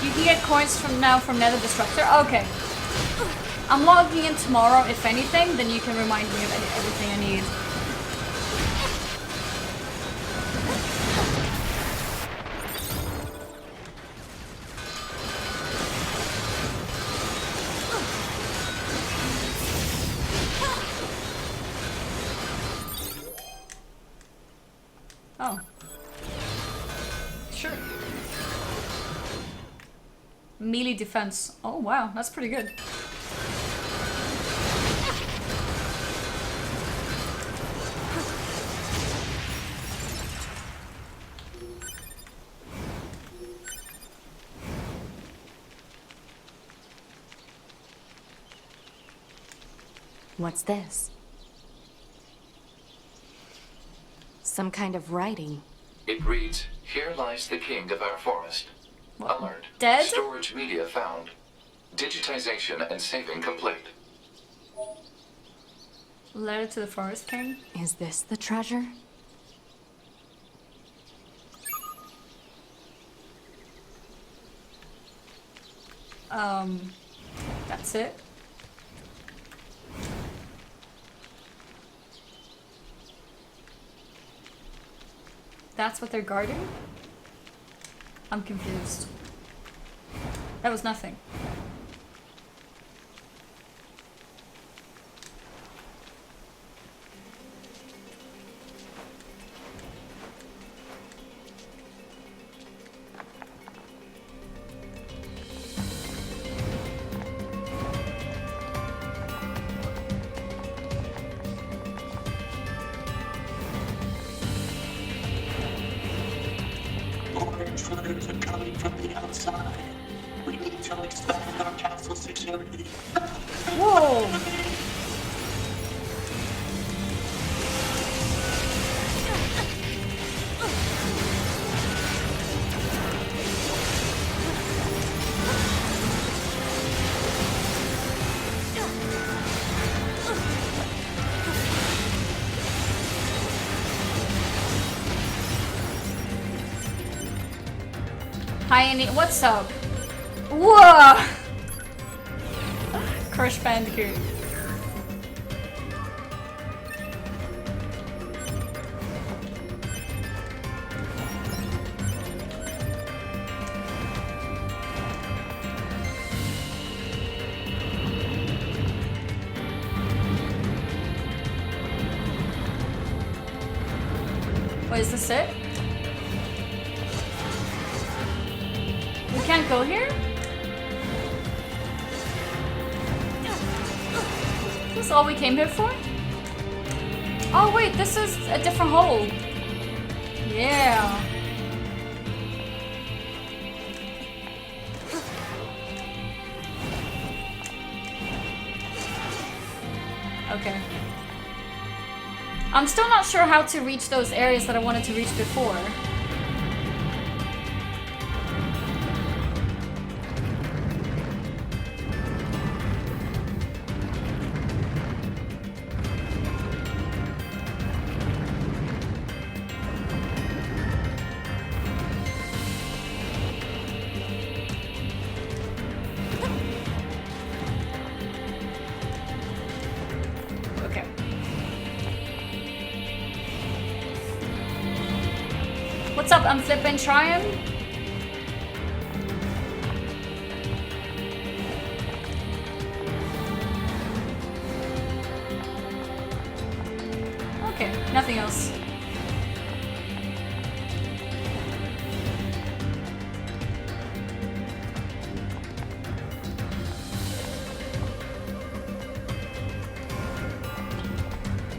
You can get coins from Nether Disruptor. Okay. I'm logging in tomorrow, if anything, then you can remind me of everything I need. Oh. Sure. Melee defense. Oh wow, that's pretty good. What's this? Some kind of writing. It reads, "Here lies the king of our forest. What? Alert. Dead? Storage media found. Digitization and saving complete." Letter to the Forest King. Is this the treasure? That's it. That's what they're guarding? I'm confused. That was nothing. More intruders are coming from the outside. We need to expand our castle security. Whoa! Hi, Annie. What's up? Whoa! Crush Bandicoot. Wait, is this it? We can't go here? Is this all we came here for? Oh wait, this is a different hole. Yeah. Okay. I'm still not sure how to reach those areas that I wanted to reach before. Okay. What's up? I'm flipping Tryon. Okay, nothing else.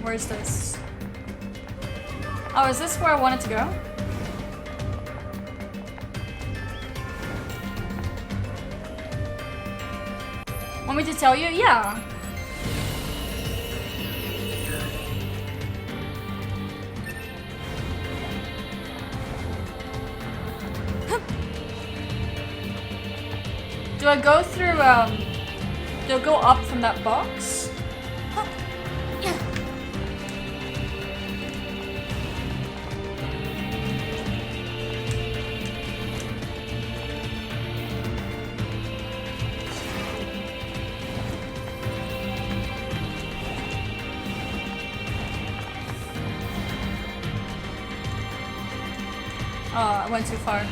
Where's this? Oh, is this where I wanted to go? Want me to tell you? Yeah. Do I go through, do I go up from that box? Oh, I went too far.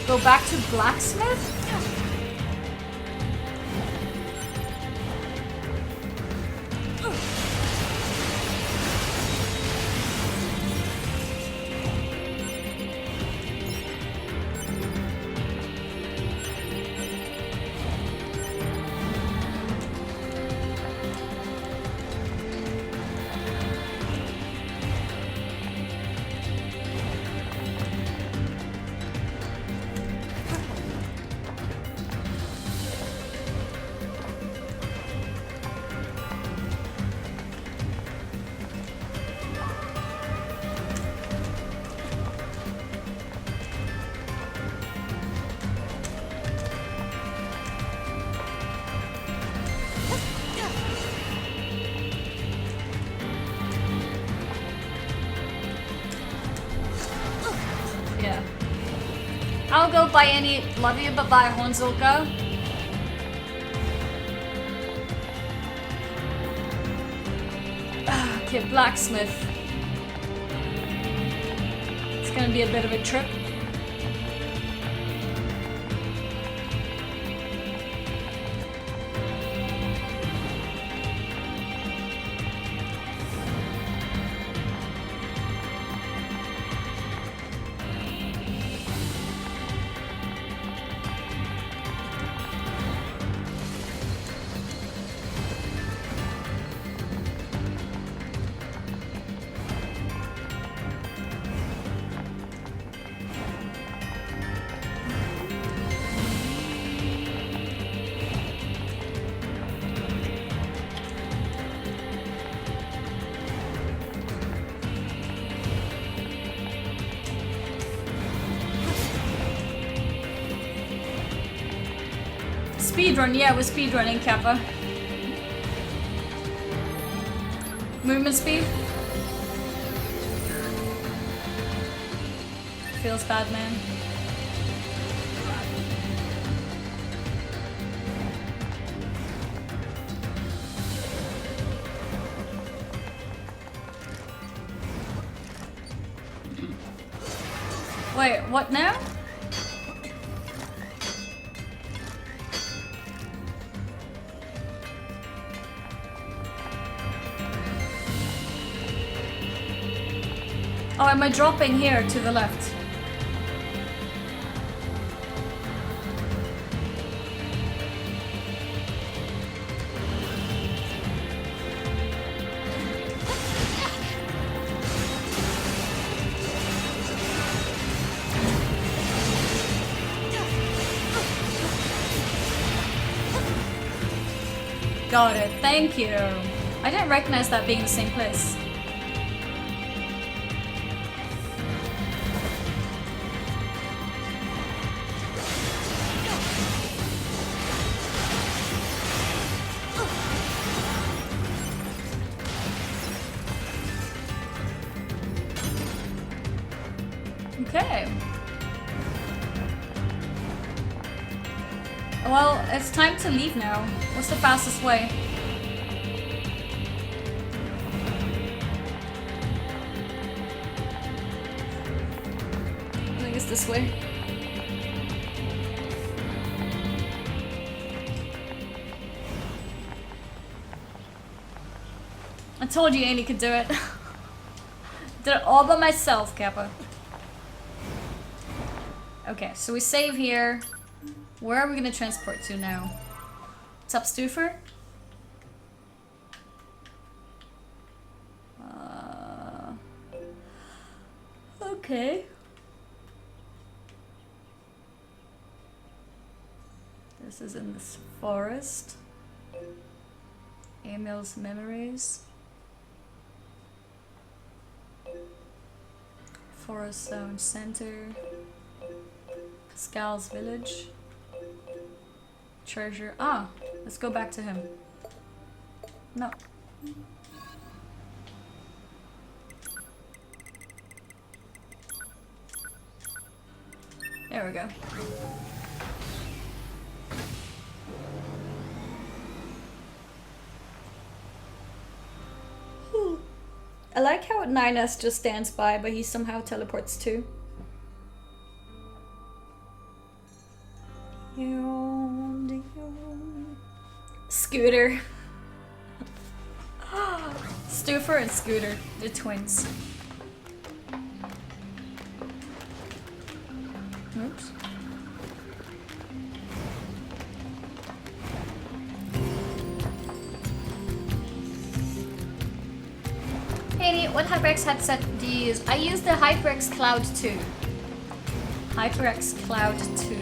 Go back to blacksmith? Yeah. I'll go by any. Love you, but bye, Honzulka. Okay, blacksmith. It's gonna be a bit of a trip. Speedrun, yeah, we're speedrunning, Kappa. Movement speed. Feels bad, man. Wait, what now? Oh, am I dropping here to the left? Got it, thank you. I didn't recognize that being the same place. Okay. Well, it's time to leave now. What's the fastest way? I think it's this way. I told you Annie could do it. Did it all by myself, Kappa. Okay, so we save here. Where are we gonna transport to now? What's up, Stuffer? Okay. This is in this forest. Emil's memories. Forest Zone Center. Pascal's village. Treasure. Ah, let's go back to him. No. There we go. I like how 9S just stands by, but he somehow teleports too. Scooter. Stuffer and Scooter, the twins. Oops. Hey, what HyperX headset do you use? I use the HyperX Cloud 2. HyperX Cloud 2.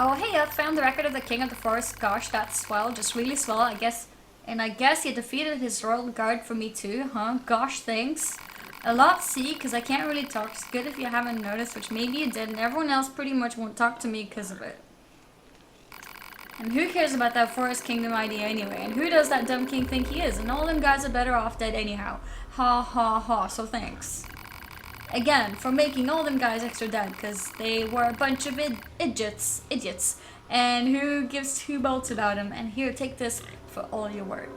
Oh hey, I found the record of the King of the Forest. Gosh, that's swell, just really swell, I guess. And I guess he defeated his royal guard for me too, huh? Gosh, thanks. A lot, see, because I can't really talk. It's good if you haven't noticed, which maybe you did, and everyone else pretty much won't talk to me because of it. And who cares about that Forest Kingdom idea anyway? And who does that dumb king think he is? And all them guys are better off dead anyhow. Ha ha ha, so thanks. Again, for making all them guys extra dead, because they were a bunch of idiots. And who gives two bolts about them? And here, take this for all your work.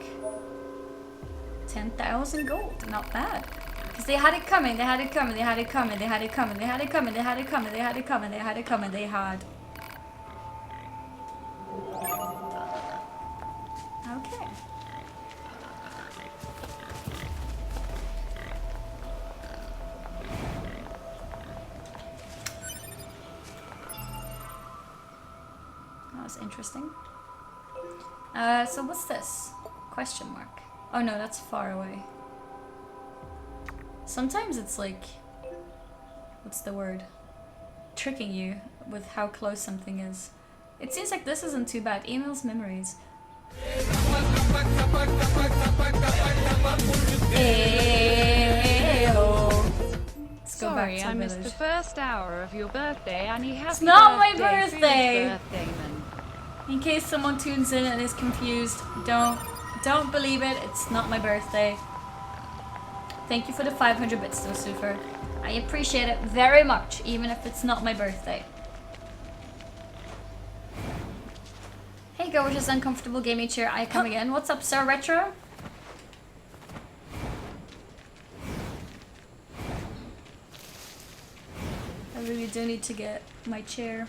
10,000 gold, not bad. Because they had it coming, they had it coming, they had it coming, they had it coming, they had it coming, they had it coming, they had it coming, they had it coming, they had. Okay. That was interesting. So what's this? Question mark. Oh no, that's far away. Sometimes it's like, what's the word? Tricking you with how close something is. It seems like this isn't too bad. Emil's memories. Let's go Sorry, back to I the missed village. the first hour of your birthday, Annie. Happy It's not my birthday. birthday. Whose birthday, then? In case someone tunes in and is confused, don't believe it. It's not my birthday. Thank you for the 500 bits, though, Super. I appreciate it very much, even if it's not my birthday. Hey, gorgeous, uncomfortable gaming chair. I come again. What's up, Sir Retro? I really do need to get my chair.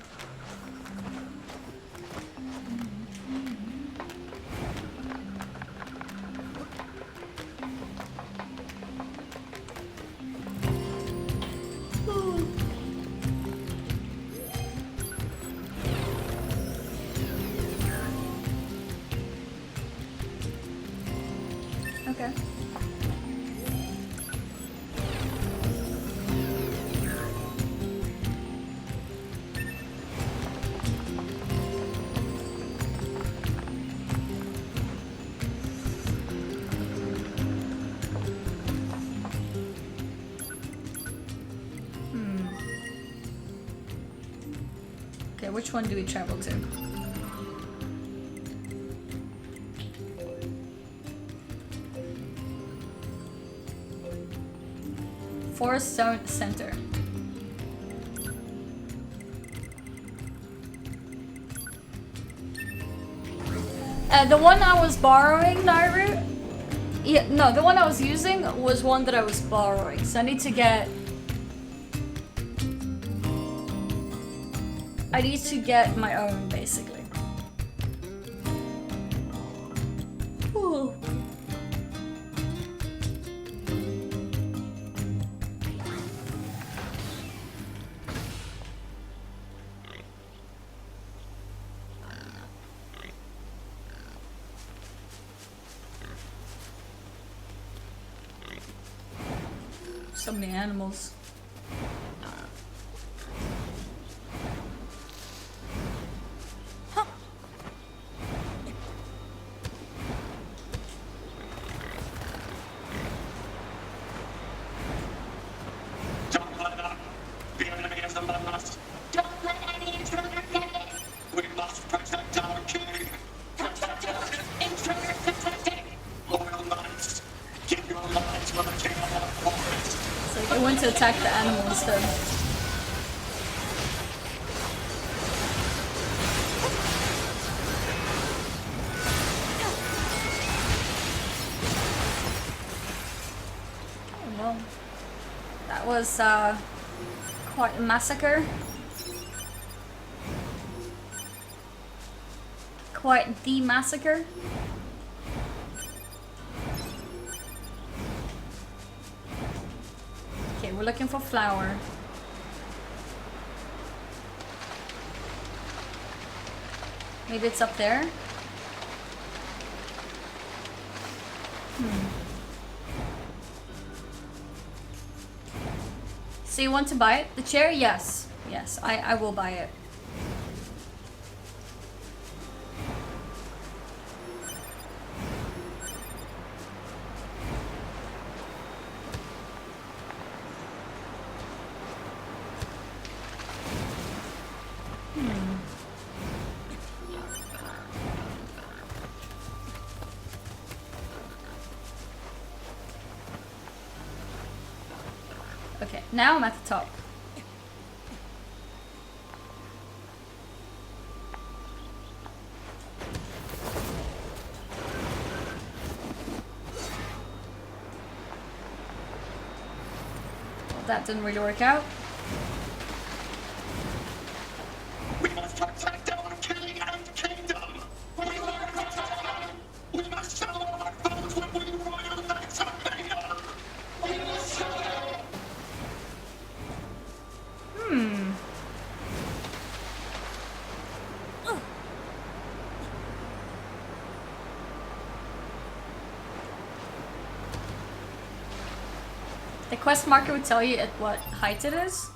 Okay. Okay, which one do we travel to? Forest Zone Center. The one I was borrowing, Nairu? Yeah, no, the one I was using was one that I was borrowing. So I need to get I need to get my own, basically. Ooh. So many animals. Don't let up. The enemy is among us. Don't let any intruder get in. We must protect our king. Protect us. Intruder detected. Loyal knights, give your lives for the king of our forest. It's like I went to attack the animal instead. Oh well. That was quite a massacre. Quite the massacre. Okay, we're looking for flour. Maybe it's up there. So you want to buy it? The chair? Yes. Yes, I will buy it. Okay, now I'm at the top. Well, that didn't really work out. We must protect our king and kingdom. We must show our foes what we royal knights are made of. We must show them. The quest marker would tell you at what height it is.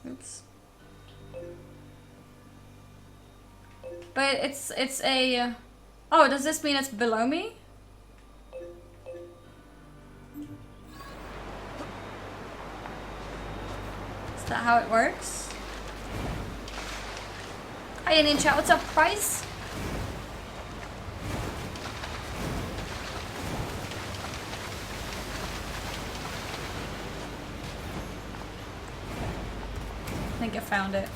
Oops. But it's a... Oh, does this mean it's below me? Is that how it works? Hi, Indian chat. What's up, Price? I think I found it.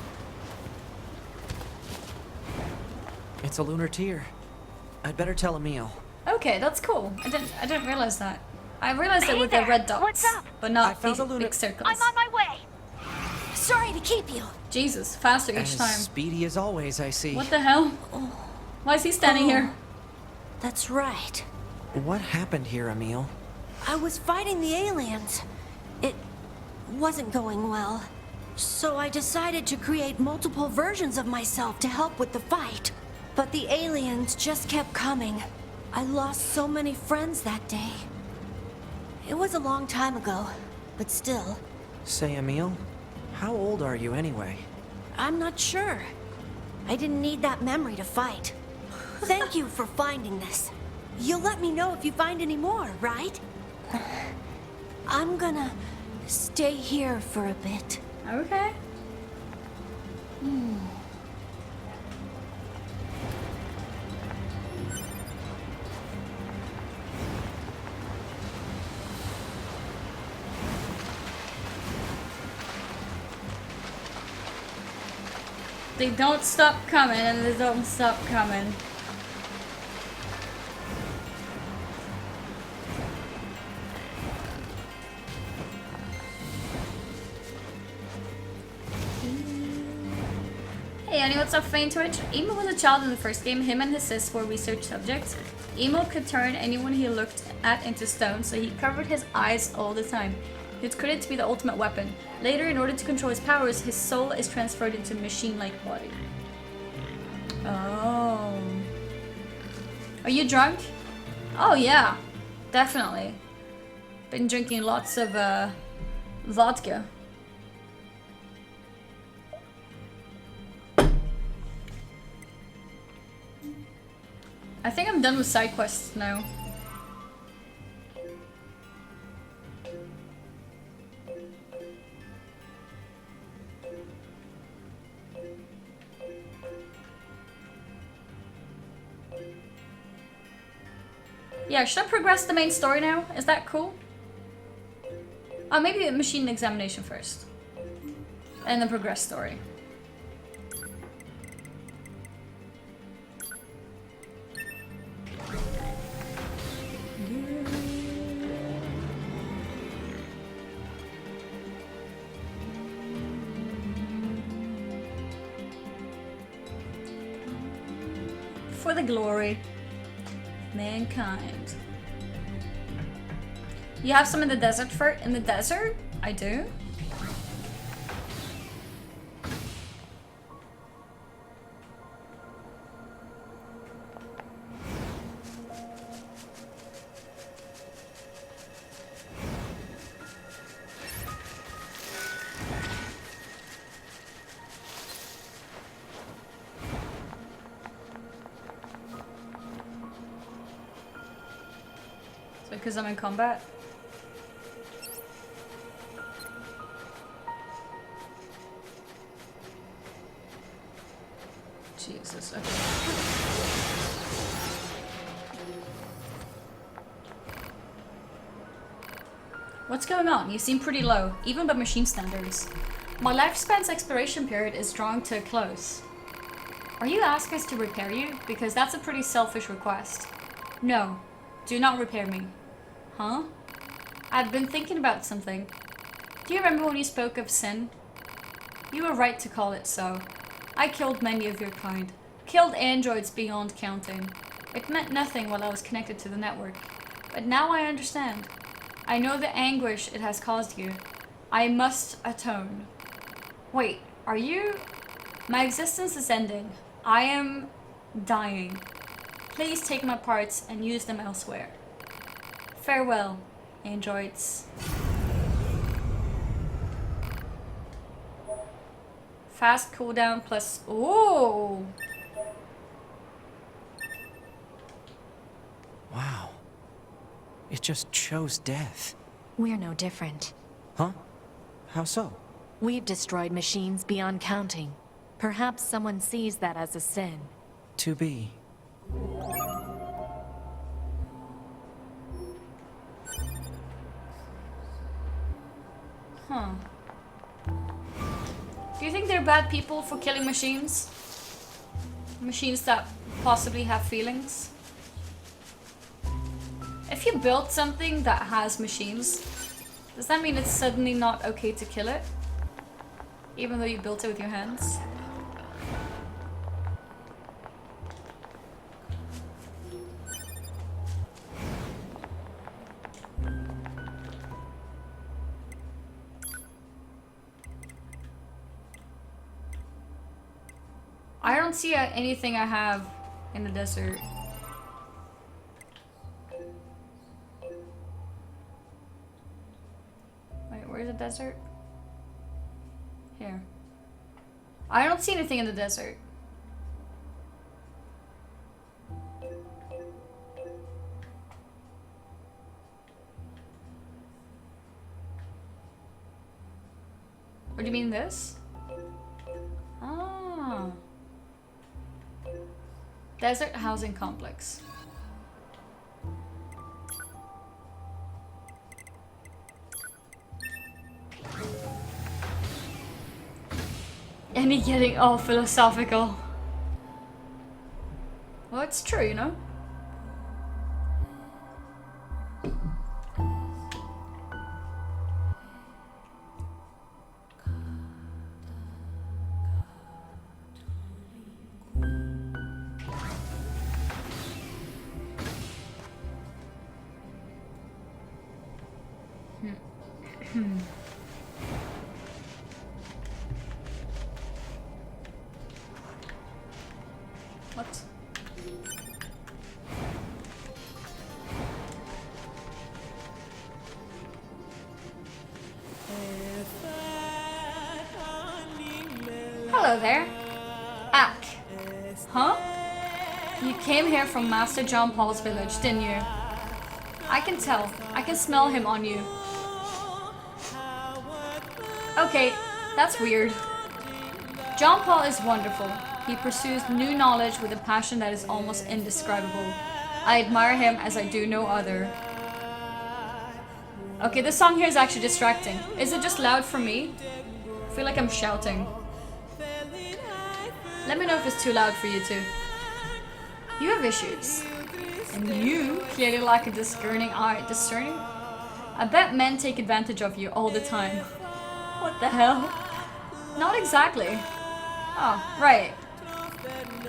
It's a lunar tear. I'd better tell Emil. Okay, that's cool. I didn't realize that. I realized it Hey with there, the red dots, what's up? but not I found the a lunar- big circles. I'm on my way. Sorry to keep you. Jesus, faster each As time. speedy as always, I see. What the hell? Why is he standing here? That's right. What happened here, Emil? I was fighting the aliens. It wasn't going well. So I decided to create multiple versions of myself to help with the fight. But the aliens just kept coming. I lost so many friends that day. It was a long time ago, but still, Say, Emil, how old are you anyway? I'm not sure. I didn't need that memory to fight. Thank you for finding this. You'll let me know if you find any more, right? I'm gonna stay here for a bit. Okay. They don't stop coming and they don't stop coming. Annie, what's up, Faint Twitch? Emo was a child in the first game. Him and his sis were research subjects. Emo could turn anyone he looked at into stone, so he covered his eyes all the time. He was credited to be the ultimate weapon. Later, in order to control his powers, his soul is transferred into a machine-like body. Oh. Are you drunk? Oh yeah, definitely. Been drinking lots of vodka. I think I'm done with side quests now. Yeah, should I progress the main story now? Is that cool? Oh, maybe a machine examination first. And then progress story. For the glory. Mankind. You have some in the desert in the desert? I do. Because I'm in combat. Jesus, okay. What's going on? You seem pretty low, even by machine standards. My lifespan's expiration period is drawing to a close. Are you asking us to repair you? Because that's a pretty selfish request. No, do not repair me. Huh? I've been thinking about something. Do you remember when you spoke of sin? You were right to call it so. I killed many of your kind. Killed androids beyond counting. It meant nothing while I was connected to the network. But now I understand. I know the anguish it has caused you. I must atone. Wait, are you... My existence is ending. I am dying. Please take my parts and use them elsewhere. Farewell, androids. Fast cooldown plus... Ooh! Wow. It just chose death. We're no different. Huh? How so? We've destroyed machines beyond counting. Perhaps someone sees that as a sin. To be. Huh. Do you think they're bad people for killing machines? Machines that possibly have feelings? If you build something that has machines, does that mean it's suddenly not okay to kill it? Even though you built it with your hands? I don't see anything I have in the desert. Wait, where's the desert? Here. I don't see anything in the desert. What do you mean this? Ah. Desert housing complex. And he getting all philosophical. Well, it's true, you know? What? Hello there. Ack. Huh? You came here from Master John Paul's village, didn't you? I can tell. I can smell him on you. Okay, that's weird. John Paul is wonderful. He pursues new knowledge with a passion that is almost indescribable. I admire him as I do no other. Okay, this song here is actually distracting. Is it just loud for me? I feel like I'm shouting. Let me know if it's too loud for you too. You have issues. And you clearly lack a discerning eye. Discerning? I bet men take advantage of you all the time. What the hell? Not exactly. Oh, right.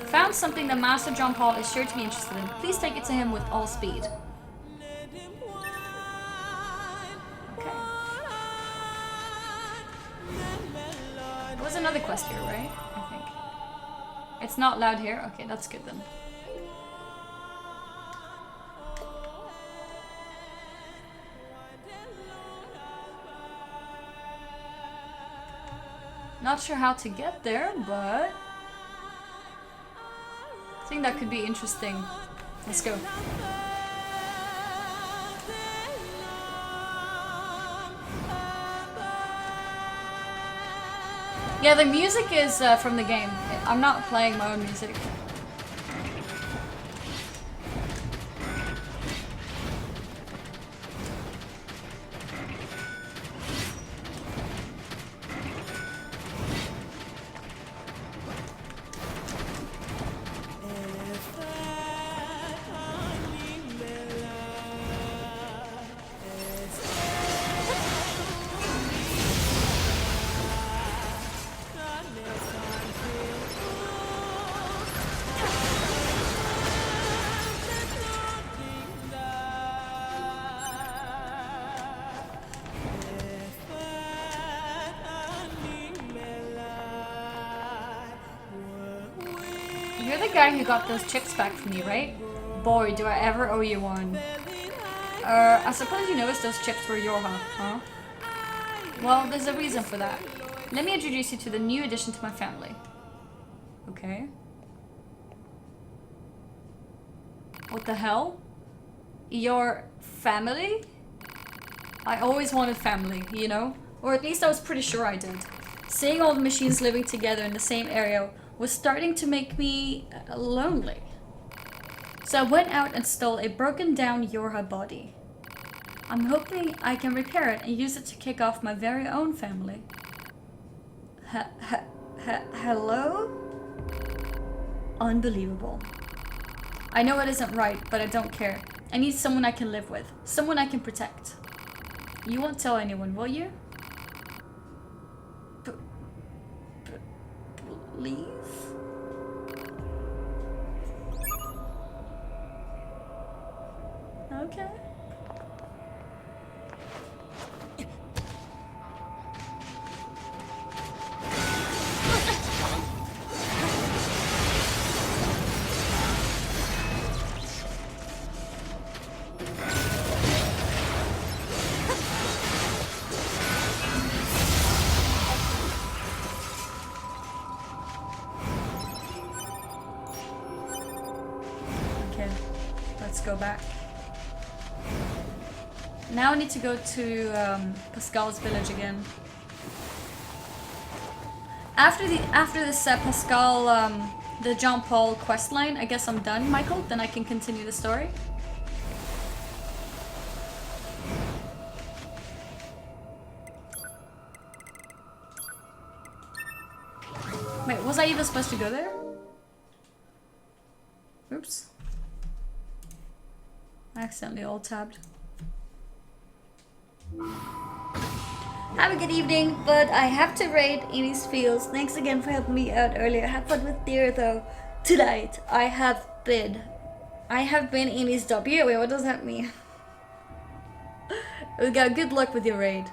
Found something that Master John Paul is sure to be interested in. Please take it to him with all speed. Okay. There was another quest here, right? I think. It's not loud here? Okay, that's good then. Not sure how to get there, but I think that could be interesting. Let's go. Yeah, the music is from the game. I'm not playing my own music. You're the guy who got those chicks back from me, right? Boy, do I ever owe you one. I suppose you noticed those chips were your huh? Well, there's a reason for that. Let me introduce you to the new addition to my family. Okay. What the hell? Your family? I always wanted family, you know? Or at least I was pretty sure I did. Seeing all the machines living together in the same area was starting to make me lonely. So I went out and stole a broken down Yorha body. I'm hoping I can repair it and use it to kick off my very own family. Hello? Unbelievable. I know it isn't right, but I don't care. I need someone I can live with. Someone I can protect. You won't tell anyone, will you? Please? Okay. Go back. Now I need to go to Pascal's village again. After this Pascal, the John Paul quest line, I guess I'm done, Michael. Then I can continue the story. Wait, was I even supposed to go there? Oops. I accidentally alt-tabbed. Have a good evening, but I have to raid Amy's Fields. Thanks again for helping me out earlier. Have fun with NieR though. Tonight, I have been Amy's W. Wait, what does that mean? We got good luck with your raid.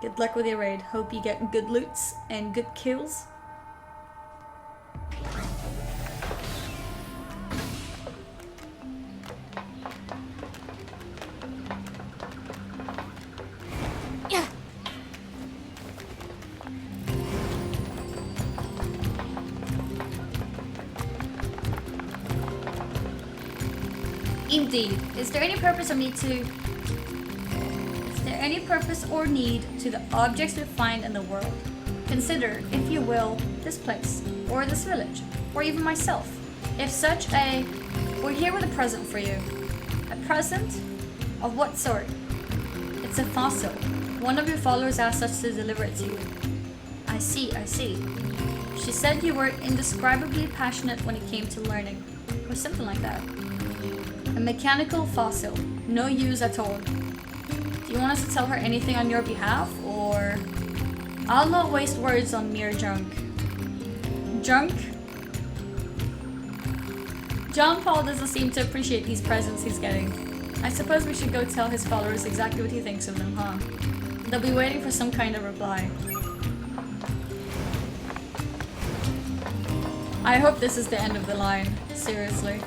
Good luck with your raid. Hope you get good loots and good kills. Indeed. Is there any purpose or need to the objects we find in the world? Consider, if you will, this place, or this village, or even myself. If such a... We're here with a present for you. A present? Of what sort? It's a fossil. One of your followers asked us to deliver it to you. I see. She said you were indescribably passionate when it came to learning, or something like that. A mechanical fossil. No use at all. Do you want us to tell her anything on your behalf, or... I'll not waste words on mere junk. Junk? John Paul doesn't seem to appreciate these presents he's getting. I suppose we should go tell his followers exactly what he thinks of them, huh? They'll be waiting for some kind of reply. I hope this is the end of the line. Seriously.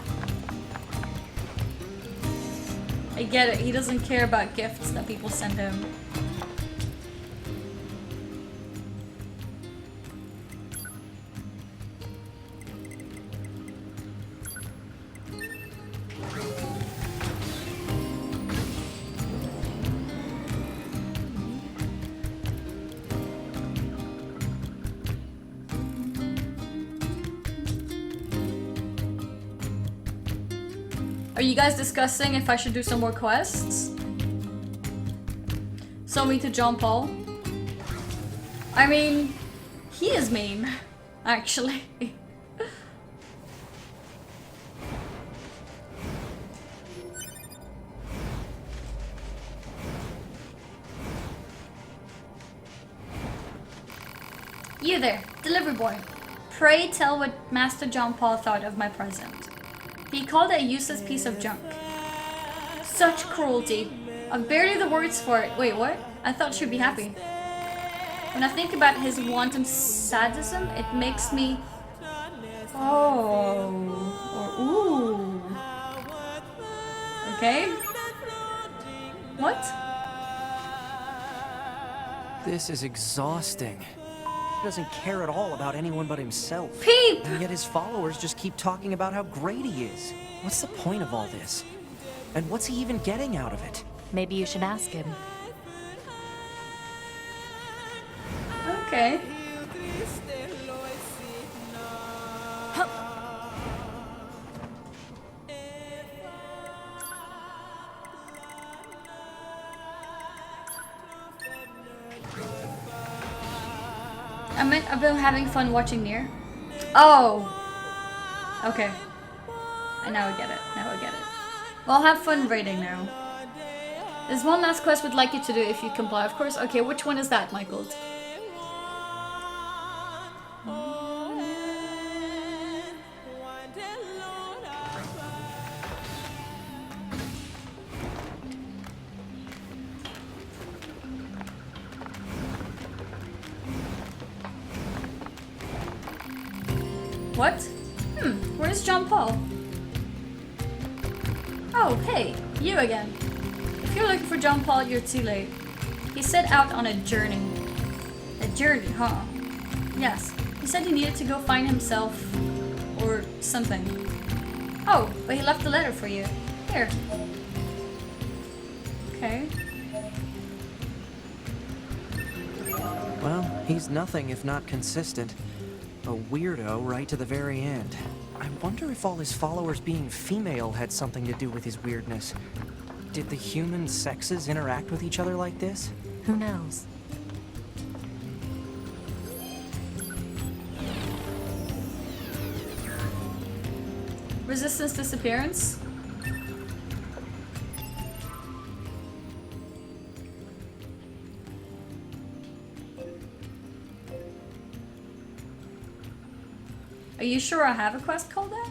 I get it, he doesn't care about gifts that people send him. Are you guys discussing if I should do some more quests? So mean to John Paul. I mean, he is mean, actually. You there, delivery boy. Pray tell what Master John Paul thought of my present. He called it a useless piece of junk. Such cruelty. I've barely the words for it. Wait, what? I thought she'd be happy. When I think about his wanton sadism, it makes me... Oh. Or ooh. Okay. What? This is exhausting. He doesn't care at all about anyone but himself. Peep! And yet his followers just keep talking about how great he is. What's the point of all this? And what's he even getting out of it? Maybe you should ask him. Okay. I've been having fun watching NieR. Oh! Okay. Now I get it. Well, I'll have fun raiding now. There's one last quest we'd like you to do if you comply, of course. Okay, which one is that, Michael? What? Where's John Paul? Oh, hey, you again. If you're looking for John Paul, you're too late. He set out on a journey. A journey, huh? Yes, he said he needed to go find himself or something. Oh, but he left a letter for you. Here. Okay. Well, he's nothing if not consistent. A weirdo right to the very end. I wonder if all his followers being female had something to do with his weirdness. Did the human sexes interact with each other like this? Who knows? Resistance disappearance? Are you sure I have a quest called that?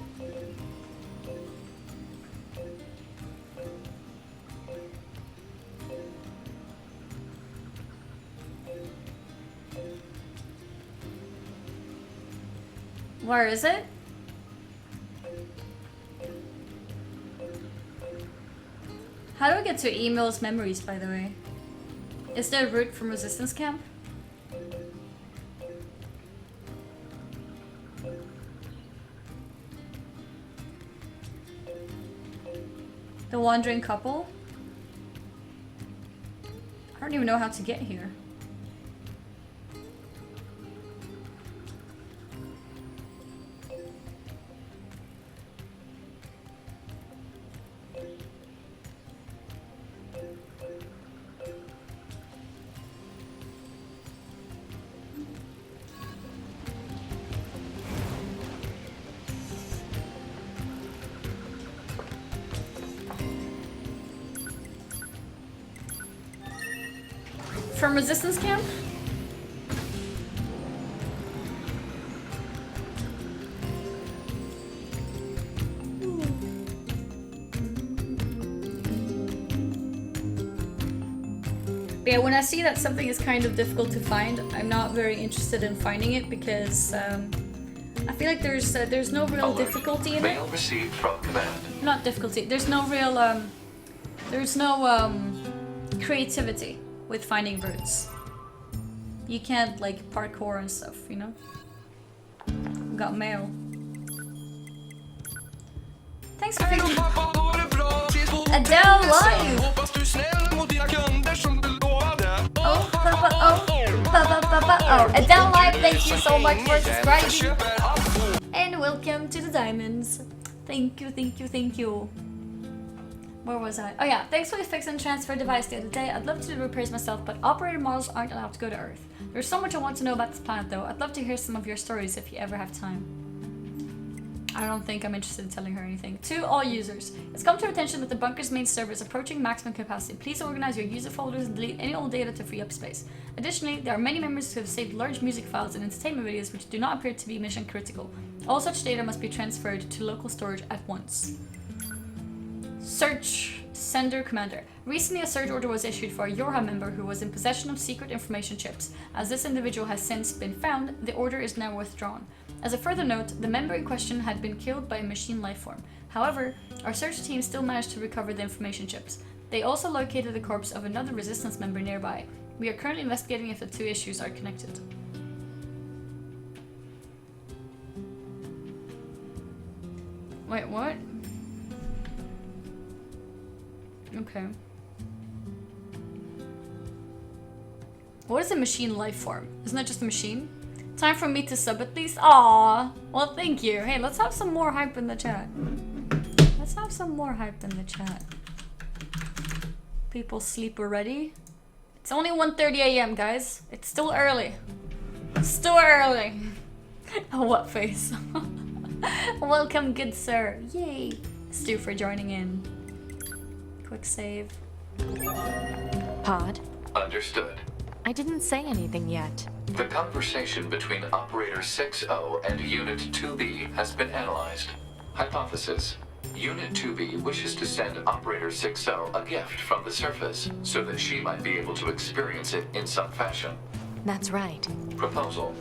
Where is it? How do I get to emails memories, by the way? Is there a route from Resistance Camp? The wandering couple? I don't even know how to get here. From resistance camp? But yeah, when I see that something is kind of difficult to find, I'm not very interested in finding it because I feel like there's no real difficulty in it. Mail received from command. Not difficulty. There's no real creativity with finding routes. You can't like parkour and stuff, you know? Got mail. Thanks for picking Adele live! Oh, oh. Adele live, thank you so much for subscribing. And welcome to the diamonds. Thank you, thank you, thank you. Where was I? Oh yeah, thanks for the fix and transfer device the other day. I'd love to do repairs myself, but operator models aren't allowed to go to Earth. There's so much I want to know about this planet though. I'd love to hear some of your stories if you ever have time. I don't think I'm interested in telling her anything. To all users, it's come to our attention that the bunker's main server is approaching maximum capacity. Please organize your user folders and delete any old data to free up space. Additionally, there are many members who have saved large music files and entertainment videos which do not appear to be mission critical. All such data must be transferred to local storage at once. Search Sender Commander. Recently a search order was issued for a Yorha member who was in possession of secret information chips. As this individual has since been found, the order is now withdrawn. As a further note, the member in question had been killed by a machine lifeform. However, our search team still managed to recover the information chips. They also located the corpse of another resistance member nearby. We are currently investigating if the two issues are connected. Wait, what? Okay. What is a machine life form? Isn't that just a machine? Time for me to sub at least? Aww. Well, thank you. Hey, let's have some more hype in the chat. Let's have some more hype in the chat. People sleep already? It's only 1:30 a.m., guys. It's still early. It's still early. Oh, what face? Welcome, good sir. Yay. Stu for joining in. Quick save. Pod? Understood. I didn't say anything yet. The conversation between Operator 6O and Unit 2B has been analyzed. Hypothesis. Unit 2B wishes to send Operator 6O a gift from the surface so that she might be able to experience it in some fashion. That's right. Proposal.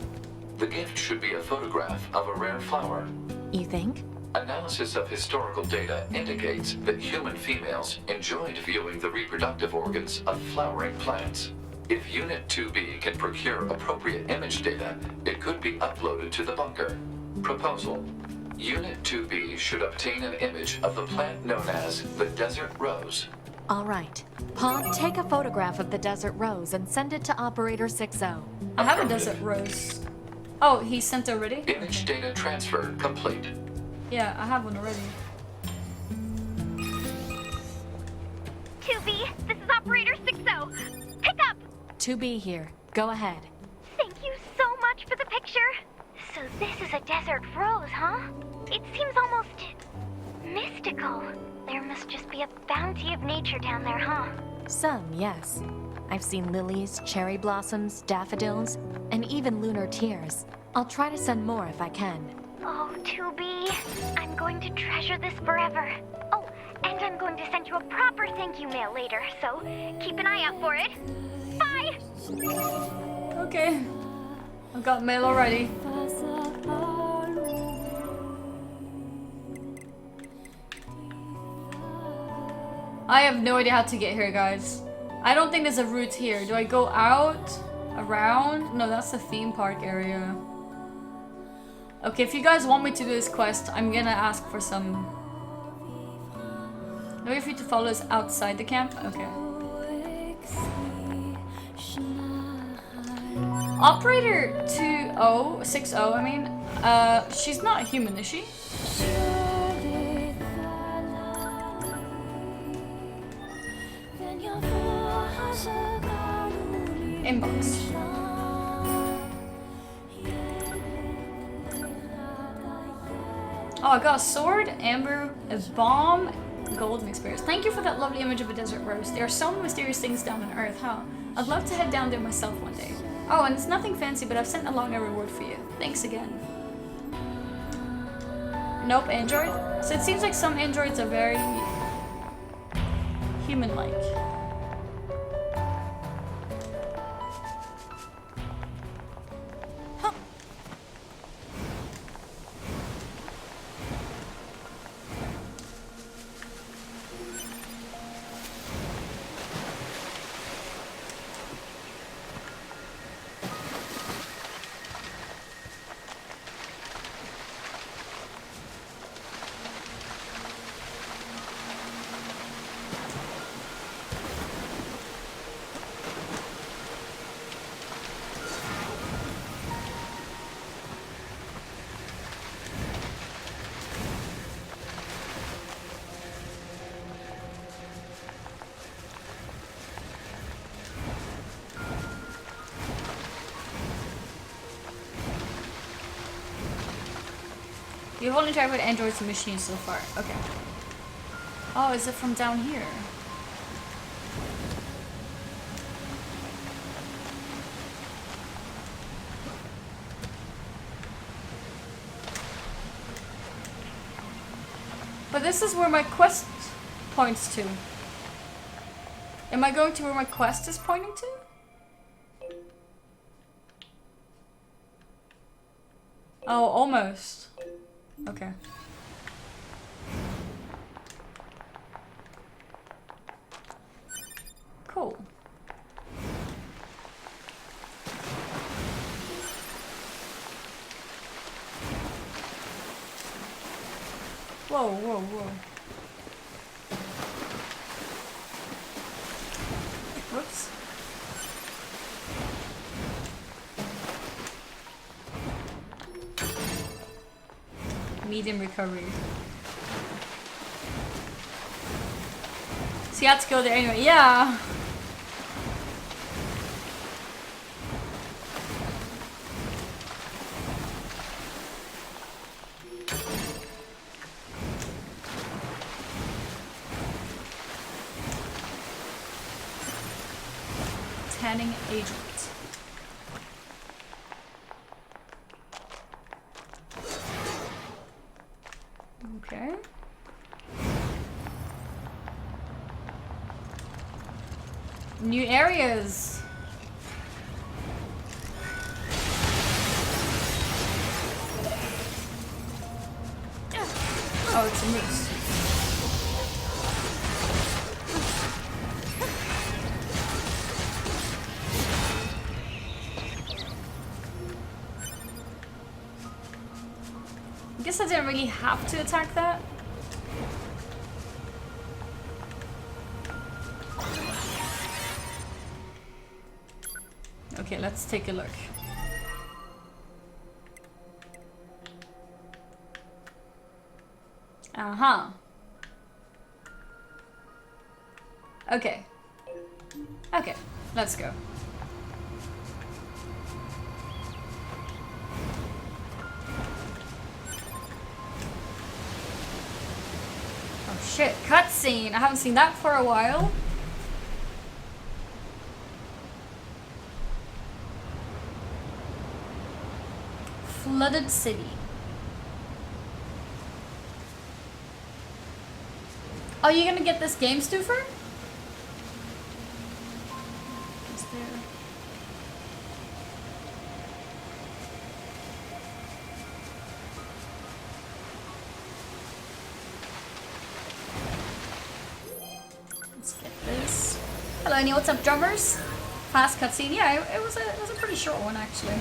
The gift should be a photograph of a rare flower. You think? Analysis of historical data indicates that human females enjoyed viewing the reproductive organs of flowering plants. If Unit 2B can procure appropriate image data, it could be uploaded to the bunker. Proposal. Unit 2B should obtain an image of the plant known as the desert rose. All right. Pod, take a photograph of the desert rose and send it to Operator 6O. I have a desert rose. Oh, he sent already? Image data transfer complete. Yeah, I have one already. 2B, this is Operator 60. Pick up! 2B here. Go ahead. Thank you so much for the picture. So this is a desert rose, huh? It seems almost mystical. There must just be a bounty of nature down there, huh? Some, yes. I've seen lilies, cherry blossoms, daffodils, and even lunar tears. I'll try to send more if I can. Oh, 2B, I'm going to treasure this forever. Oh, and I'm going to send you a proper thank you mail later, so keep an eye out for it. Bye! Okay. I've got mail already. I have no idea how to get here, guys. I don't think there's a route here. Do I go out? Around? No, that's the theme park area. Okay, if you guys want me to do this quest, I'm gonna ask for some No way for you to follow us outside the camp? Okay. Operator 2060, I mean, she's not human, is she? Inbox. Oh, I got a sword, amber, a bomb, golden experience. Thank you for that lovely image of a desert rose. There are so many mysterious things down on Earth, huh? I'd love to head down there myself one day. Oh, and it's nothing fancy, but I've sent along a reward for you. Thanks again. Nope, android. So it seems like some androids are very human-like. You've only tried with androids and machines so far. Okay. Oh, is it from down here? But this is where my quest points to. Am I going to where my quest is pointing to? Oh, almost. Okay. Cool. Whoa, whoa, whoa. Whoops. Medium recovery. So you had to go there anyway. Yeah. Tanning agent. Okay. New areas. Oh, it's a moose. I guess I didn't really have to attack that. Okay, let's take a look. Uh-huh. Okay. Okay, let's go. Oh shit, cutscene! I haven't seen that for a while. Flooded city. Oh, you gonna get this game, Stuffer? Is there... Let's get this. Hello, Annie. What's up, drummers? Fast cutscene. Yeah, it was a pretty short one actually.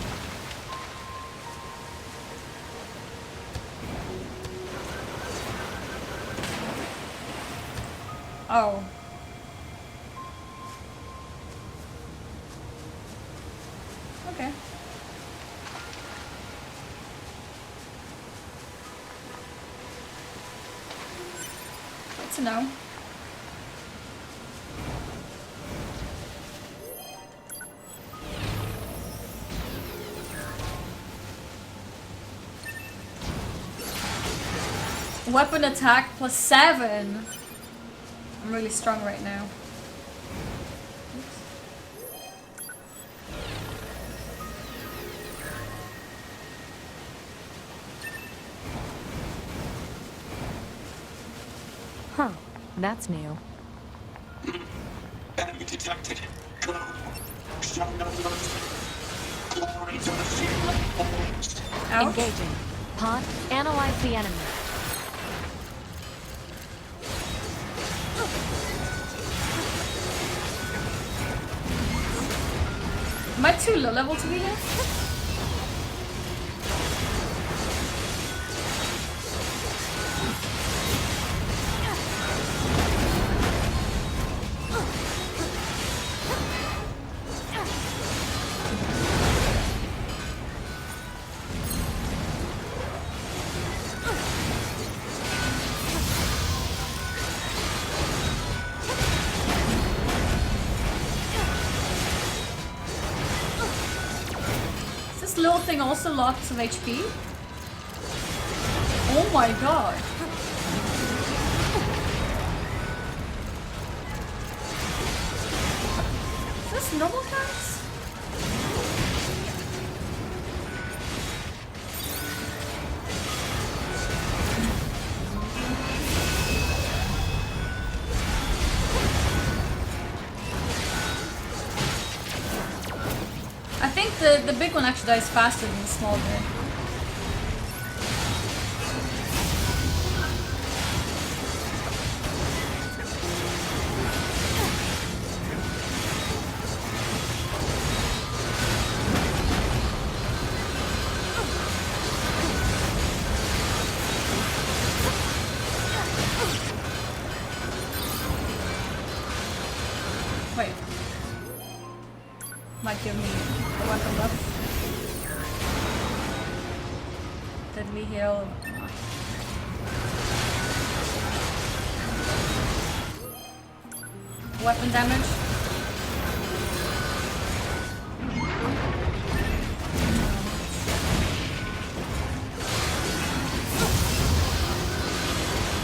Oh. Okay. Good to know. Weapon attack +7. I'm really strong right now. Huh, that's new. Enemy detected. Go. Show no mercy. Glory to the shield of forms. Ouch. Engaging. Pod, analyze the enemy. Am I too low level to be here? Is this little thing also lots of HP? Oh my god. Is this normal guys? I think the big one actually dies faster than the small guy. Wait. Might give me a weapon left. Deadly heal. Weapon damage.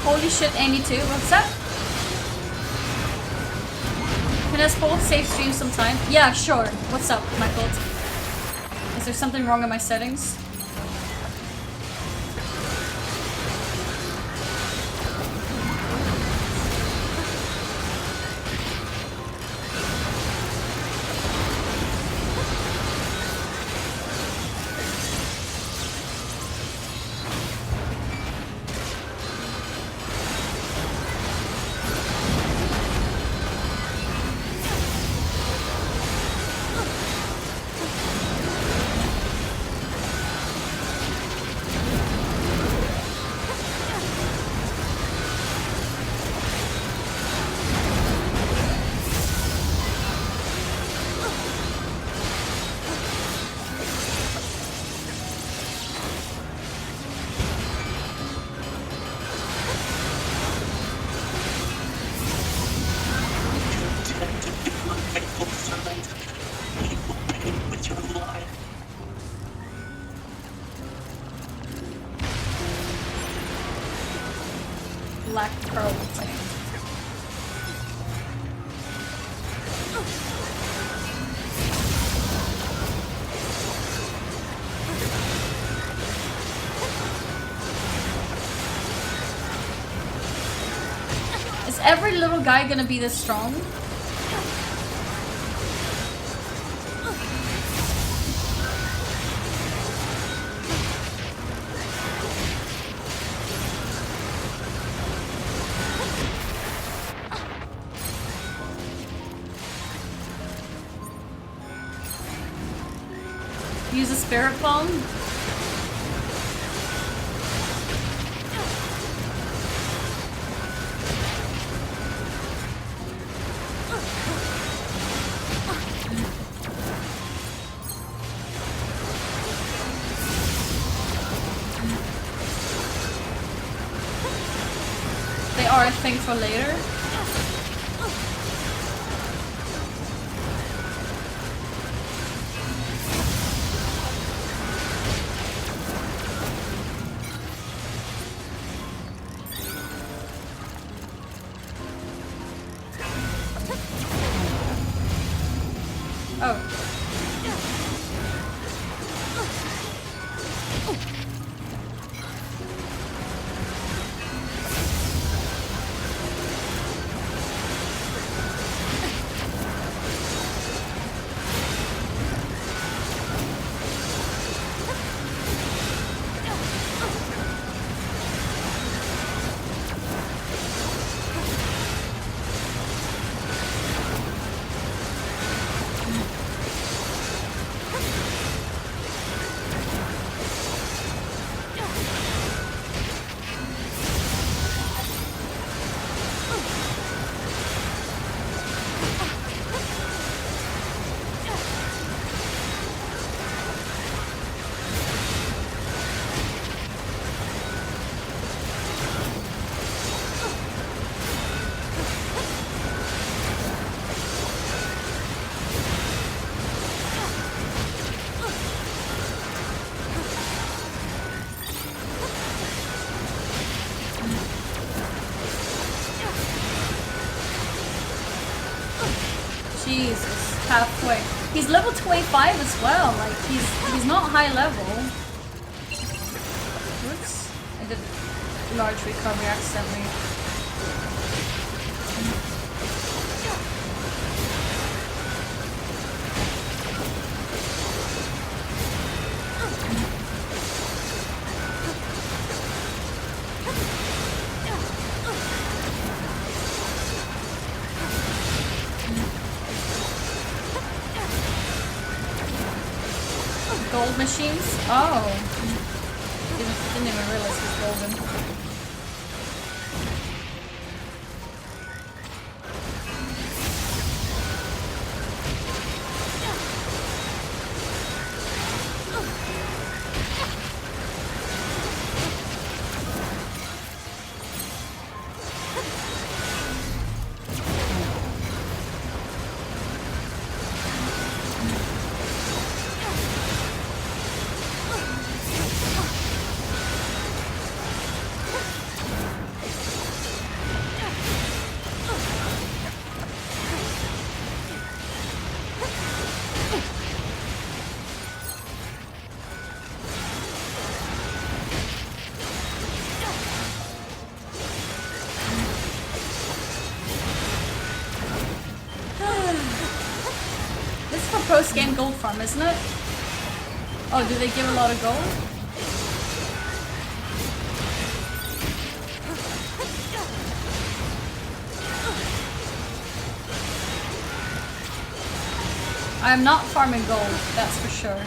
Holy shit, Amy too. What's up? Can us both save stream sometime? Yeah, sure. What's up, Michael? Is there something wrong in my settings? Black pearl thing. Is every little guy gonna be this strong? Use a spirit bomb? They are a thing for later. Oh. Jesus, halfway. He's level 25 as well. Like he's not high level. Whoops! I did large recovery accidentally. Gold machines? Oh. Didn't even realize he's golden. Post-game gold farm, isn't it? Oh, do they give a lot of gold? I'm not farming gold, that's for sure.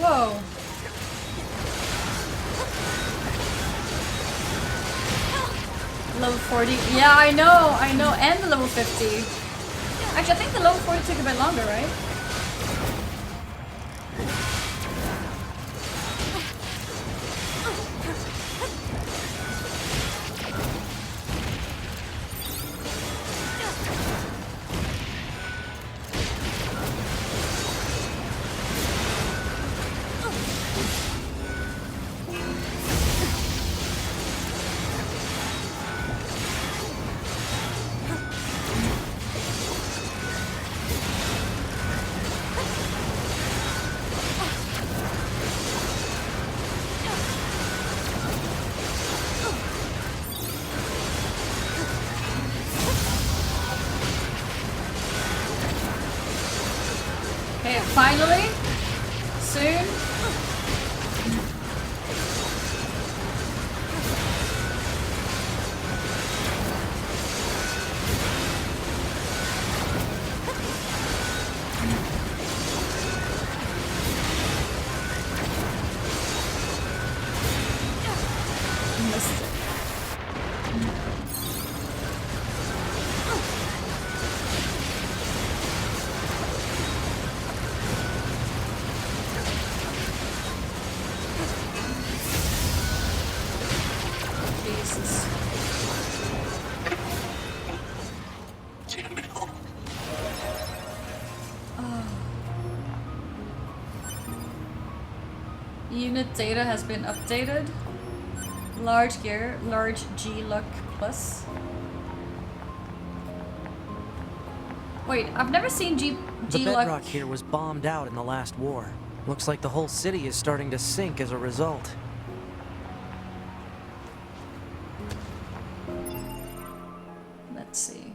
Whoa. Level 40. Yeah, I know, and the level 50. Actually, I think the level 40 took a bit longer, right? Finally? Soon? Missed it. Jesus. Unit data has been updated. Large gear, large G luck plus. Wait, I've never seen The G luck. bedrock here was bombed out in the last war. Looks like the whole city is starting to sink as a result. Let's see.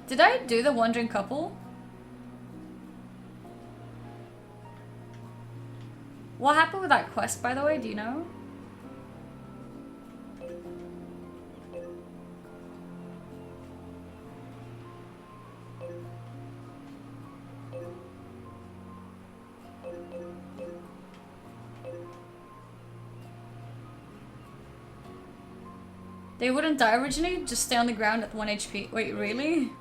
Did I do the Wandering Couple? What happened with that quest, by the way? Do you know? They wouldn't die originally, just stay on the ground at 1 HP. Wait, really?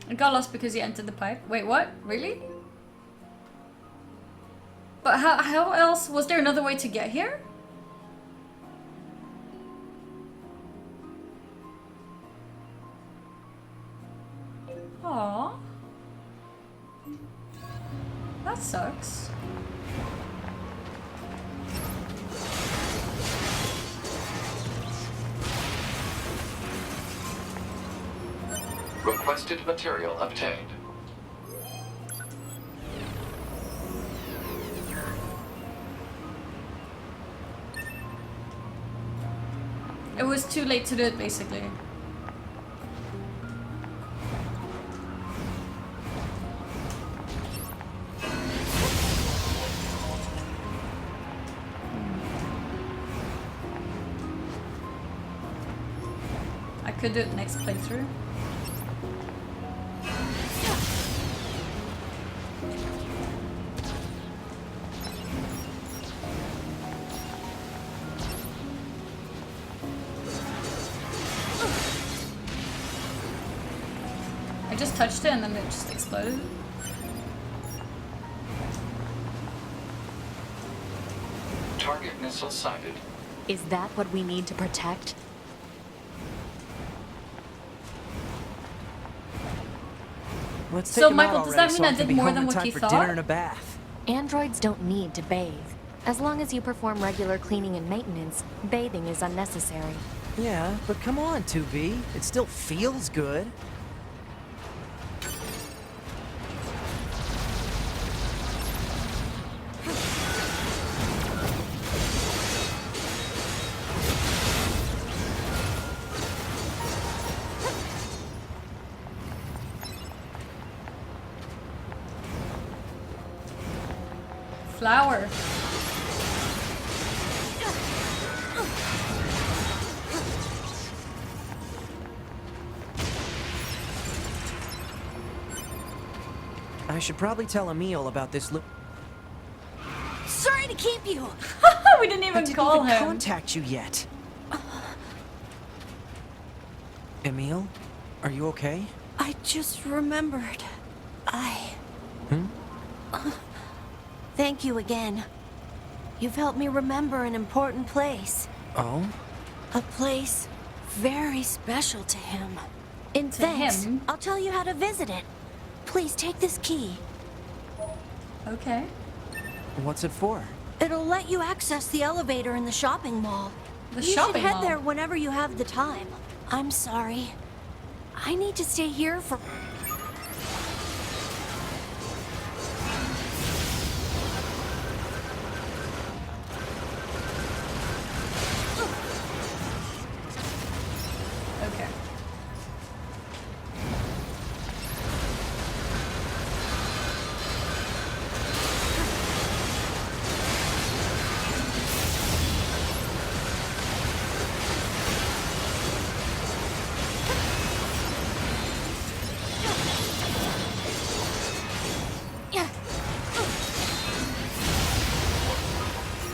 I got lost because you entered the pipe. Wait, what? Really? But how else? Was there another way to get here? Aww. That sucks. Requested material obtained. It was too late to do it, basically. I could do it next playthrough. I just touched it and then it just exploded. Target missile sighted. Is that what we need to protect? Let's take So, him Michael, out does already that so mean I I can did be more home than in what time you for thought? dinner and a bath. Androids don't need to bathe. As long as you perform regular cleaning and maintenance, bathing is unnecessary. Yeah, but come on, 2B. It still feels good. Flower. I should probably tell Emil about this. Sorry to keep you. We didn't I even didn't call even him. contact you yet. Emil, are you okay? I just remembered. Thank you again. You've helped me remember an important place. Oh? A place very special to him. In thanks, him? I'll tell you how to visit it. Please take this key. Okay. What's it for? It'll let you access the elevator in the shopping mall. The You shopping should head mall. there whenever you have the time. I'm sorry. I need to stay here for... Okay.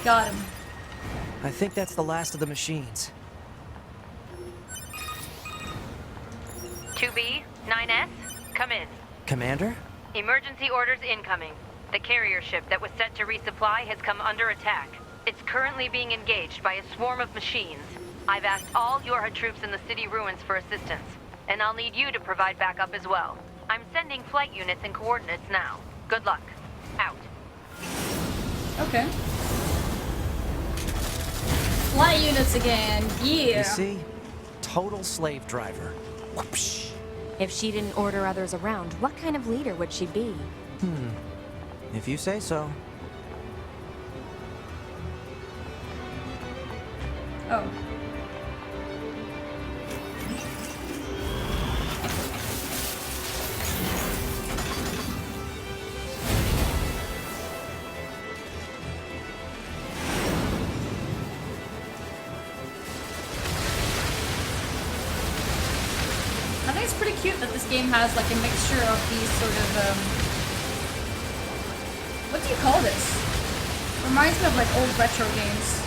Got him. I think that's the last of the machines. 2B, 9S, come in. Commander? Emergency orders incoming. The carrier ship that was set to resupply has come under attack. It's currently being engaged by a swarm of machines. I've asked all your troops in the city ruins for assistance, and I'll need you to provide backup as well. I'm sending flight units and coordinates now. Good luck. Out. Okay. Flight units again. Yeah. You see? Total slave driver. Whoopsh. If she didn't order others around, what kind of leader would she be? If you say so. Oh. I think it's pretty cute that this game has like a mixture of these sort of what do you call this? Reminds me of like old retro games.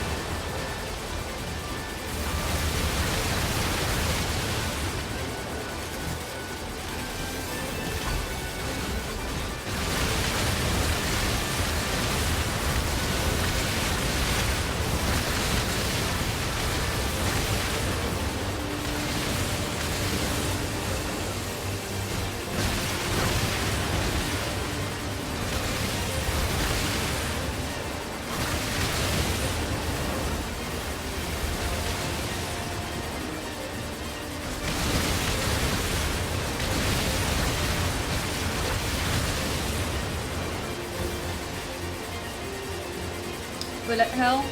Bullet hell.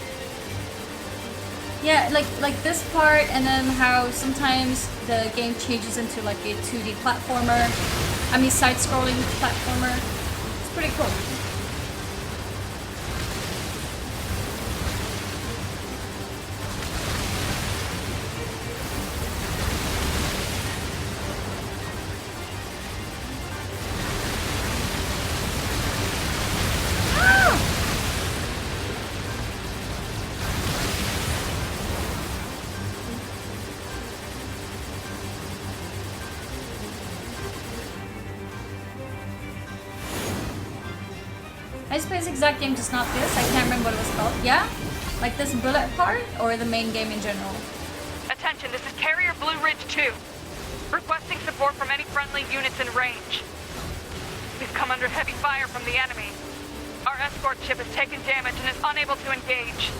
Yeah, like this part, and then how sometimes the game changes into like a 2D platformer. I mean, side-scrolling platformer. It's pretty cool. I just play this exact game, just not this. I can't remember what it was called. Yeah? Like this bullet part, or the main game in general? Attention, this is Carrier Blue Ridge 2. Requesting support from any friendly units in range. We've come under heavy fire from the enemy. Our escort ship has taken damage and is unable to engage.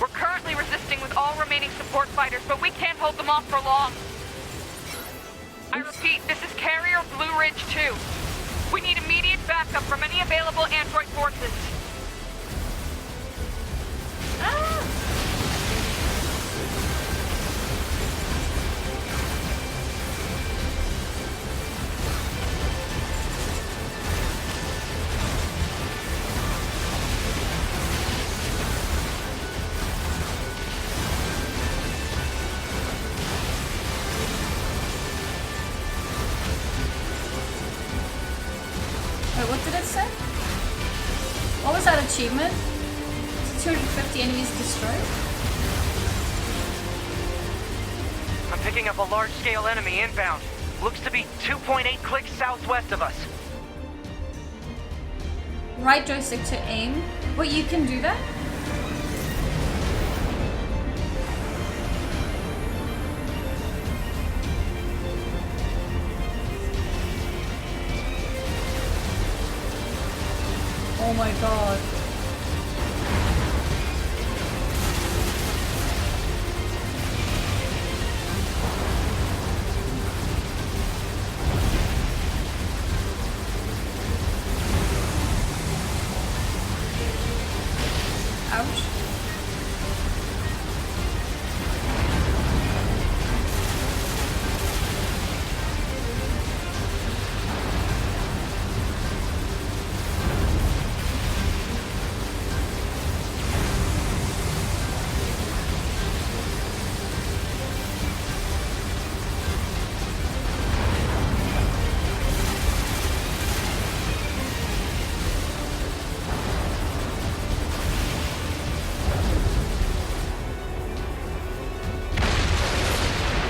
We're currently resisting with all remaining support fighters, but we can't hold them off for long. I repeat, this is Carrier Blue Ridge 2. We need immediate backup from any available android forces. Wait, what did it say? What was that achievement? 250 enemies destroyed? I'm picking up a large-scale enemy inbound. Looks to be 2.8 clicks southwest of us. Right joystick to aim. Wait, you can do that? Oh my god. Ouch.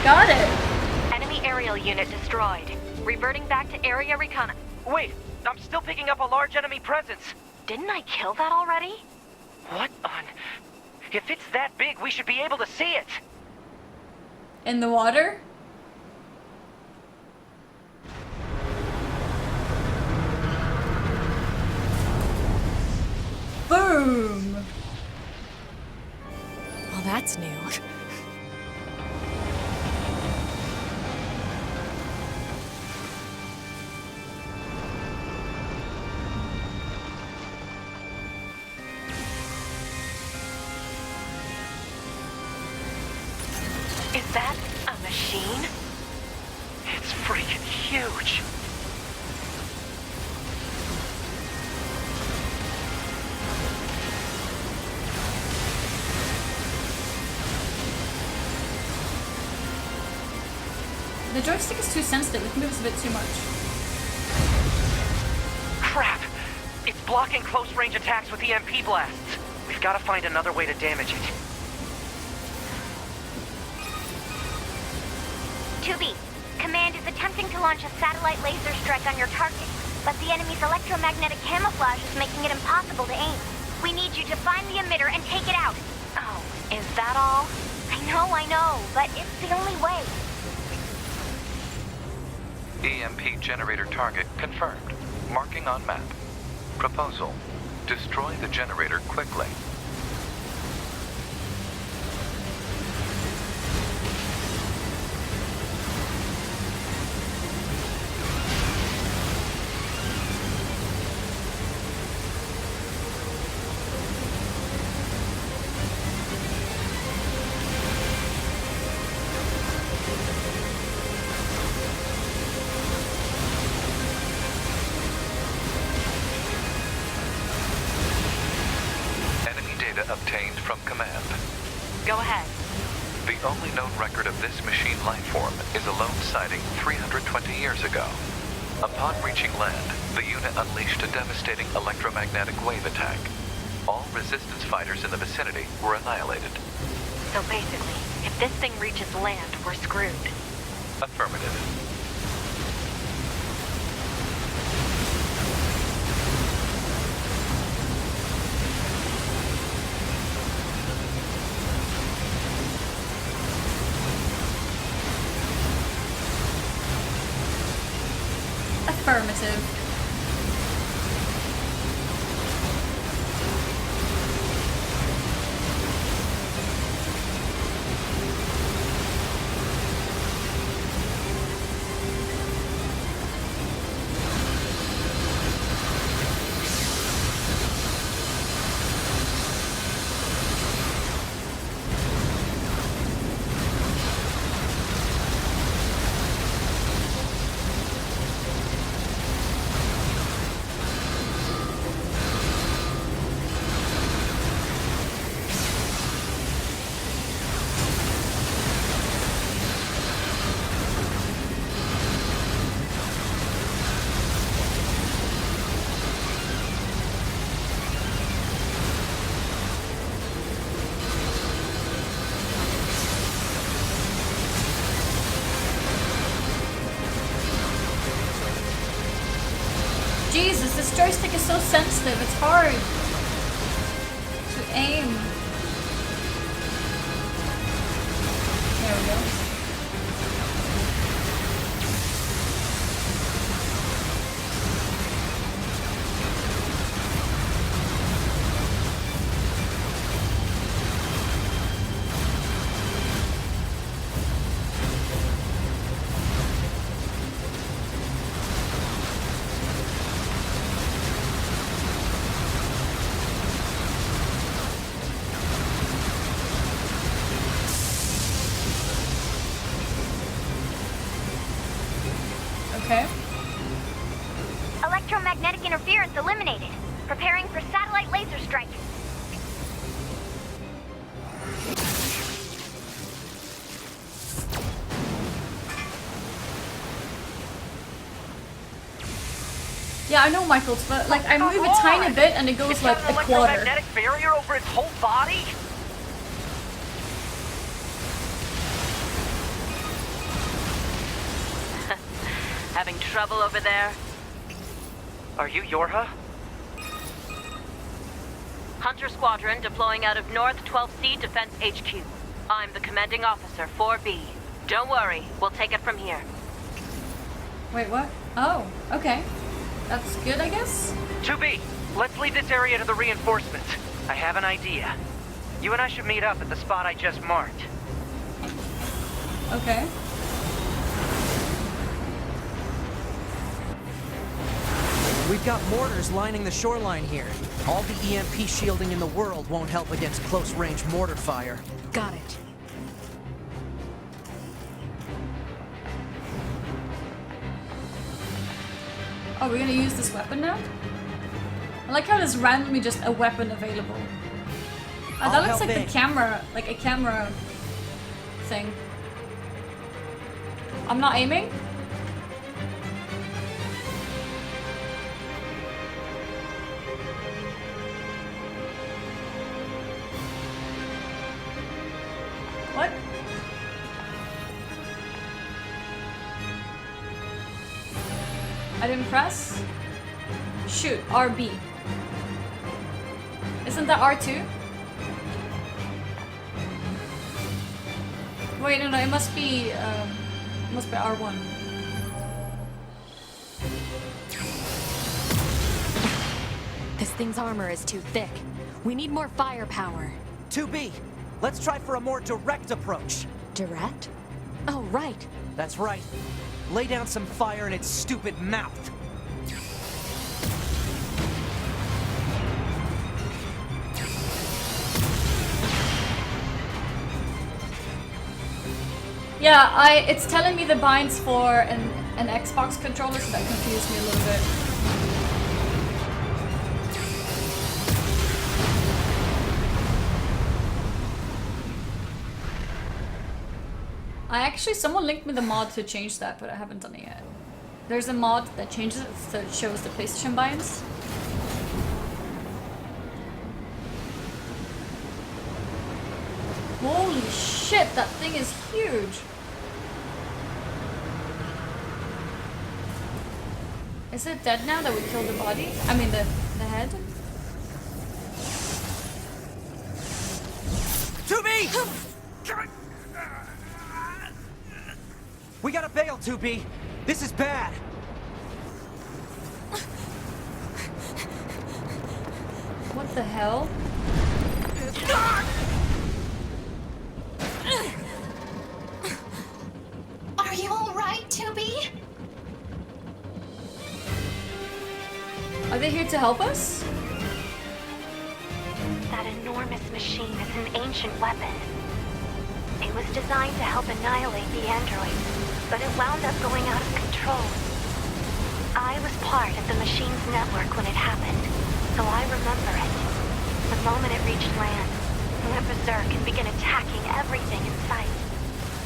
Got it. Enemy aerial unit destroyed. Reverting back to area recon. Wait, I'm still picking up a large enemy presence. Didn't I kill that already? What on... If it's that big, we should be able to see it. In the water? Boom! Well, that's new. Is that a machine? It's freaking huge. The joystick is too sensitive. It moves a bit too much. Crap! It's blocking close-range attacks with EMP blasts. We've got to find another way to damage it. 2B, Command is attempting to launch a satellite laser strike on your target, but the enemy's electromagnetic camouflage is making it impossible to aim. We need you to find the emitter and take it out. Oh, is that all? I know, but it's the only way. EMP generator target confirmed. Marking on map. Proposal. Destroy the generator quickly. Obtained from Command. Go ahead. The only known record of this machine lifeform is a lone sighting 320 years ago. Upon reaching land, the unit unleashed a devastating electromagnetic wave attack. All resistance fighters in the vicinity were annihilated. So basically, if this thing reaches land, we're screwed. Affirmative. Affirmative. Jesus, this joystick is so sensitive, it's hard to aim. There we go. interference eliminated. Preparing for satellite laser strike. Yeah, I know, Michaels, but like I move a tiny bit and it goes like a quarter. Electromagnetic barrier over its whole body? Having trouble over there? Are you Yorha? Hunter Squadron deploying out of North 12C Defense HQ. I'm the commanding officer, 4B. Don't worry, we'll take it from here. Wait, what? Oh, okay. That's good, I guess? 2B, let's leave this area to the reinforcements. I have an idea. You and I should meet up at the spot I just marked. Okay. We've got mortars lining the shoreline here. All the EMP shielding in the world won't help against close-range mortar fire. Got it. Oh, we're gonna use this weapon now? I like how there's randomly just a weapon available. Oh, that looks like the camera, like a camera thing. I'm not aiming? What? I didn't press? Shoot, RB. Isn't that R2? Wait, no, it must be R1. This thing's armor is too thick. We need more firepower. 2B, let's try for a more direct approach. Direct? Oh, right. That's right. Lay down some fire in its stupid mouth. Yeah, it's telling me the binds for an Xbox controller, so that confused me a little bit. Someone linked me the mod to change that, but I haven't done it yet. There's a mod that changes it so it shows the PlayStation binds. Holy shit, that thing is huge! Is it dead now that we killed the body? I mean the head? 2B! We gotta bail, 2B. This is bad. What the hell? Are you alright, 2B? Are they here to help us? That enormous machine is an ancient weapon. It was designed to help annihilate the androids, but it wound up going out of control. I was part of the machine's network when it happened, so I remember it. The moment it reached land, it went berserk and began attacking everything in sight.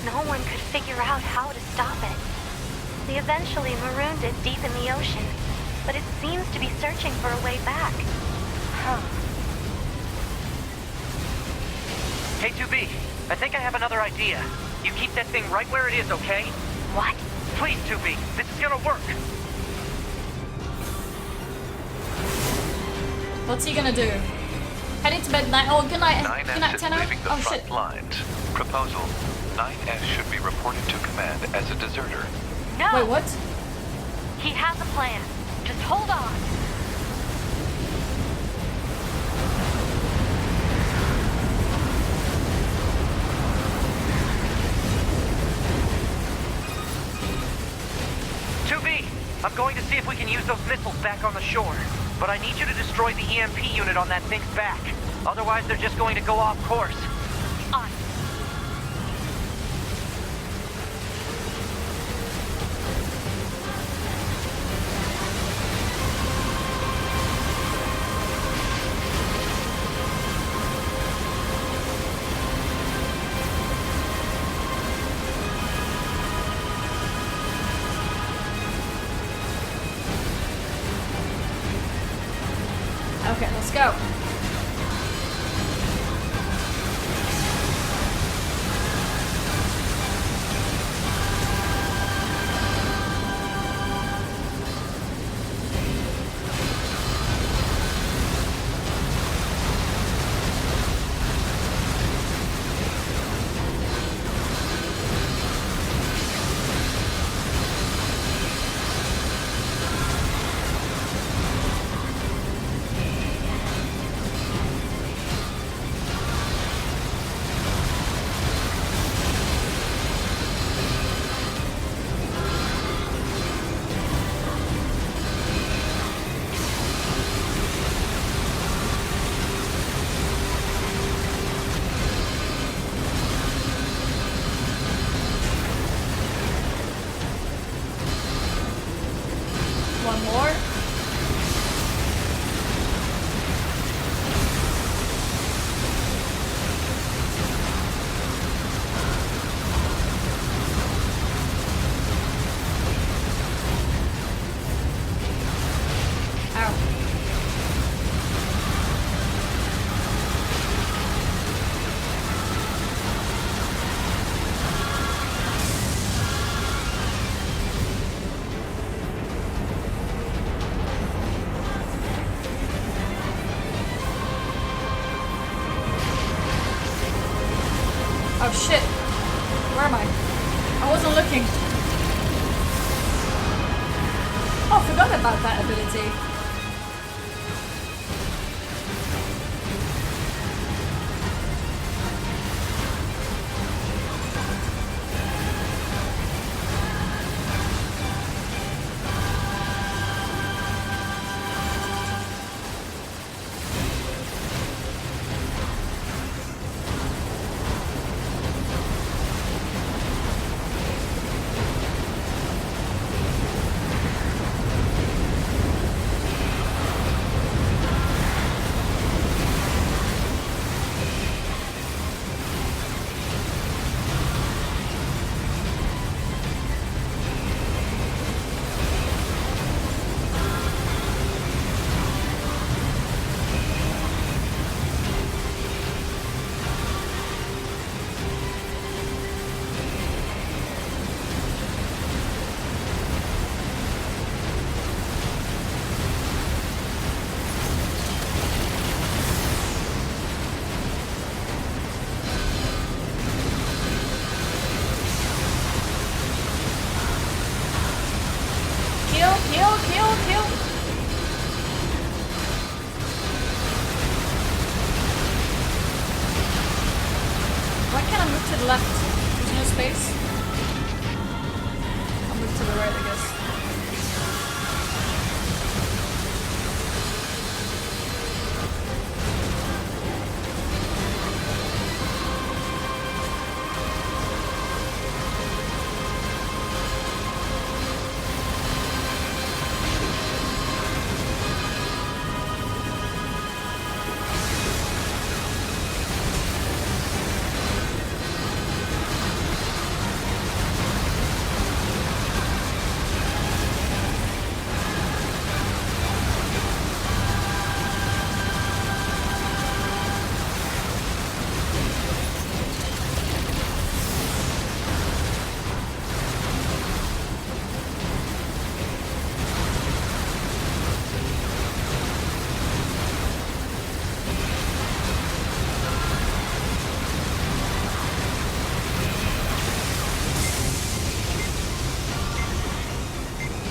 No one could figure out how to stop it. They eventually marooned it deep in the ocean, but it seems to be searching for a way back. Huh. Hey, 2B, I think I have another idea. You keep that thing right where it is, okay? What? Please, 2B, this is gonna work. What's he gonna do? Heading to bed 9. Oh, good night. Good night, 10 leaving the Oh front shit. lines. Proposal: 9S should be reported to command as a deserter. No! Wait, what? He has a plan. Just hold on. I'm going to see if we can use those missiles back on the shore. But I need you to destroy the EMP unit on that thing's back. Otherwise, they're just going to go off course. On. Let's go. One more. Oh shit. Where am I? I wasn't looking. Oh, I forgot about that ability. Kill. Why can't I move to the left? There's no space. I'll move to the right, I guess.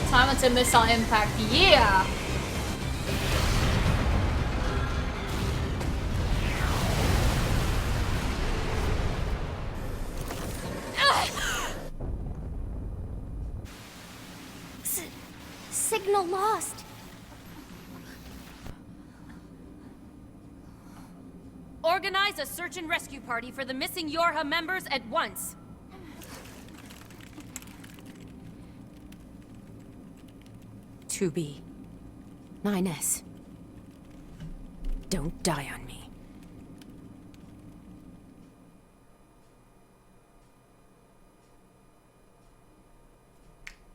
Time until missile impact, yeah! Signal lost. Organize a search and rescue party for the missing Yorha members at once. To be. 9S. Don't die on me.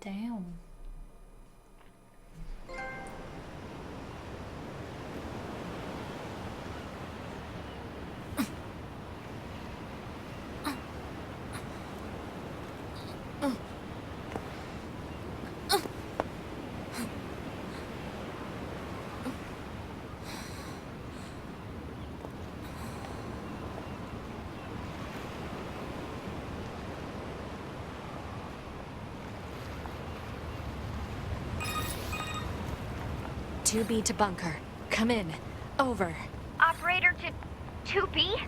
Damn. 2B to bunker. Come in. Over. Operator to 2B?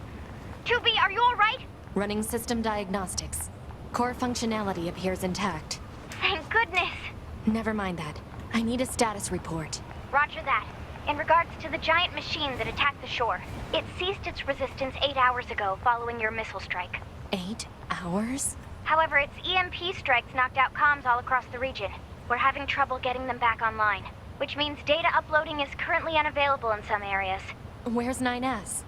2B, are you alright? Running system diagnostics. Core functionality appears intact. Thank goodness. Never mind that. I need a status report. Roger that. In regards to the giant machine that attacked the shore, it ceased its resistance 8 hours ago following your missile strike. 8 hours? However, its EMP strikes knocked out comms all across the region. We're having trouble getting them back online, which means data uploading is currently unavailable in some areas. Where's 9S?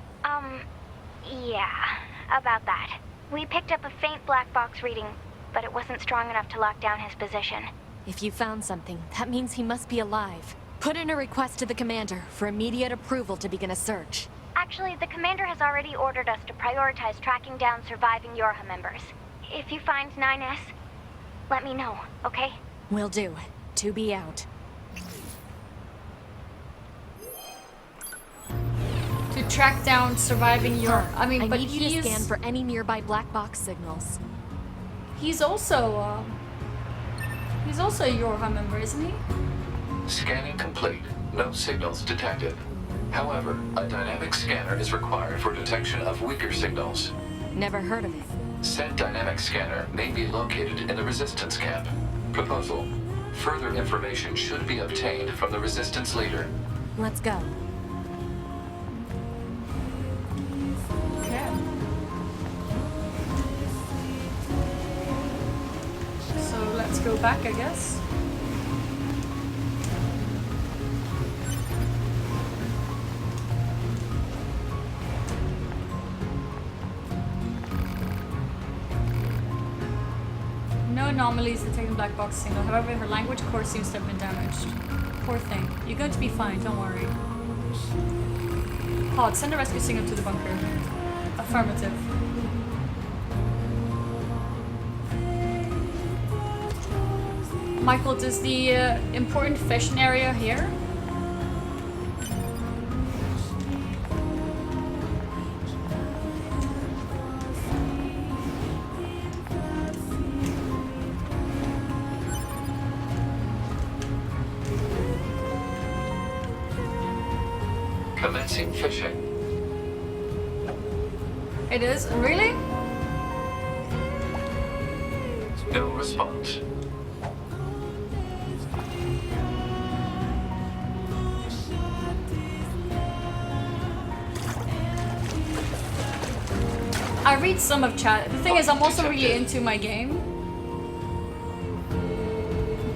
Yeah, about that. We picked up a faint black box reading, but it wasn't strong enough to lock down his position. If you found something, that means he must be alive. Put in a request to the commander for immediate approval to begin a search. Actually, the commander has already ordered us to prioritize tracking down surviving Yorha members. If you find 9S, let me know, okay? Will do. 2B out. To track down surviving your... I mean, I but need you to scan for any nearby black box signals. He's also a Yorha member, isn't he? Scanning complete. No signals detected. However, a dynamic scanner is required for detection of weaker signals. Never heard of it. Said dynamic scanner may be located in the resistance camp. Proposal. Further information should be obtained from the resistance leader. Let's go. Okay. So let's go back, I guess. No anomalies detecting black box signal. However, her language core seems to have been damaged. Poor thing. You're going to be fine, don't worry. Pod, send a rescue signal to the bunker. Affirmative. Michael, does the important fishing area here? Commencing fishing. It is? Really? No response. I read some of chat. The thing is, I'm also really into my game.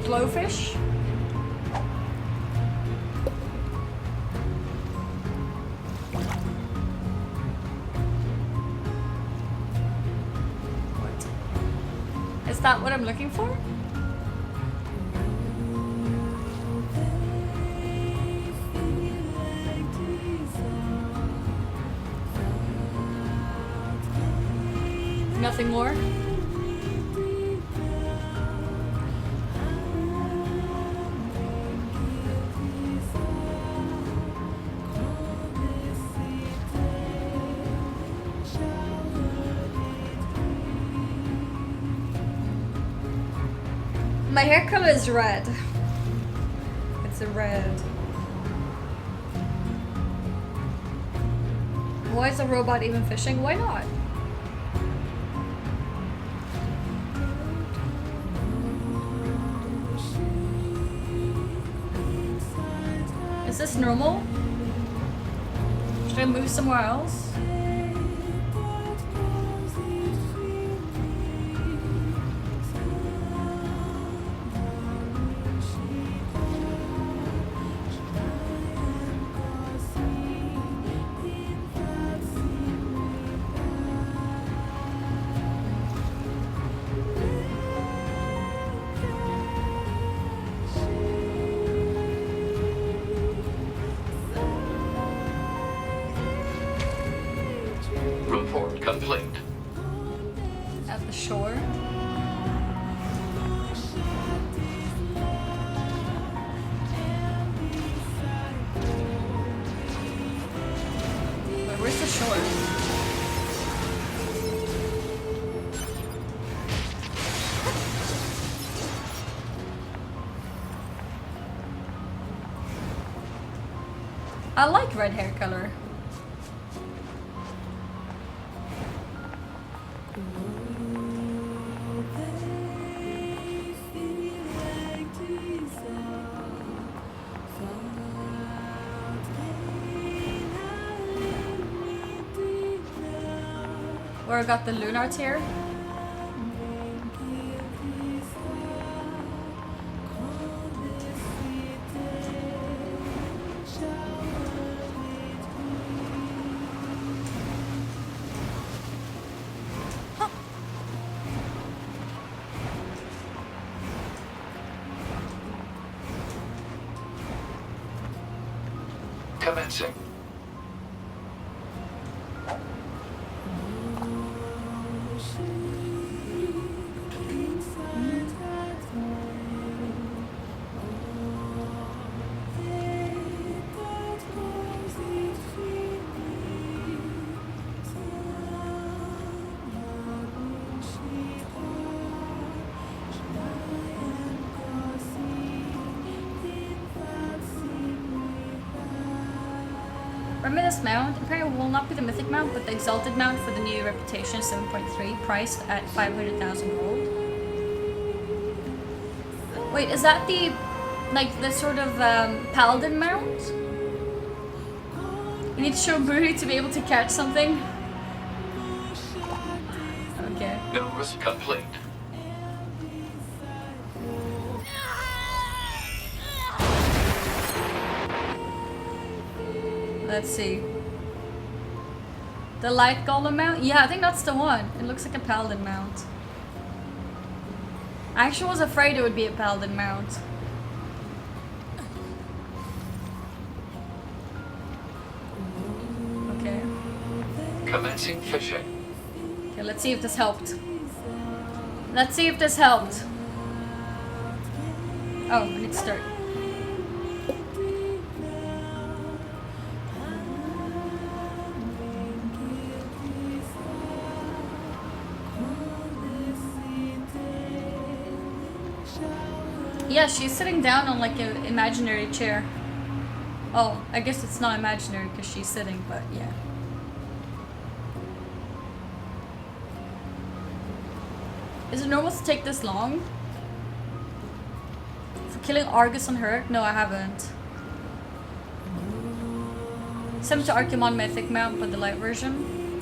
Glowfish. What? Is that what I'm looking for? Nothing more? My hair color is red. It's a red. Why is a robot even fishing? Why not? Is this normal? Should I move somewhere else? Report complete. At the shore. Wait, where's the shore? I like red hair color. Where I got the lunar tear. Commencing. Remember this mount? Apparently it will not be the mythic mount, but the exalted mount for the new reputation 7.3, priced at 500,000 gold. Wait, is that the, like, the sort of paladin mount? You need to show booty to be able to catch something. Okay. No risk complete. Let's see. The light golem mount? Yeah, I think that's the one. It looks like a paladin mount. I actually was afraid it would be a paladin mount. Okay. Commencing fishing. Okay, let's see if this helped. Let's see if this helped. Oh, we need to start. Yeah, she's sitting down on like an imaginary chair. Oh, I guess it's not imaginary because she's sitting, but yeah. Is it normal to take this long? For killing Argus on her? No, I haven't. Similar to Archimon Mythic Mount, but the light version.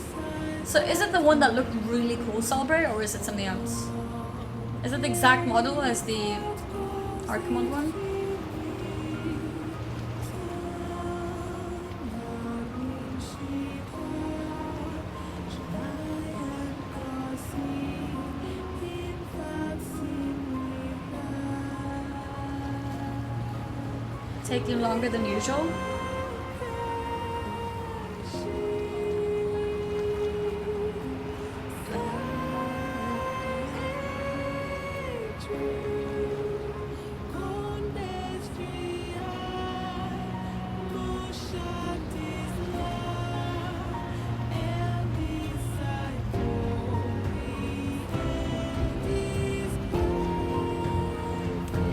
So is it the one that looked really cool, Salbre, or is it something else? Is it the exact model as the Archimon one? Taking longer than usual.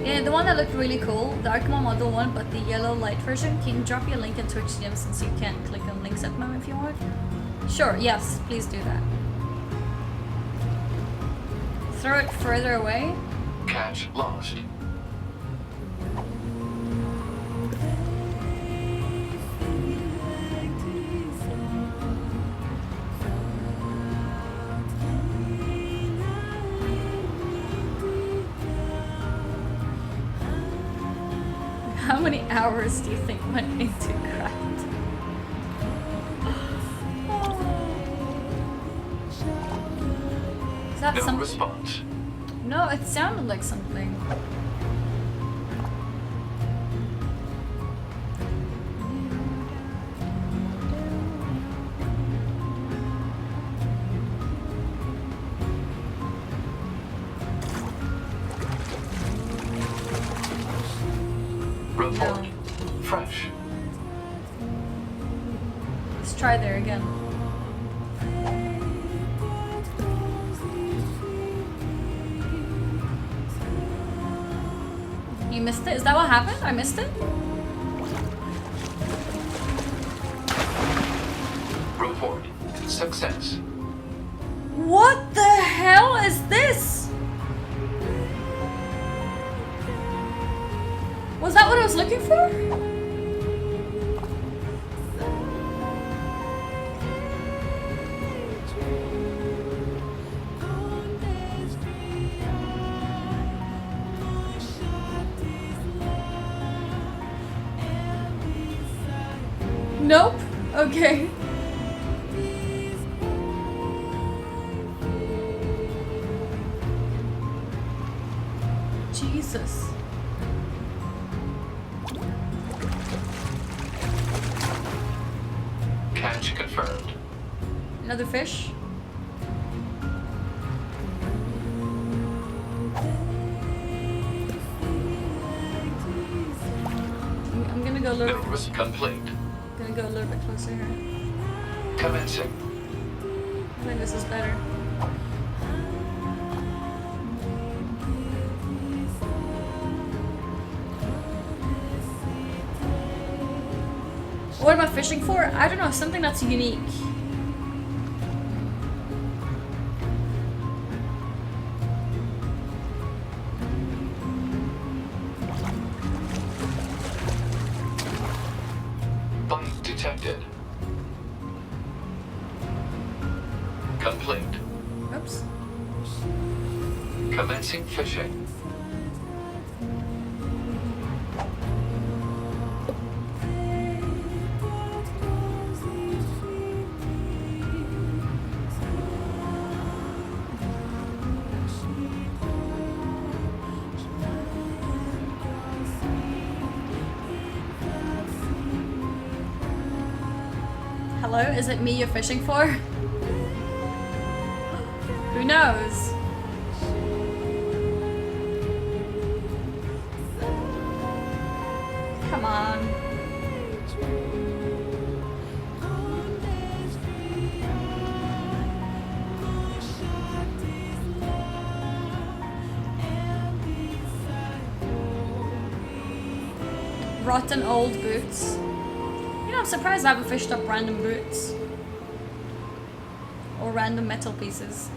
Yeah, the one that looked really cool, the Archimon model one, but the yellow light version. Can you drop your link in Twitch DM since you can't click on links at the moment if you want? Sure, yes, please do that. Throw it further away. Catch lost. How many hours do you think went into craft? Is that No some response. No, it sounded like something. Report. Fresh. Let's try there again. You missed it? Is that what happened? I missed it? report. Success. What the hell is this? Was that what I was looking for? Nope. Okay. Jesus. Catch confirmed. Another fish? I'm gonna go a little bit. Numbers complete. Gonna go a little bit closer here. Commencing. I think this is better. What am I fishing for? I don't know, something that's unique. Bite detected. Complete. Oops. Commencing fishing. Hello? Is it me you're fishing for? Who knows? Come on. Rotten old boots. You know, I'm surprised I haven't fished up random boots. Or random metal pieces.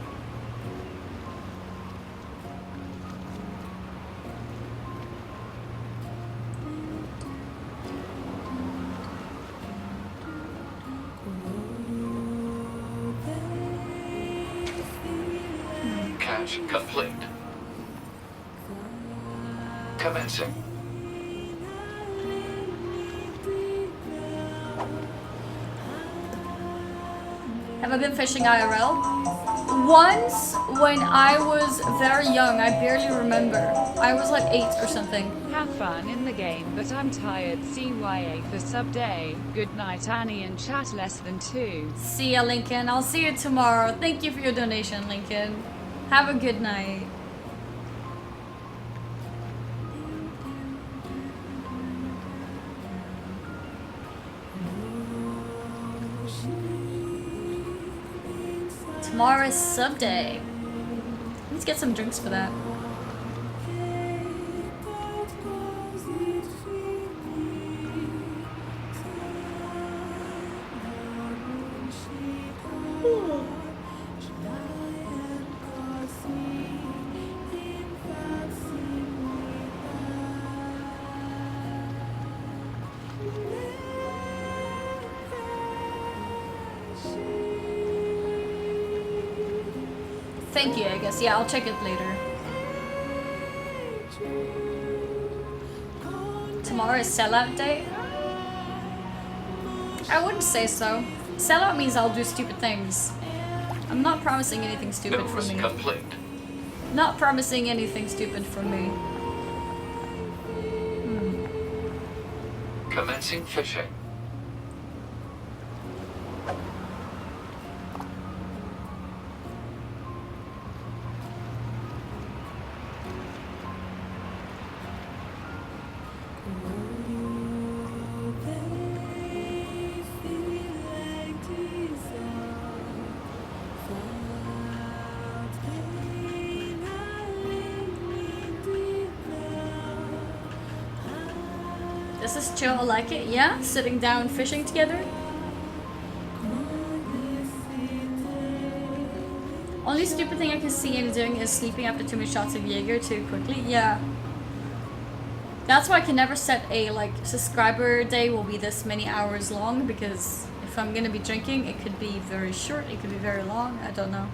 Catch complete. Commencing. Have I been fishing IRL? Once, when I was very young, I barely remember. I was like 8 or something. Have fun in the game, but I'm tired. CYA for sub day. Good night, Annie, and chat less than 2. See ya, Lincoln. I'll see you tomorrow. Thank you for your donation, Lincoln. Have a good night. Tomorrow is sub day. Let's get some drinks for that. Thank you, I guess. Yeah, I'll check it later. Tomorrow is sellout day? I wouldn't say so. Sellout means I'll do stupid things. I'm not promising anything stupid for me. Complete. Not promising anything stupid for me. Commencing fishing. This is chill, I like it. Yeah, sitting down fishing together. Only stupid thing I can see him doing is sleeping after too many shots of Jaeger too quickly. Yeah. That's why I can never set a like subscriber day will be this many hours long, because if I'm gonna be drinking, it could be very short, it could be very long, I don't know.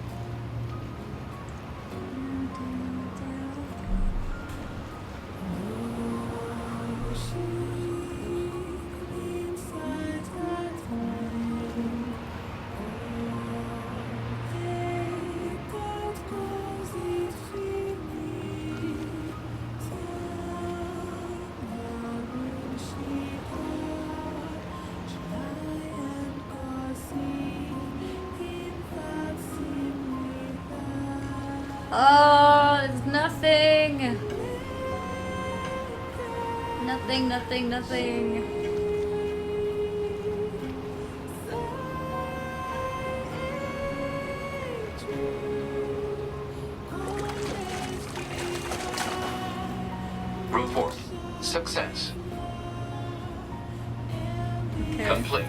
Oh, it's nothing. Nothing, nothing, nothing. Report. Success. Okay. Complete.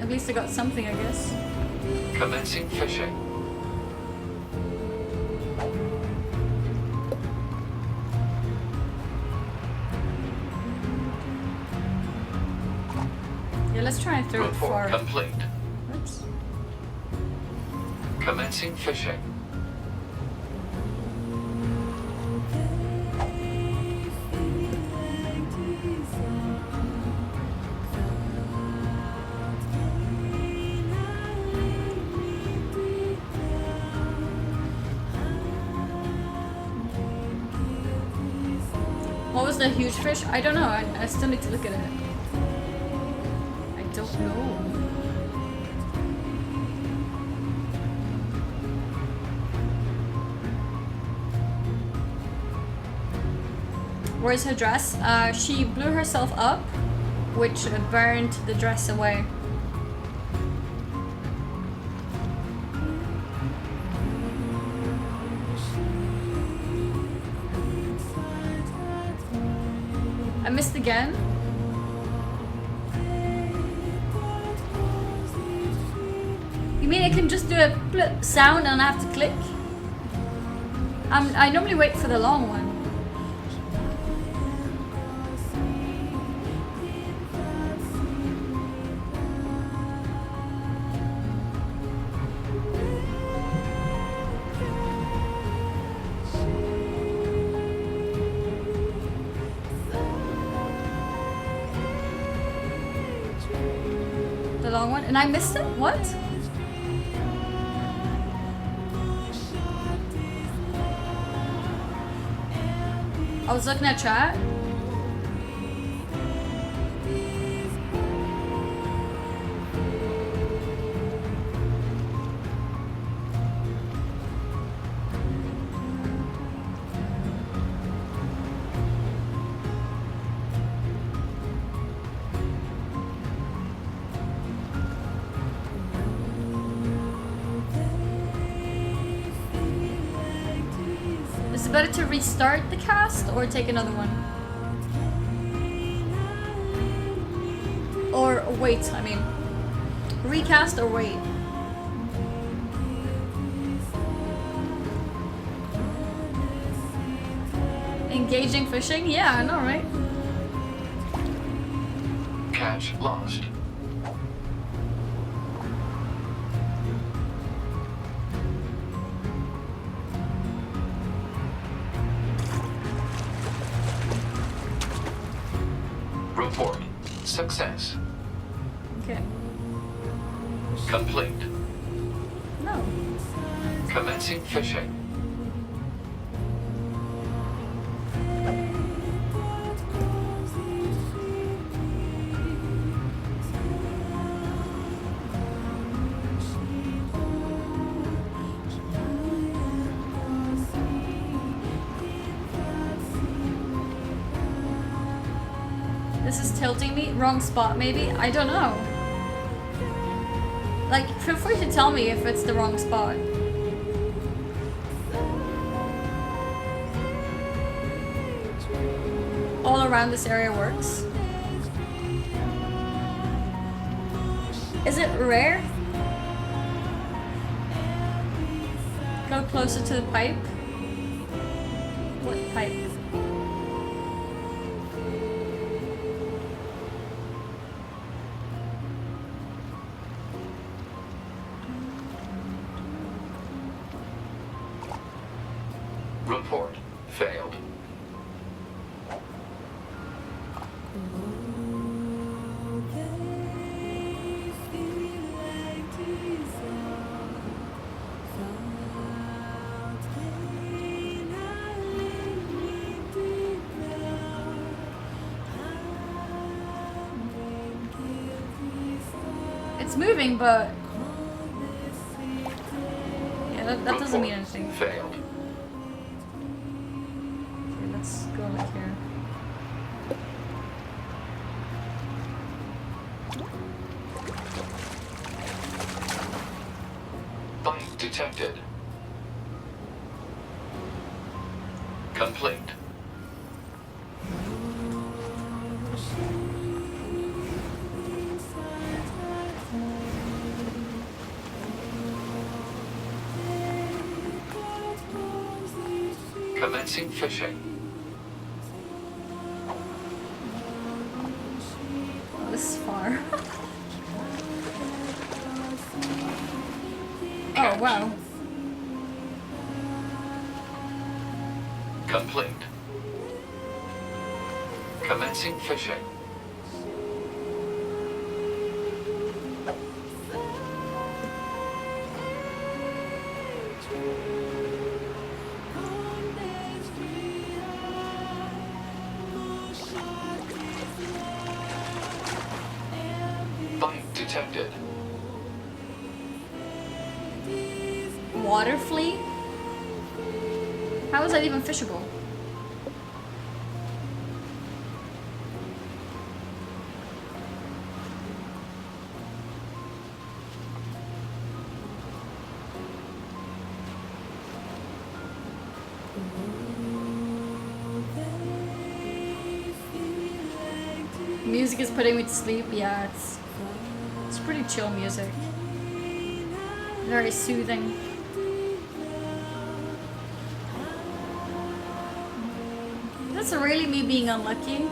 At least I got something, I guess. Commencing fishing. Yeah, let's try and throw it far. Report complete. Oops. Commencing fishing. What was the huge fish? I don't know. I still need to look at it. I don't know. Where's her dress? She blew herself up, which burned the dress away. I missed again. You mean I can just do a blip sound and I have to click? I normally wait for the long one. The long one, and I missed it? What? I was looking at chat. Is it better to restart the cast or take another one? Or wait, I mean, recast or wait? Engaging fishing? Yeah, I know, right? Catch lost. Report. Success. Okay. Complete. No. Commencing fishing. This is tilting me. Wrong spot, maybe? I don't know. Like, feel free to tell me if it's the wrong spot. All around this area works. Is it rare? Go closer to the pipe. What pipe? Report failed. It's moving, but yeah, that doesn't mean Report anything. failed. Okay, let's go like here. Bite detected. Complete. Commencing fishing. Oh, this is far. Oh wow. Complete. Commencing fishing. Bite detected. Water flea? How is that even fishable? Music is putting me to sleep. Yeah, it's pretty chill music. Very soothing. That's really me being unlucky.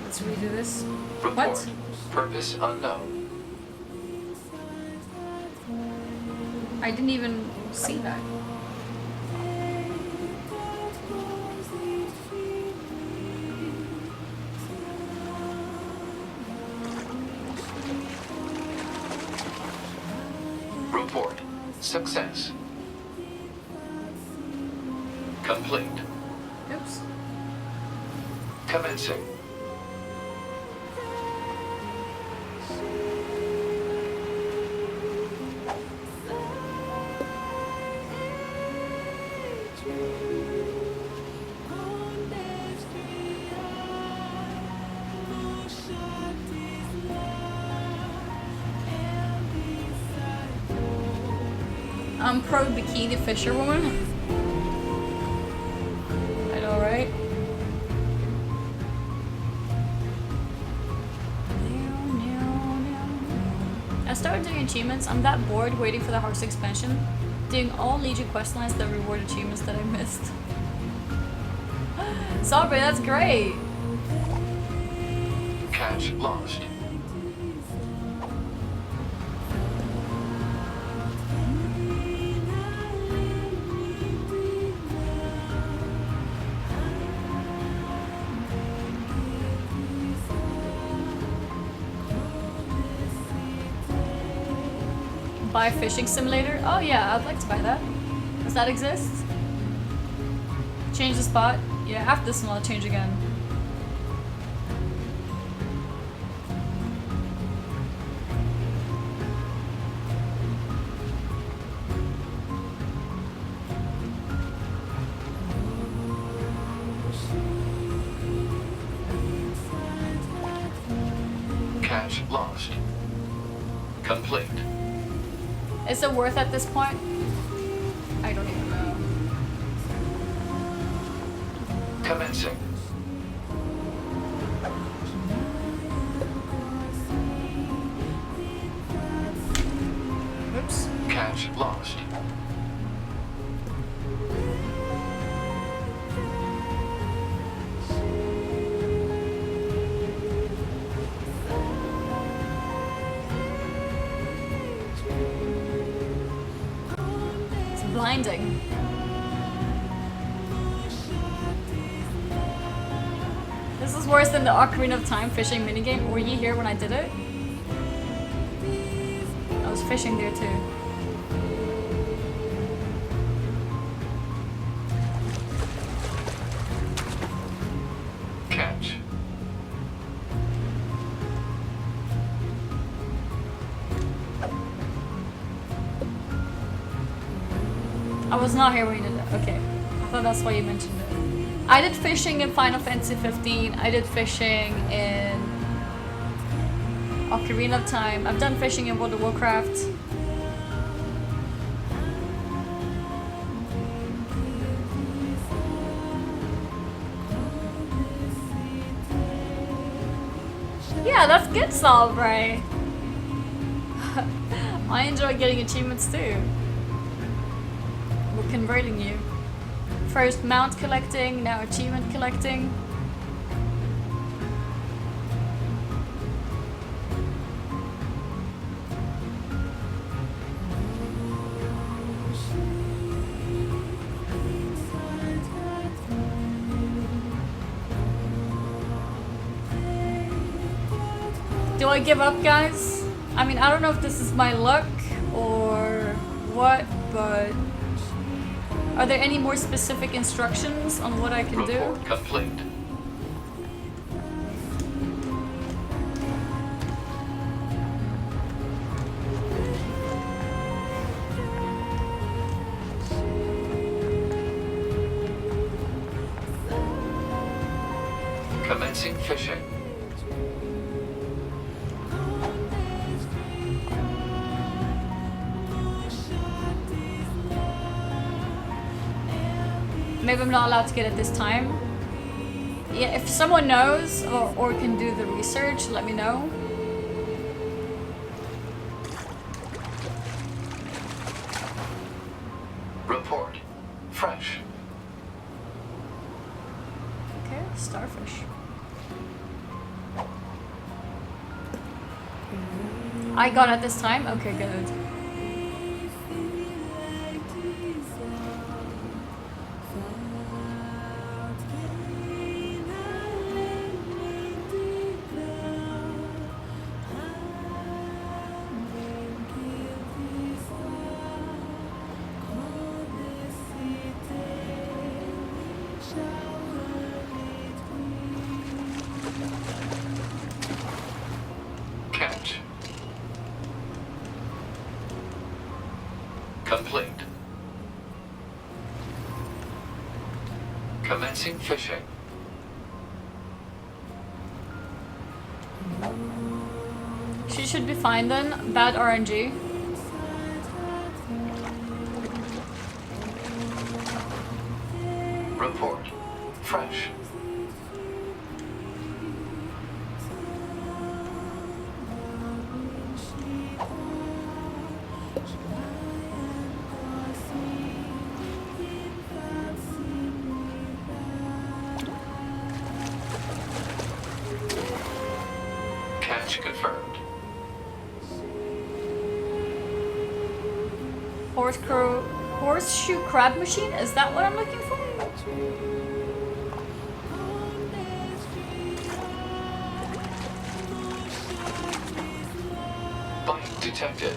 Let's redo this. Report. What? Purpose unknown. I didn't even see that. Report. Success. Complete. Oops. Commencing. I'm pro bikini fisherwoman. I know, right? I started doing achievements. I'm that bored waiting for the Hearts expansion. Doing all Legion questlines that reward achievements that I missed. Sorry, that's great. Catch lost. Buy fishing simulator? Oh yeah, I'd like to buy that. Does that exist? Change the spot? Yeah, after this one I'll change again. Catch lost. Complete. Is it worth at this point? I don't even know. Commencing. Oops. Catch lost. It's blinding. This is worse than the Ocarina of Time fishing minigame. Were you here when I did it? I was fishing there too. Catch. I was not here when you did it. Okay. I thought that's why you mentioned it. I did fishing in Final Fantasy 15. I did fishing in Ocarina of Time. I've done fishing in World of Warcraft. Yeah, that's good, Salbray. I enjoy getting achievements too. We're converting you. First mount collecting, now achievement collecting. Do I give up, guys? I mean, I don't know if this is my luck or what, but are there any more specific instructions on what I can do? Report complete. Commencing fishing. Maybe I'm not allowed to get it this time. Yeah, if someone knows or can do the research, let me know. Report. Fresh. Okay, starfish. I got it this time? Okay, good. Catch. Complete. Commencing fishing. She should be fine then. Bad RNG. Report. Fresh. Catch confirmed. Horseshoe crab machine? Is that what I'm looking for? Bite detected.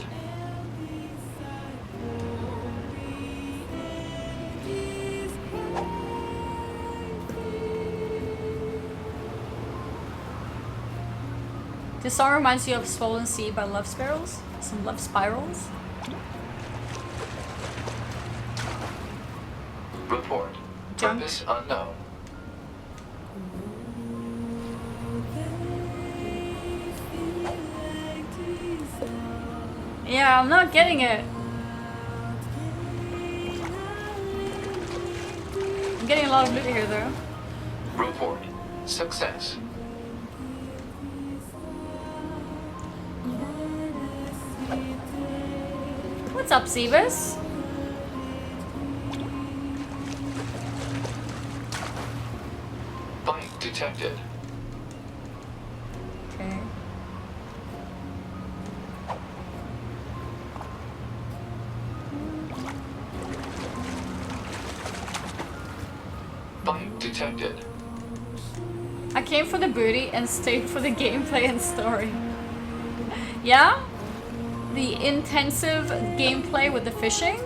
This song reminds you of Swollen Sea by Love Spirals? Some love spirals? Report. Jump. Purpose unknown. Yeah, I'm not getting it. I'm getting a lot of loot here, though. Report. Success. What's up, Sebus? Bite detected. Okay. Bite detected. I came for the booty and stayed for the gameplay and story. Yeah? The intensive gameplay with the fishing?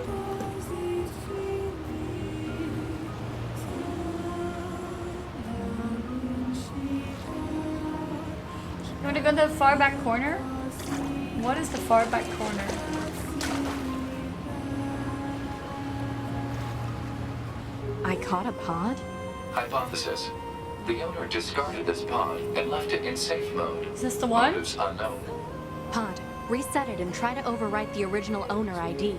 You want to go to the far back corner? What is the far back corner? I caught a pod? Hypothesis. The owner discarded this pod and left it in safe mode. Is this the one? Motives unknown. Pod, reset it and try to overwrite the original owner ID.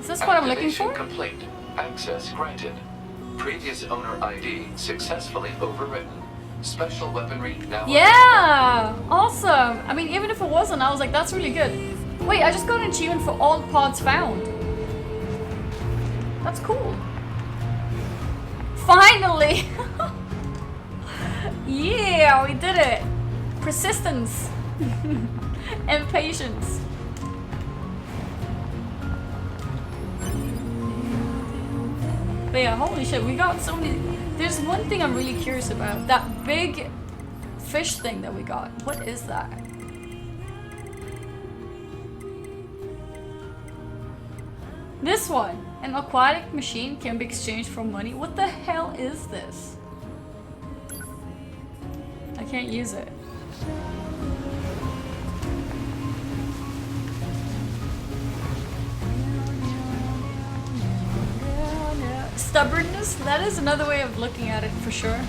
Is this what I'm looking Activation for? complete. Access granted. Previous owner ID successfully overwritten. Special weaponry now. Yeah! Awesome! I mean, even if it wasn't, I was like, that's really good. Wait, I just got an achievement for all pods found. That's cool. Finally! Yeah, we did it! Persistence. And patience. But yeah, holy shit, we got so many. There's one thing I'm really curious about. That big fish thing that we got. What is that? This one. An aquatic machine can be exchanged for money. What the hell is this? I can't use it. Stubbornness? That is another way of looking at it for sure.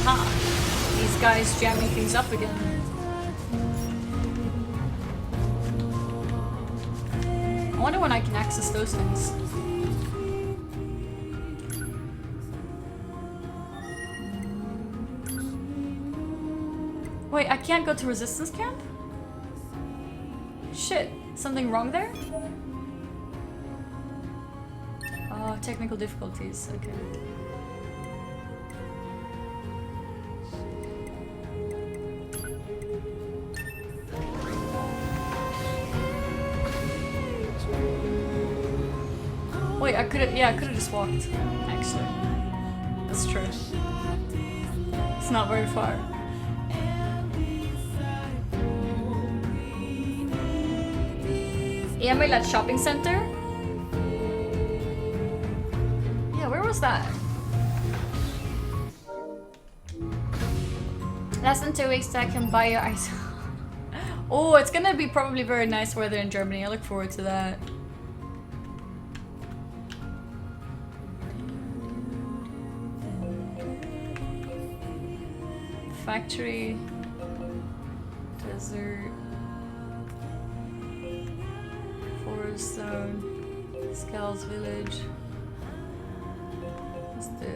Aha! These guys jamming things up again. I wonder when I can access those things. Wait, I can't go to resistance camp? Shit, something wrong there? Oh, technical difficulties, okay. Wait, I could've just walked, actually. That's true. It's not very far. Emil at shopping center? Yeah, where was that? Less than 2 weeks I can buy your ice. Oh, it's gonna be probably very nice weather in Germany. I look forward to that. Factory. Desert. Forest Zone. Skulls Village. What's the...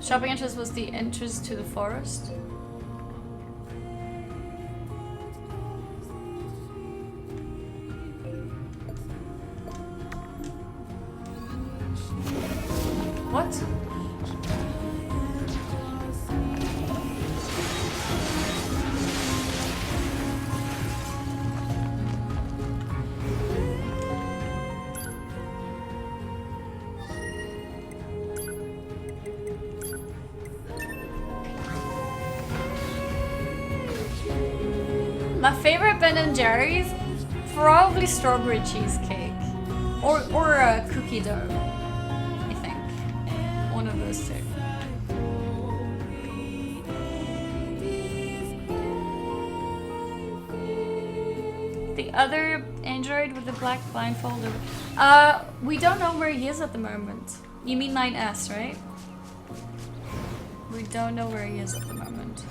Shopping entrance was the entrance to the forest. What? My favorite Ben & Jerry's? Probably strawberry cheesecake. Or a cookie dough, I think. One of those two. The other android with the black blindfold? We don't know where he is at the moment. You mean 9S, right? We don't know where he is at the moment.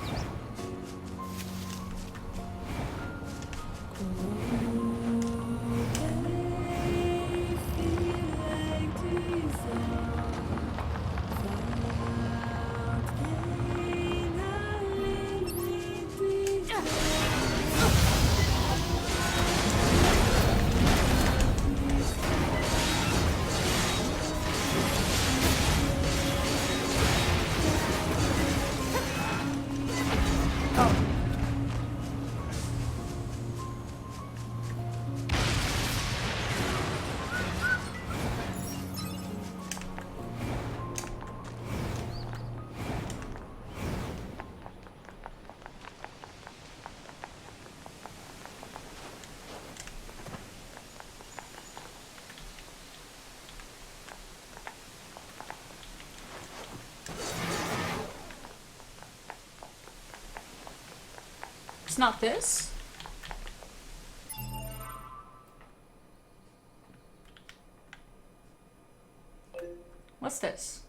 It's not this? What's this?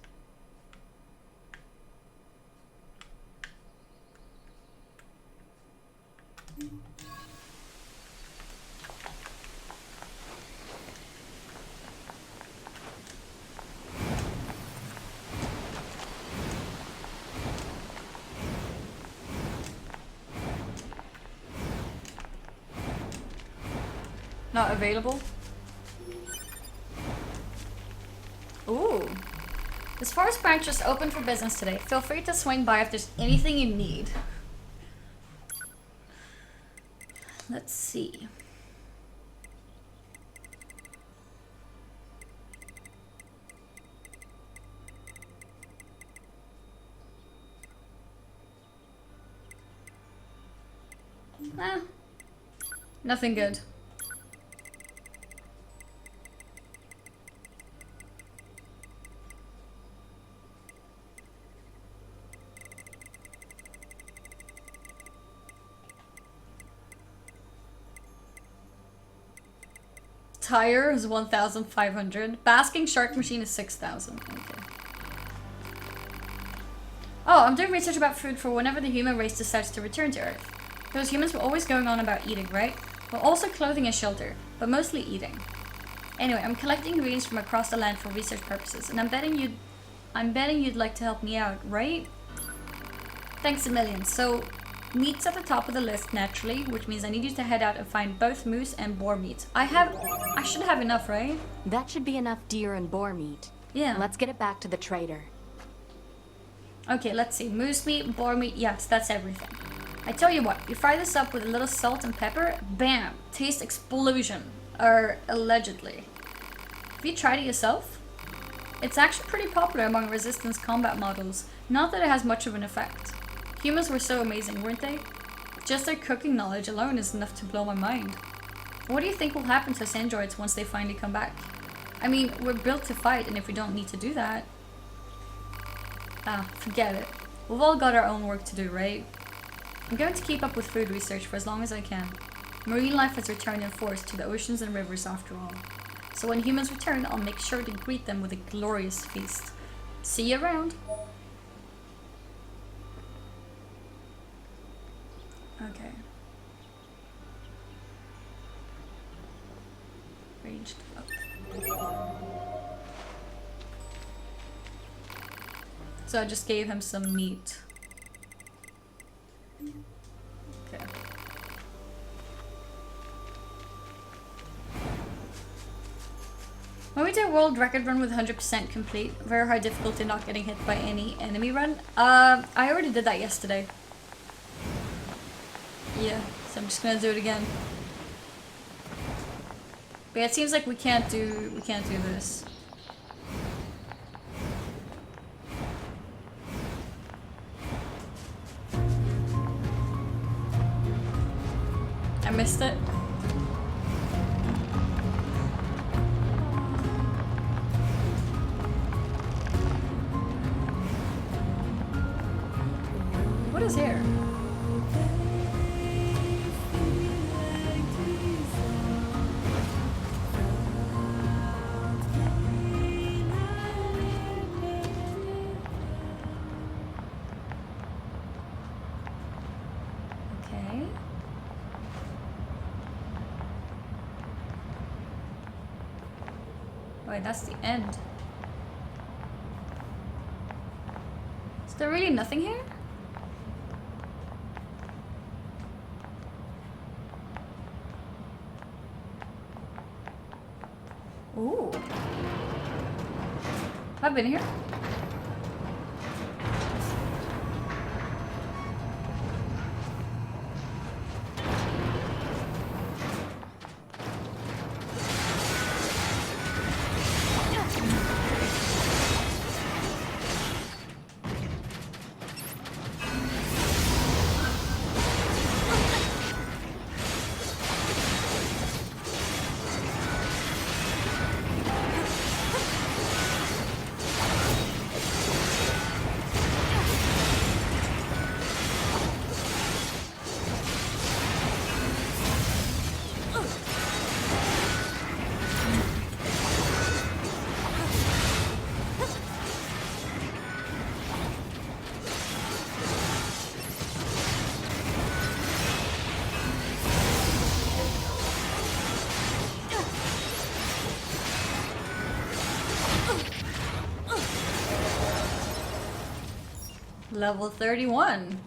Not available? Ooh. This forest branch is open for business today. Feel free to swing by if there's anything you need. Let's see. Nothing good. Tire is 1,500. Basking shark machine is 6,000. Okay. Oh, I'm doing research about food for whenever the human race decides to return to Earth. Those humans were always going on about eating, right? Well, also clothing and shelter, but mostly eating. Anyway, I'm collecting ingredients from across the land for research purposes, and I'm betting you'd like to help me out, right? Thanks a million. So, meat's at the top of the list naturally, which means I need you to head out and find both moose and boar meat. I should have enough, right? That should be enough deer and boar meat. Yeah. Let's get it back to the trader. Okay, let's see. Moose meat, boar meat, yes, that's everything. I tell you what, you fry this up with a little salt and pepper, bam, taste explosion. Or allegedly. Have you tried it yourself? It's actually pretty popular among resistance combat models, not that it has much of an effect. Humans were so amazing, weren't they? Just their cooking knowledge alone is enough to blow my mind. What do you think will happen to us androids once they finally come back? I mean, we're built to fight, and if we don't need to do that... forget it. We've all got our own work to do, right? I'm going to keep up with food research for as long as I can. Marine life has returned in force to the oceans and rivers after all. So when humans return, I'll make sure to greet them with a glorious feast. See you around! Okay. Ranged up. So I just gave him some meat. Okay. When we do a world record run with 100% complete, very high difficulty not getting hit by any enemy run. I already did that yesterday. Yeah, so I'm just gonna do it again. But yeah, it seems like we can't do this. I missed it. What is here? Okay. Wait, that's the end. Is there really nothing here? Ooh. I've been here. Level 31.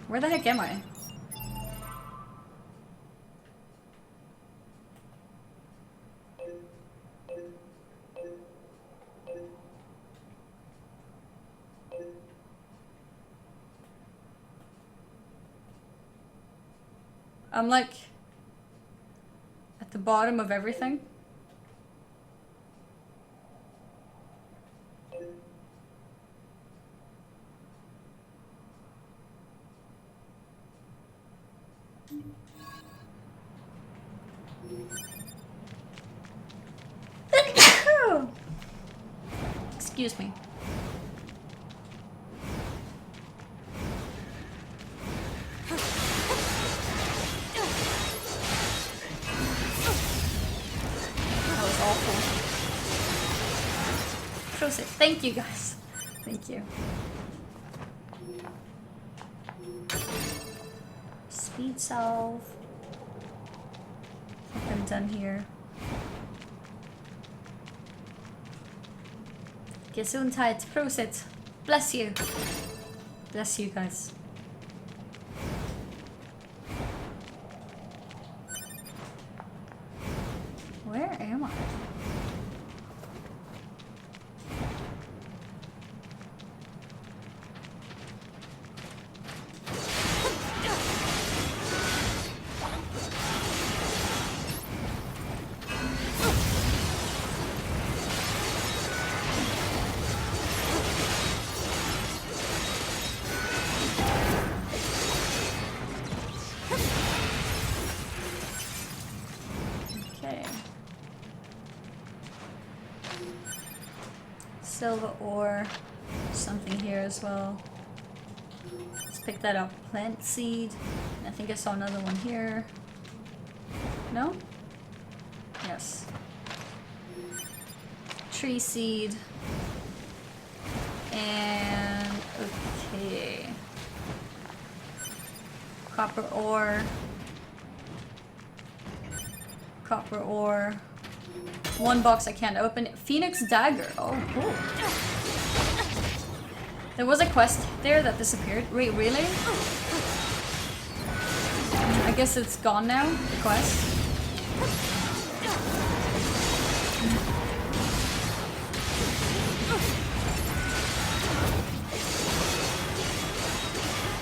Where the heck am I? I'm like at the bottom of everything. Excuse me. That was awful. Proceed. Thank you guys. Thank you. Speed salve. I think I'm done here. Gesundheit. Prosit. Bless you. Bless you guys. Where am I? Silver ore, something here as well. Let's pick that up. Plant seed. I think I saw another one here. No? Yes. Tree seed. And okay. Copper ore. Copper ore. One box I can't open. Phoenix dagger. Oh, cool. There was a quest there that disappeared. Wait, really? I guess it's gone now, the quest.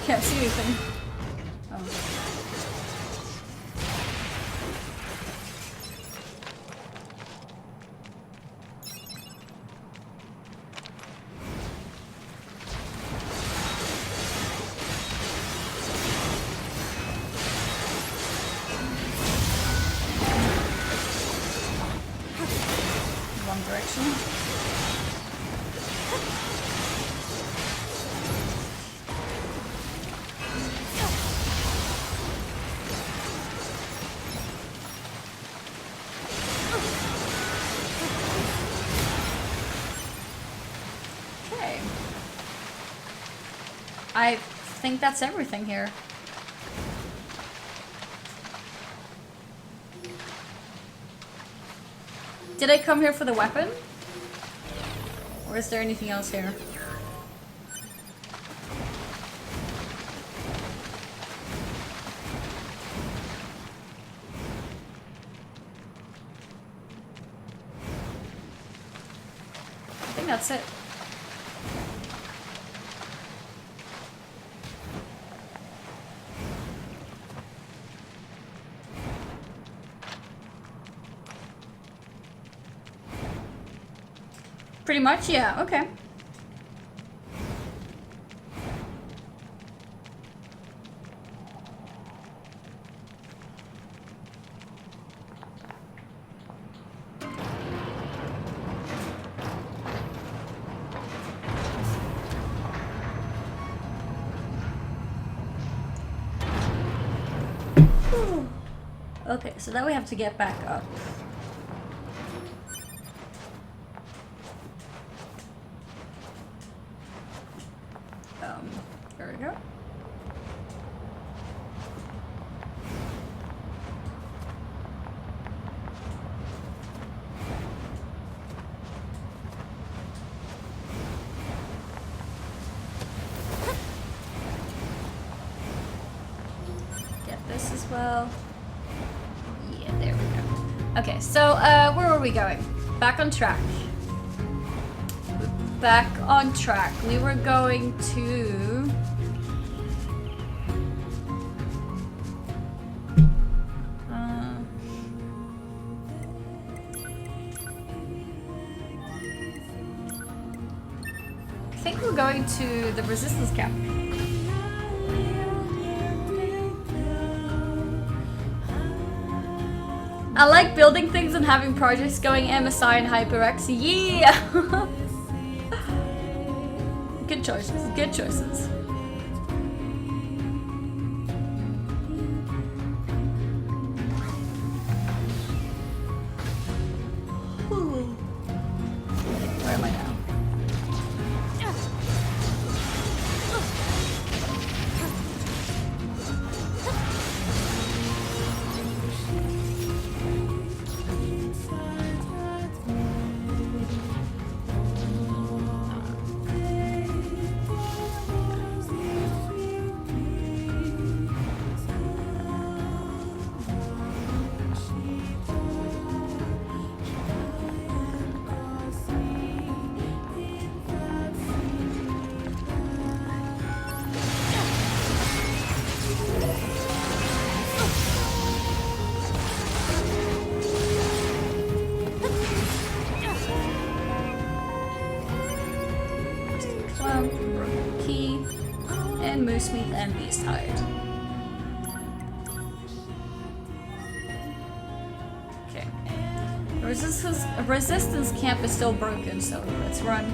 Can't see anything. Oh. direction. Okay. I think that's everything here. Did I come here for the weapon? Or is there anything else here? I think that's it. Pretty much, yeah, okay. Whew. Okay, so now we have to get back up. There we go. Get this as well. Yeah, there we go. Okay, so where were we going? Back on track. Back on track. We were going to... I think we're going to the resistance camp. I like building things and having projects going MSI and HyperX. Yeah! Good choices, good choices. Where am I now? Key and Moose Meat and Beast Hide. Okay. Resistance camp is still broken, so let's run.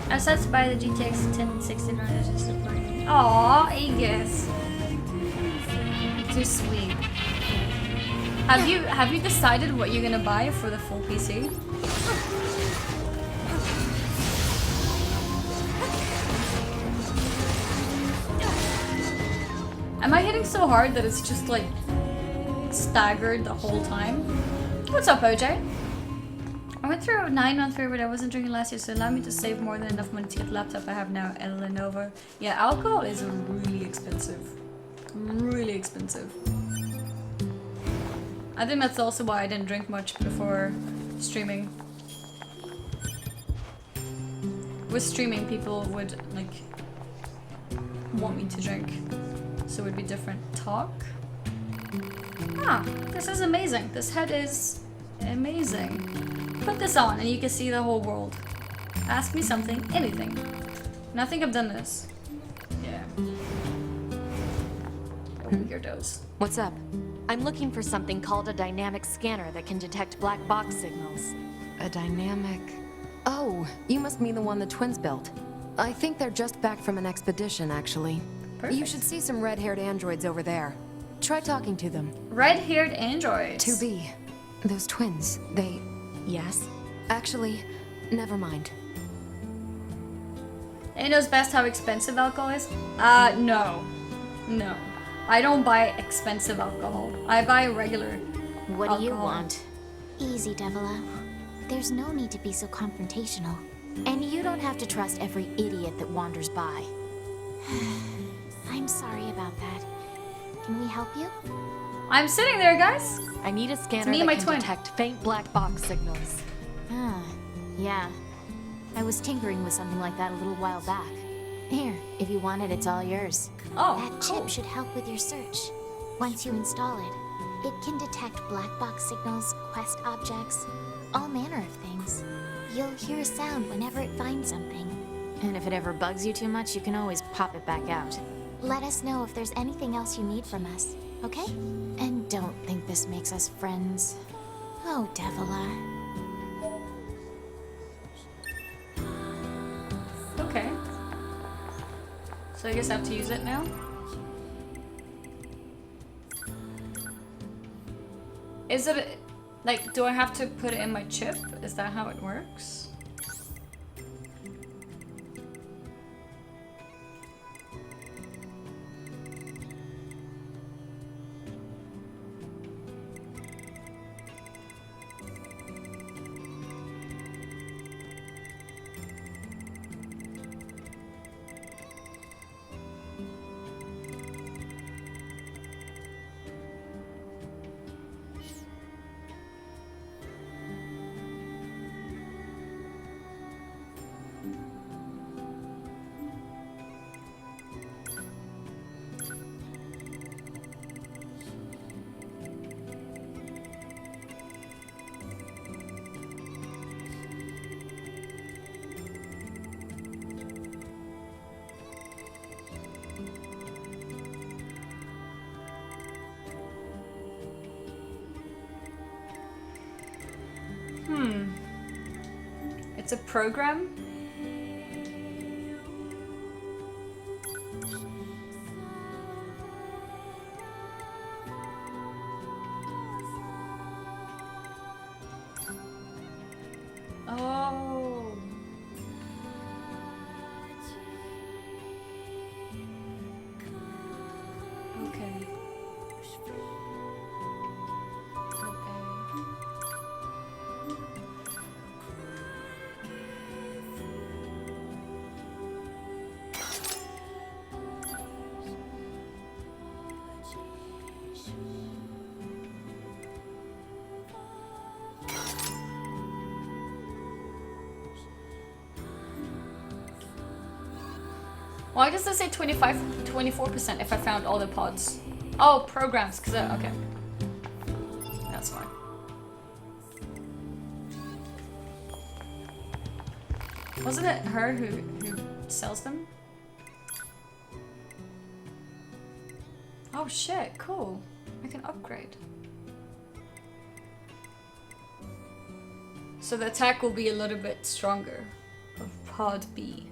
I was to buy the GTX 1060 just supporting. Aww, Aegis. Too sweet. Have you decided what you're gonna buy for the full PC? Am I hitting so hard that it's just like staggered the whole time? What's up, OJ? I went through 9 months period, but I wasn't drinking last year, so it allowed me to save more than enough money to get the laptop I have now, a Lenovo. Yeah, alcohol is really expensive. Really expensive. I think that's also why I didn't drink much before streaming. With streaming, people would like want me to drink, so it would be different talk. Ah, this is amazing. This head is amazing. Put this on and you can see the whole world. Ask me something, anything. And I think I've done this. Yeah. Weirdos. What's up? I'm looking for something called a dynamic scanner that can detect black box signals. A dynamic... Oh, you must mean the one the twins built. I think they're just back from an expedition, actually. Perfect. You should see some red-haired androids over there. Try talking to them. Red-haired androids. 2B. Those twins, they... Yes? Actually, never mind. It knows best how expensive alcohol is? No. No. I don't buy expensive alcohol. I buy regular What alcohol. do you want? Easy, Devila. There's no need to be so confrontational. And you don't have to trust every idiot that wanders by. I'm sorry about that. Can we help you? I'm sitting there, guys. I need a scanner me and that my can twin. detect faint black box signals. Ah, yeah. I was tinkering with something like that a little while back. Here, if you want it, it's all yours. Oh, that cool. chip should help with your search. Once you install it, it can detect black box signals, quest objects, all manner of things. You'll hear a sound whenever it finds something. And if it ever bugs you too much, you can always pop it back out. Let us know if there's anything else you need from us, okay? And don't think this makes us friends. Oh, Devila. Okay. So I guess I have to use it now? Is it, like, do I have to put it in my chip? Is that how it works? It's a program? Oh. Okay. Why does this say 24% if I found all the pods? Oh, programs, because okay. That's fine. Wasn't it her who sells them? Oh shit, cool. I can upgrade. So the attack will be a little bit stronger of pod B.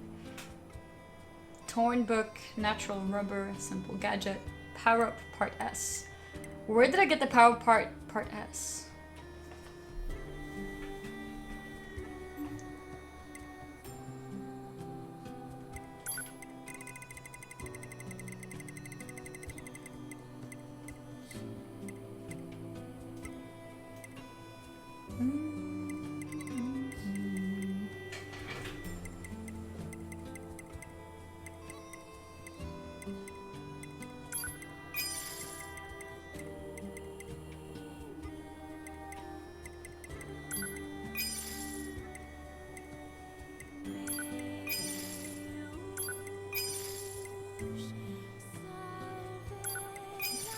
Torn book, natural rubber, simple gadget, power up part S. Where did I get the power part S?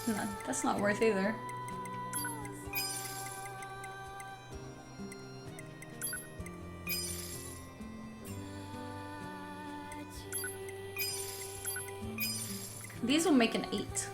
No, that's not worth either. These will make an 8.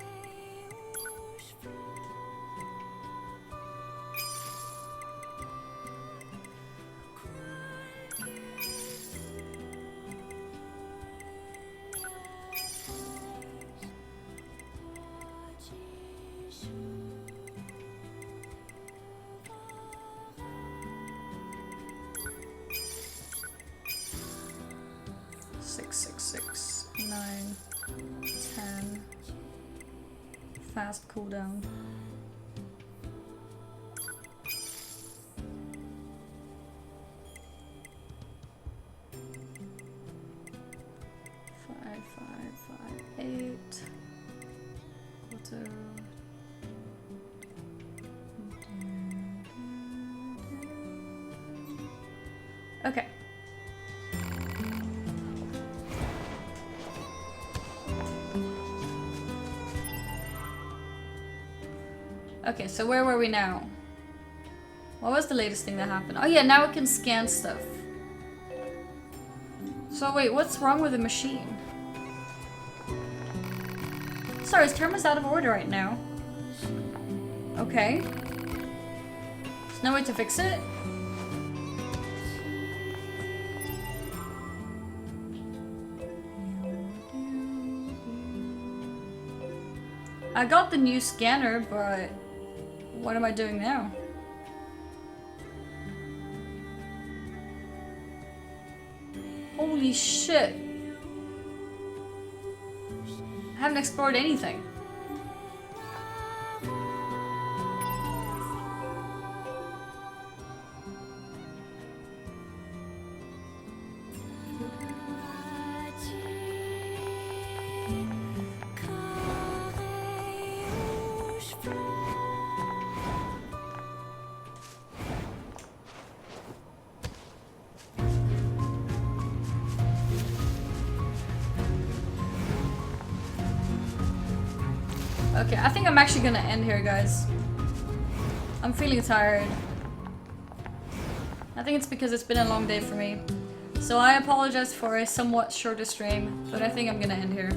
Six, 9, 10. Fast cooldown. Five, 8. Auto. Okay. Okay, so where were we now? What was the latest thing that happened? Oh yeah, now it can scan stuff. So wait, what's wrong with the machine? Sorry, his camera's out of order right now. Okay. There's no way to fix it? I got the new scanner, but what am I doing now? Holy shit. I haven't explored anything. Okay, I think I'm actually gonna end here, guys. I'm feeling tired. I think it's because it's been a long day for me. So I apologize for a somewhat shorter stream, but I think I'm gonna end here.